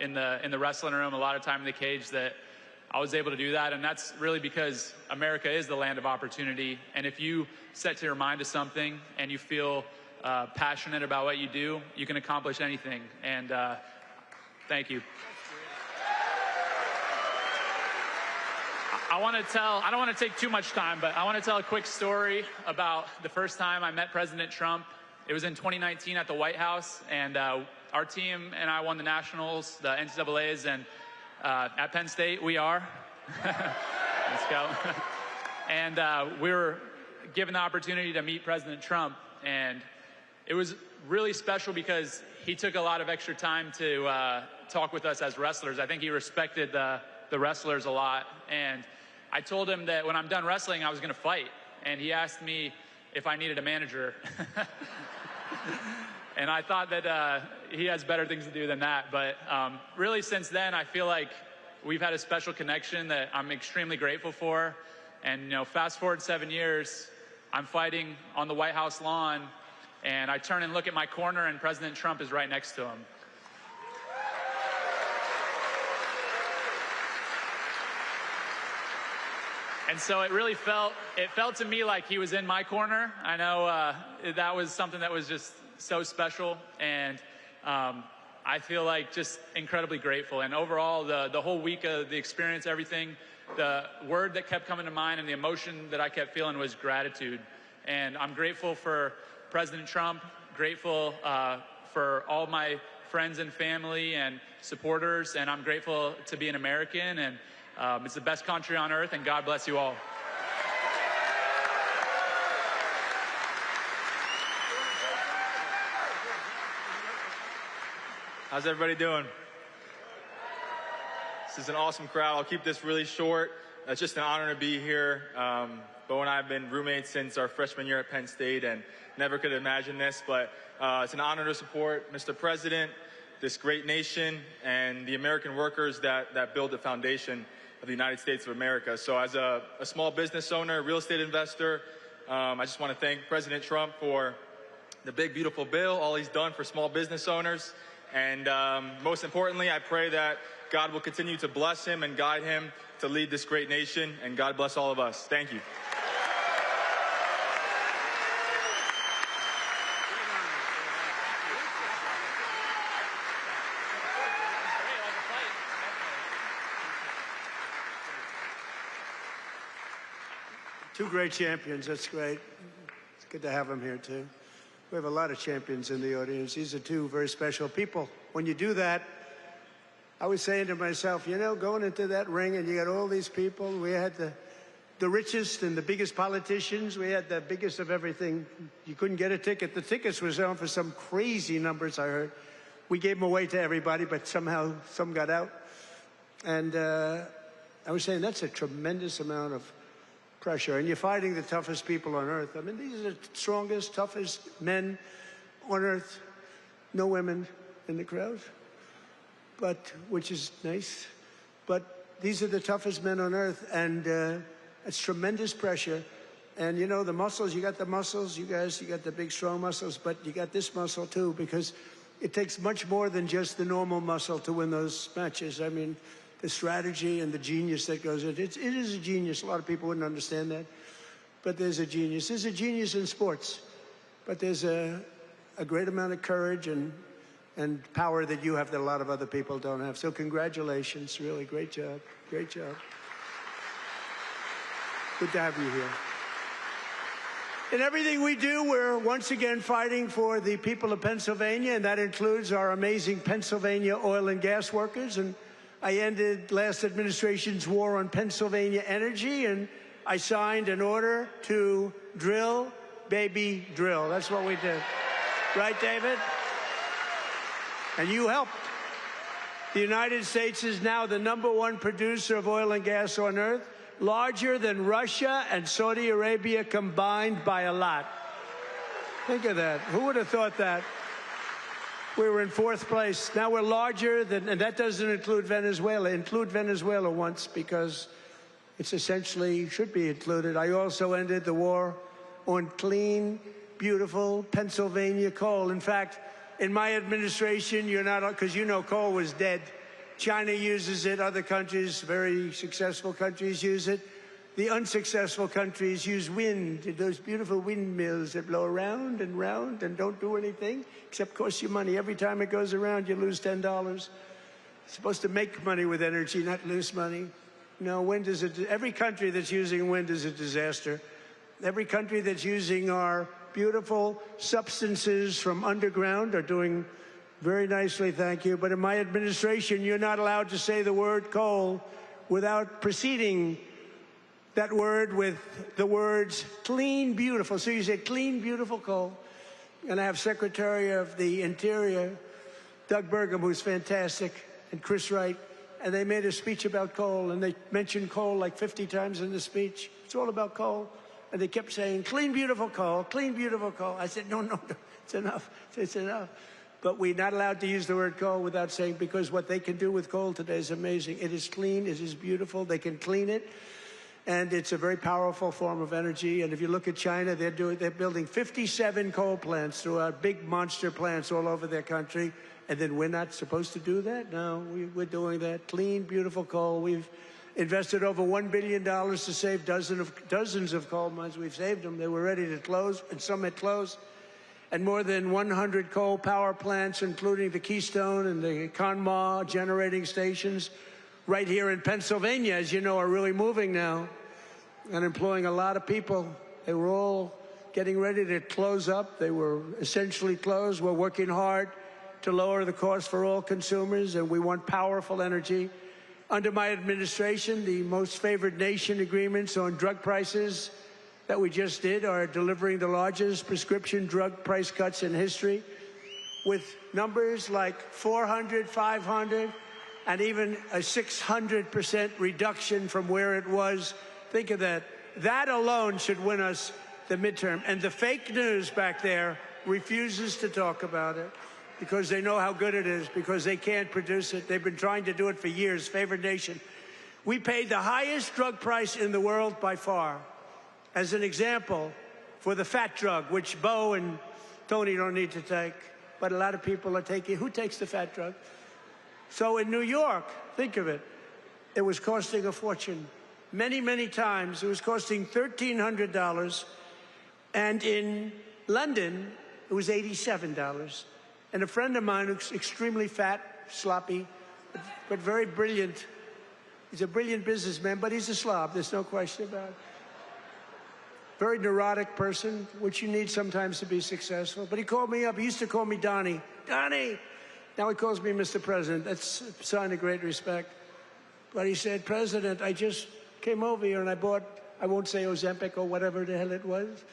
in the wrestling room, a lot of time in the cage that I was able to do that. And that's really because America is the land of opportunity. And if you set your mind to something and you feel passionate about what you do, you can accomplish anything. And thank you. I don't want to take too much time, but I want to tell a quick story about the first time I met President Trump. It was in 2019 at the White House, and our team and I won the Nationals, the NCAAs, and at Penn State, we are. Let's go. And we were given the opportunity to meet President Trump, and it was really special because he took a lot of extra time to talk with us as wrestlers. I think he respected the wrestlers a lot, and I told him that when I'm done wrestling, I was going to fight, and he asked me if I needed a manager. And I thought that he has better things to do than that. But really, since then, I feel like we've had a special connection that I'm extremely grateful for. And fast forward 7 years, I'm fighting on the White House lawn, and I turn and look at my corner, and President Trump is right next to him. And so it really felt to me like he was in my corner. I know that was something that was just so special, and I feel like just incredibly grateful. And overall, the whole week of the experience, everything, the word that kept coming to mind and the emotion that I kept feeling was gratitude. And I'm grateful for President Trump, grateful for all my friends and family and supporters, and I'm grateful to be an American, and it's the best country on earth, and God bless you all. How's everybody doing? This is an awesome crowd. I'll keep this really short. It's just an honor to be here. Bo and I have been roommates since our freshman year at Penn State and never could imagine this, but it's an honor to support Mr. President, this great nation, and the American workers that build the foundation of the United States of America. So as a small business owner, real estate investor, I just want to thank President Trump for the big, beautiful bill, all he's done for small business owners. And most importantly, I pray that God will continue to bless him and guide him to lead this great nation. And God bless all of us. Thank you. Two great champions. That's great. It's good to have them here, too. We have a lot of champions in the audience. These are two very special people. When you do that, I was saying to myself, you know, going into that ring and you got all these people, we had the richest and the biggest politicians. We had the biggest of everything. You couldn't get a ticket. The tickets were selling for some crazy numbers, I heard. We gave them away to everybody, but somehow some got out. And I was saying that's a tremendous amount of pressure. And you're fighting the toughest people on earth. I mean, these are the strongest, toughest men on earth. No women in the crowd, but which is nice. But these are the toughest men on earth, and it's tremendous pressure. And you know, the muscles, you got the muscles, you guys, you got the big strong muscles, but you got this muscle too, because it takes much more than just the normal muscle to win those matches. I mean, the strategy and the genius that goes into it. It is a genius. A lot of people wouldn't understand that, but there's a genius. There's a genius in sports, but there's a great amount of courage and power that you have that a lot of other people don't have. So congratulations, really great job. Great job. Good to have you here. In everything we do, we're once again fighting for the people of Pennsylvania, and that includes our amazing Pennsylvania oil and gas workers. And I ended last administration's war on Pennsylvania energy, and I signed an order to drill, baby, drill. That's what we did. Right, David? And you helped. The United States is now the #1 producer of oil and gas on earth, larger than Russia and Saudi Arabia combined by a lot. Think of that. Who would have thought that? We were in 4th place. Now we're larger than, and that doesn't include Venezuela. Include Venezuela once, because it's essentially should be included. I also ended the war on clean, beautiful Pennsylvania coal. In fact, in my administration, you're not, because you know coal was dead. China uses it. Other countries, very successful countries, use it. The unsuccessful countries use wind, those beautiful windmills that blow around and round and don't do anything except cost you money. Every time it goes around, you lose $10. It's supposed to make money with energy, not lose money. No, wind is every country that's using wind is a disaster. Every country that's using our beautiful substances from underground are doing very nicely, thank you. But in my administration, you're not allowed to say the word coal without preceding that word with the words clean, beautiful. So you say clean, beautiful coal. And I have Secretary of the Interior, Doug Burgum, who's fantastic, and Chris Wright, and they made a speech about coal, and they mentioned coal like 50 times in the speech. It's all about coal. And they kept saying, clean, beautiful coal, clean, beautiful coal. I said, no, it's enough. It's enough. But we're not allowed to use the word coal without saying, because what they can do with coal today is amazing. It is clean. It is beautiful. They can clean it. And it's a very powerful form of energy. And if you look at China, they're building 57 coal plants throughout, big monster plants all over their country. And then we're not supposed to do that? No, we're doing that. Clean, beautiful coal. We've invested over $1 billion to save dozens of coal mines. We've saved them. They were ready to close, and some had closed. And more than 100 coal power plants, including the Keystone and the Conemaugh generating stations, right here in Pennsylvania, as you know, are really moving now and employing a lot of people. They were all getting ready to close up. They were essentially closed. We're working hard to lower the cost for all consumers, and we want powerful energy. Under my administration, the most favored nation agreements on drug prices that we just did are delivering the largest prescription drug price cuts in history, with numbers like 400, 500, and even a 600% reduction from where it was. Think of that. That alone should win us the midterm. And the fake news back there refuses to talk about it because they know how good it is, because they can't produce it. They've been trying to do it for years. Favored nation. We paid the highest drug price in the world by far. As an example, for the fat drug, which Bo and Tony don't need to take, but a lot of people are taking. Who takes the fat drug? So in New York, think of it, it was costing a fortune. Many, many times it was costing $1,300. And in London, it was $87. And a friend of mine who's extremely fat, sloppy, but very brilliant. He's a brilliant businessman, but he's a slob. There's no question about it. very neurotic person, which you need sometimes to be successful. But he called me up. He used to call me Donnie. Donnie! Now he calls me Mr. President. That's a sign of great respect. But he said, President, I just came over here and I bought, I won't say Ozempic or whatever the hell it was,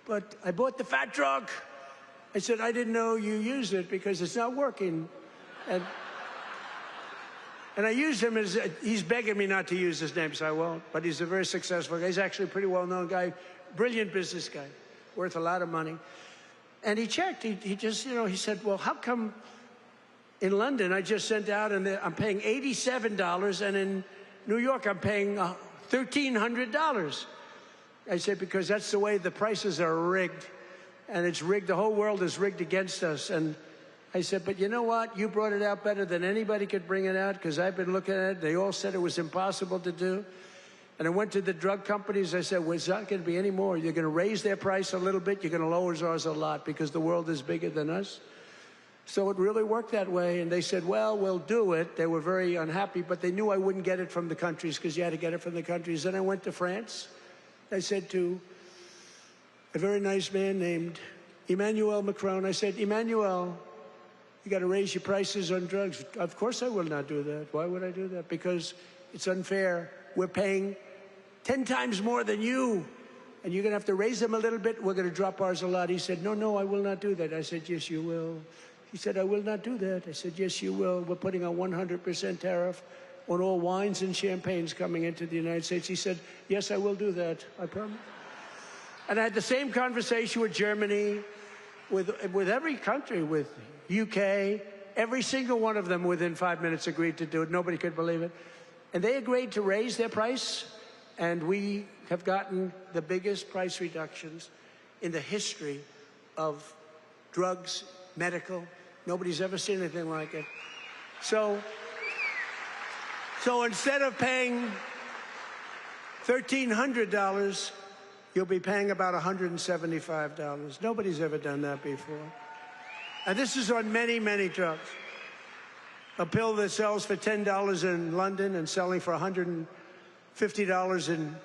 but I bought the fat drug. I said, I didn't know you used it because it's not working. And I used him as, he's begging me not to use his name, so I won't. But he's a very successful guy. He's actually a pretty well-known guy, brilliant business guy, worth a lot of money. And he checked. He just, you know, he said, well, how come in London I just sent out and I'm paying $87, and in New York I'm paying $1,300? I said, because that's the way the prices are rigged. And it's rigged, the whole world is rigged against us. And I said, but you know what? You brought it out better than anybody could bring it out, because I've been looking at it. They all said it was impossible to do. And I went to the drug companies. I said, well, it's not going to be any more. You're going to raise their price a little bit. You're going to lower ours a lot, because the world is bigger than us. So it really worked that way. And they said, well, we'll do it. They were very unhappy, but they knew I wouldn't get it from the countries, because you had to get it from the countries. Then I went to France. I said to a very nice man named Emmanuel Macron, I said, Emmanuel, you got to raise your prices on drugs. Of course I will not do that. Why would I do that? Because it's unfair. We're paying 10 times more than you, and you're going to have to raise them a little bit. We're going to drop ours a lot. He said, no, no, I will not do that. I said, yes, you will. He said, I will not do that. I said, yes, you will. We're putting a 100% tariff on all wines and champagnes coming into the United States. He said, yes, I will do that. I promise. And I had the same conversation with Germany, with every country, with UK. Every single one of them within 5 minutes agreed to do it. Nobody could believe it. And they agreed to raise their price, and we have gotten the biggest price reductions in the history of drugs, medical. Nobody's ever seen anything like it. So instead of paying $1,300, you'll be paying about $175. Nobody's ever done that before. And this is on many, many drugs. A pill that sells for $10 in London and selling for $150 in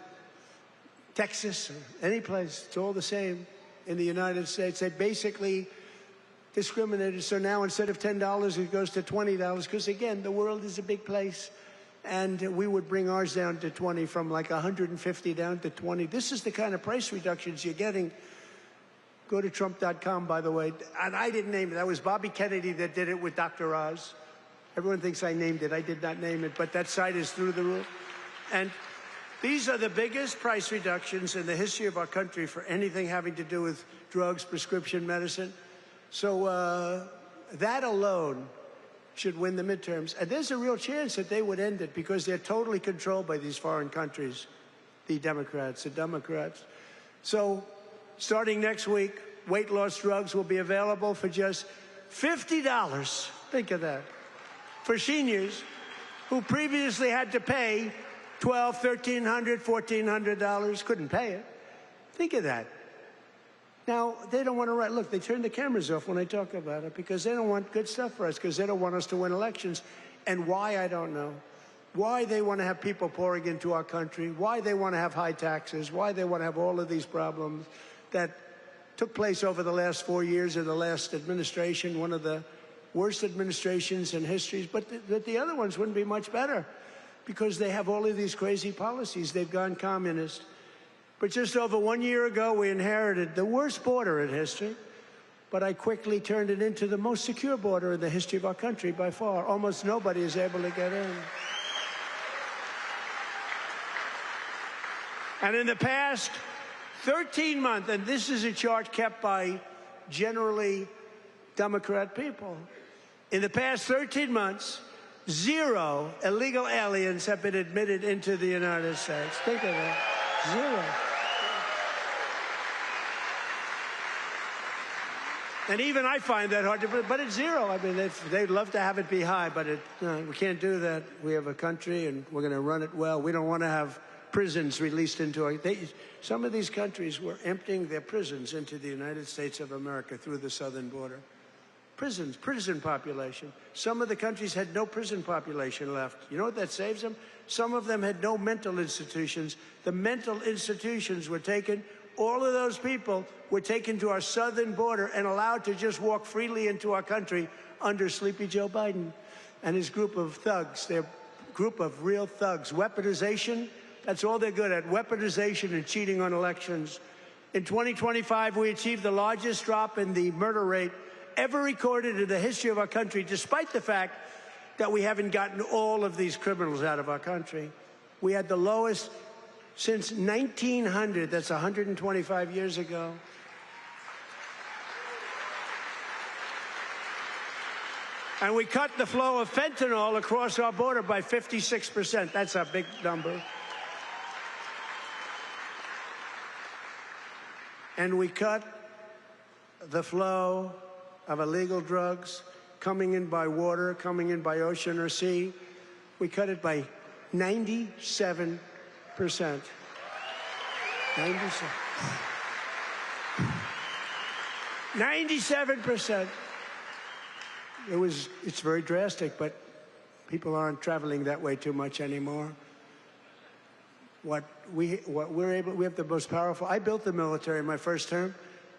Texas or any place, it's all the same in the United States. They basically discriminated. So now instead of $10, it goes to $20, because again, the world is a big place. And we would bring ours down to 20, from like 150 down to 20. This is the kind of price reductions you're getting. Go to Trump.com, by the way. And I didn't name it. That was Bobby Kennedy that did it with Dr. Oz. Everyone thinks I named it. I did not name it, but that site is through the roof. And these are the biggest price reductions in the history of our country for anything having to do with drugs, prescription medicine. So that alone should win the midterms. And there's a real chance that they would end it, because they're totally controlled by these foreign countries, the Democrats. So starting next week, weight loss drugs will be available for just $50. Think of that. For seniors who previously had to pay $1,200, $1,300, $1,400, couldn't pay it. Think of that. Now, they don't want to write. Look, they turn the cameras off when I talk about it, because they don't want good stuff for us, because they don't want us to win elections. And why, I don't know. Why they want to have people pouring into our country, why they want to have high taxes, why they want to have all of these problems that took place over the last 4 years of the last administration, one of the worst administrations in history. But the other ones wouldn't be much better, because they have all of these crazy policies. They've gone communist. But just over 1 year ago, we inherited the worst border in history, but I quickly turned it into the most secure border in the history of our country by far. Almost nobody is able to get in. And in the past 13 months, and this is a chart kept by generally Democrat people, in the past 13 months, 0 illegal aliens have been admitted into the United States. Think of that. 0. And even I find that hard to believe, but it's 0. I mean, they'd love to have it be high, but we can't do that. We have a country, and we're going to run it well. We don't want to have prisons released into our... Some of these countries were emptying their prisons into the United States of America through the southern border. Prisons, prison population. Some of the countries had no prison population left. You know what that saves them? Some of them had no mental institutions. The mental institutions were taken All of those people were taken to our southern border and allowed to just walk freely into our country under Sleepy Joe Biden and his group of thugs, their group of real thugs. Weaponization, that's all they're good at, weaponization and cheating on elections. In 2025, we achieved the largest drop in the murder rate ever recorded in the history of our country, despite the fact that we haven't gotten all of these criminals out of our country. We had the lowest since 1900, that's 125 years ago. And we cut the flow of fentanyl across our border by 56%. That's a big number. And we cut the flow of illegal drugs coming in by water, coming in by ocean or sea. We cut it by 97%. 97%. It's very drastic, but people aren't traveling that way too much anymore. We have the most powerful. I built the military in my first term.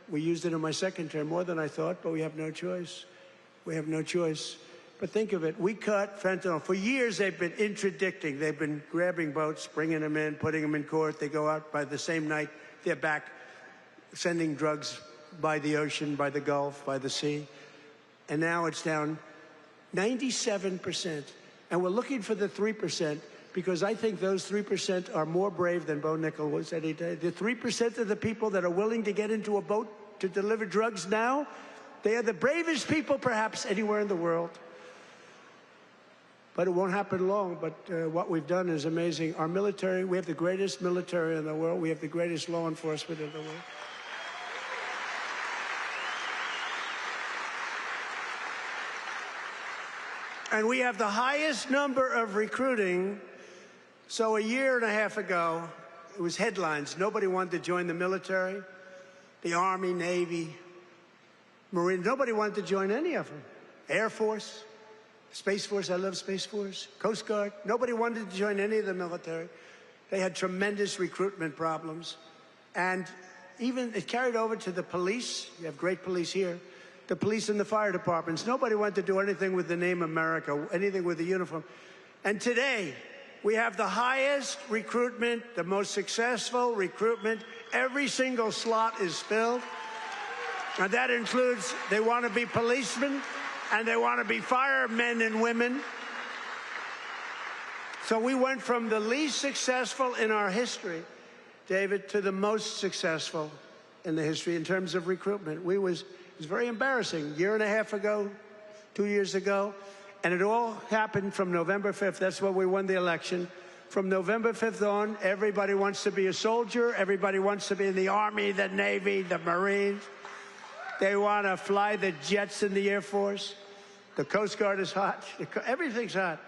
We used it in my second term, more than I thought, but we have no choice. We have no choice. But think of it, we cut fentanyl. For years, they've been interdicting. They've been grabbing boats, bringing them in, putting them in court. They go out by the same night. They're back sending drugs by the ocean, by the Gulf, by the sea. And now it's down 97%. And we're looking for the 3%, because I think those 3% are more brave than Bo Nickel was any day. The 3% of the people that are willing to get into a boat to deliver drugs now, they are the bravest people perhaps anywhere in the world. But it won't happen long. But what we've done is amazing. Our military, we have the greatest military in the world. We have the greatest law enforcement in the world. And we have the highest number of recruiting. So a year and a half ago, it was headlines. Nobody wanted to join the military, the Army, Navy, Marine. Nobody wanted to join any of them. Air Force, Space Force. I love Space Force. Coast Guard. Nobody wanted to join any of the military. They had tremendous recruitment problems. And even it carried over to the police. You have great police here. The police and the fire departments. Nobody wanted to do anything with the name America, anything with the uniform. And today, we have the highest recruitment, the most successful recruitment. Every single slot is filled. And that includes, they want to be policemen, and they want to be firemen and women. So we went from the least successful in our history, David, to the most successful in the history in terms of recruitment. It was very embarrassing. A year and a half ago, 2 years ago, and it all happened from November 5th. That's when we won the election. From November 5th on, everybody wants to be a soldier. Everybody wants to be in the Army, the Navy, the Marines. They want to fly the jets in the Air Force. The Coast Guard is hot. Everything's hot.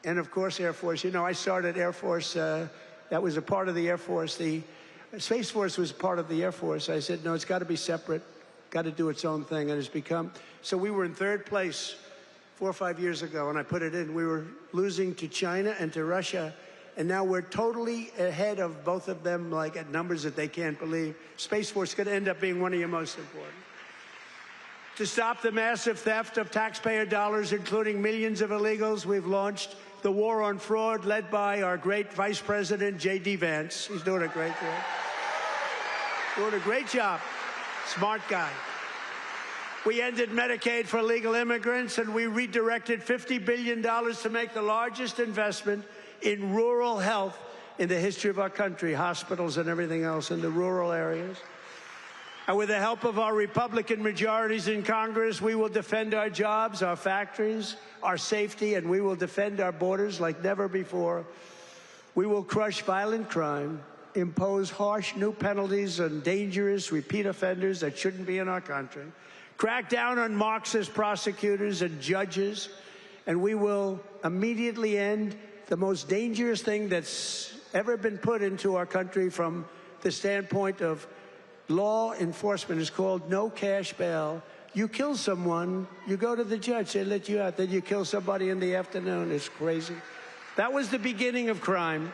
And, of course, Air Force. You know, I started Air Force. That was a part of the Air Force. The Space Force was part of the Air Force. I said, no, it's got to be separate. Got to do its own thing. And it's become. So we were in third place 4 or 5 years ago, and I put it in. We were losing to China and to Russia. And now we're totally ahead of both of them, like at numbers that they can't believe. Space Force could end up being one of your most important. To stop the massive theft of taxpayer dollars, including millions of illegals, we've launched the war on fraud, led by our great Vice President, J.D. Vance. He's doing a great job. Doing a great job. Smart guy. We ended Medicaid for illegal immigrants, and we redirected $50 billion to make the largest investment in rural health in the history of our country, hospitals and everything else in the rural areas. And with the help of our Republican majorities in Congress, we will defend our jobs, our factories, our safety, and we will defend our borders like never before. We will crush violent crime, impose harsh new penalties on dangerous repeat offenders that shouldn't be in our country, crack down on Marxist prosecutors and judges, and we will immediately end the most dangerous thing that's ever been put into our country from the standpoint of law enforcement. Is called no cash bail. You kill someone, you go to the judge, they let you out, then you kill somebody in the afternoon. It's crazy. That was the beginning of crime.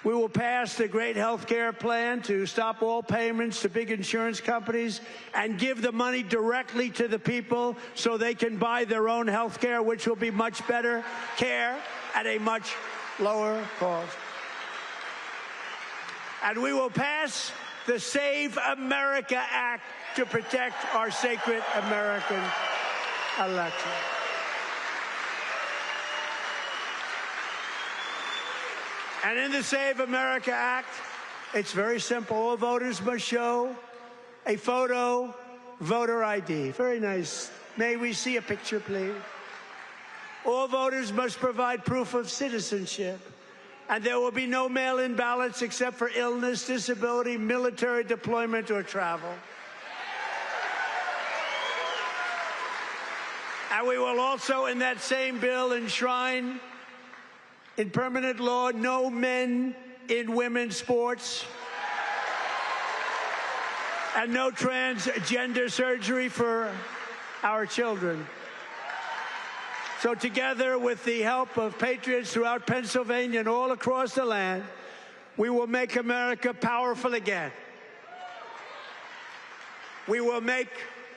We will pass the great health care plan to stop all payments to big insurance companies and give the money directly to the people so they can buy their own health care, which will be much better care at a much lower cost. And we will pass the Save America Act to protect our sacred American election. And in the Save America Act, it's very simple. All voters must show a photo, voter ID. Very nice. May we see a picture, please? All voters must provide proof of citizenship. And there will be no mail-in ballots except for illness, disability, military deployment, or travel. And we will also, in that same bill, enshrine in permanent law no men in women's sports and no transgender surgery for our children. So together with the help of patriots throughout Pennsylvania and all across the land, we will make America powerful again. We will make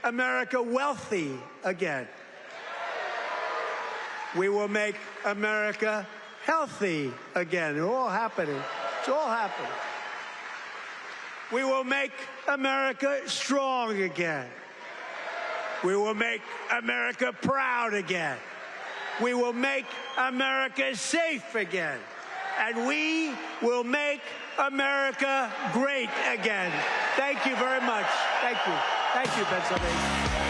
America wealthy again. We will make America healthy again. It's all happening. It's all happening. We will make America strong again. We will make America proud again. We will make America safe again. And we will make America great again. Thank you very much. Thank you. Thank you, Pennsylvania.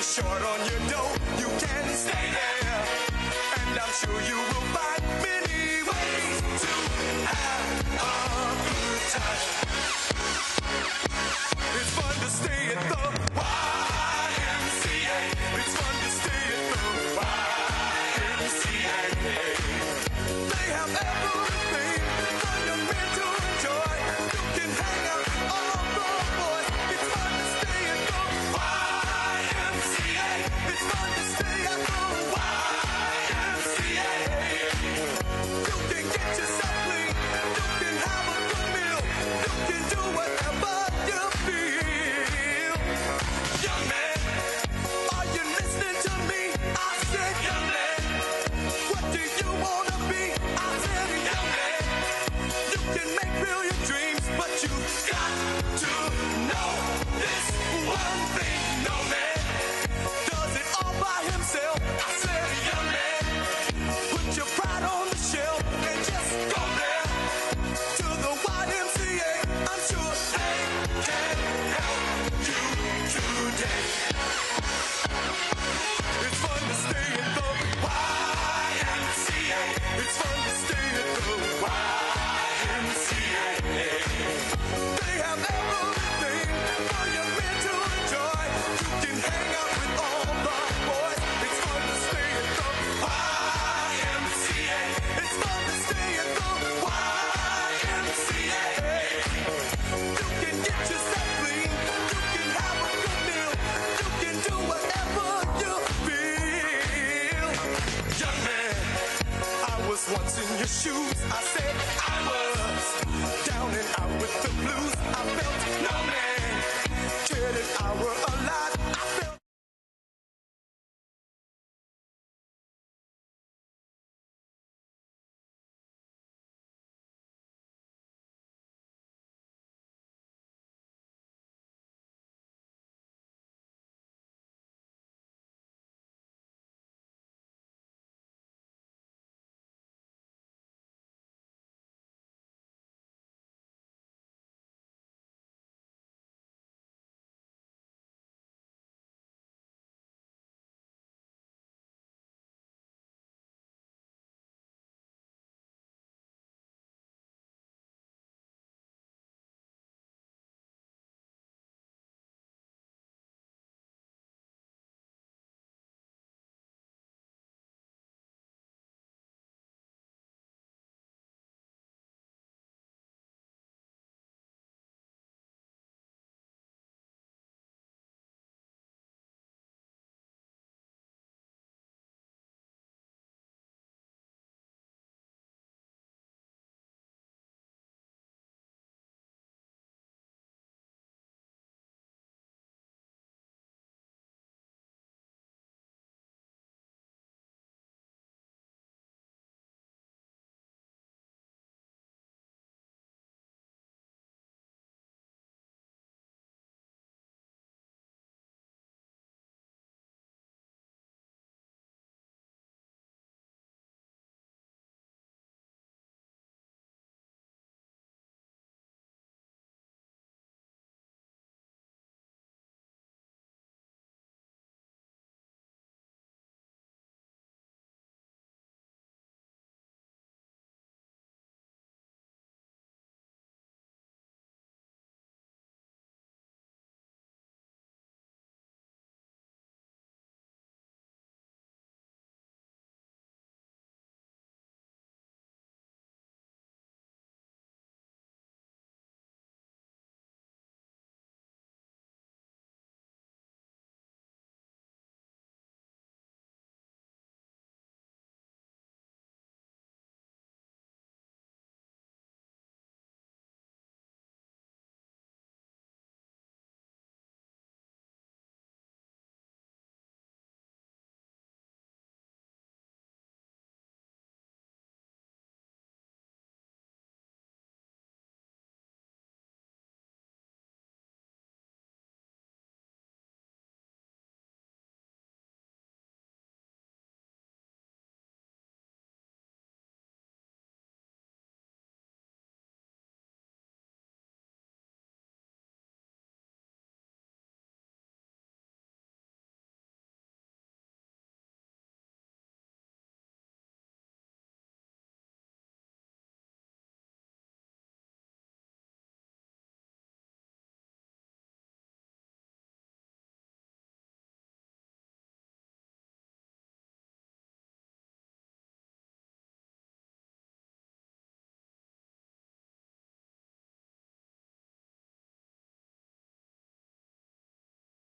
Short on your dough, you can stay there, and I'm sure you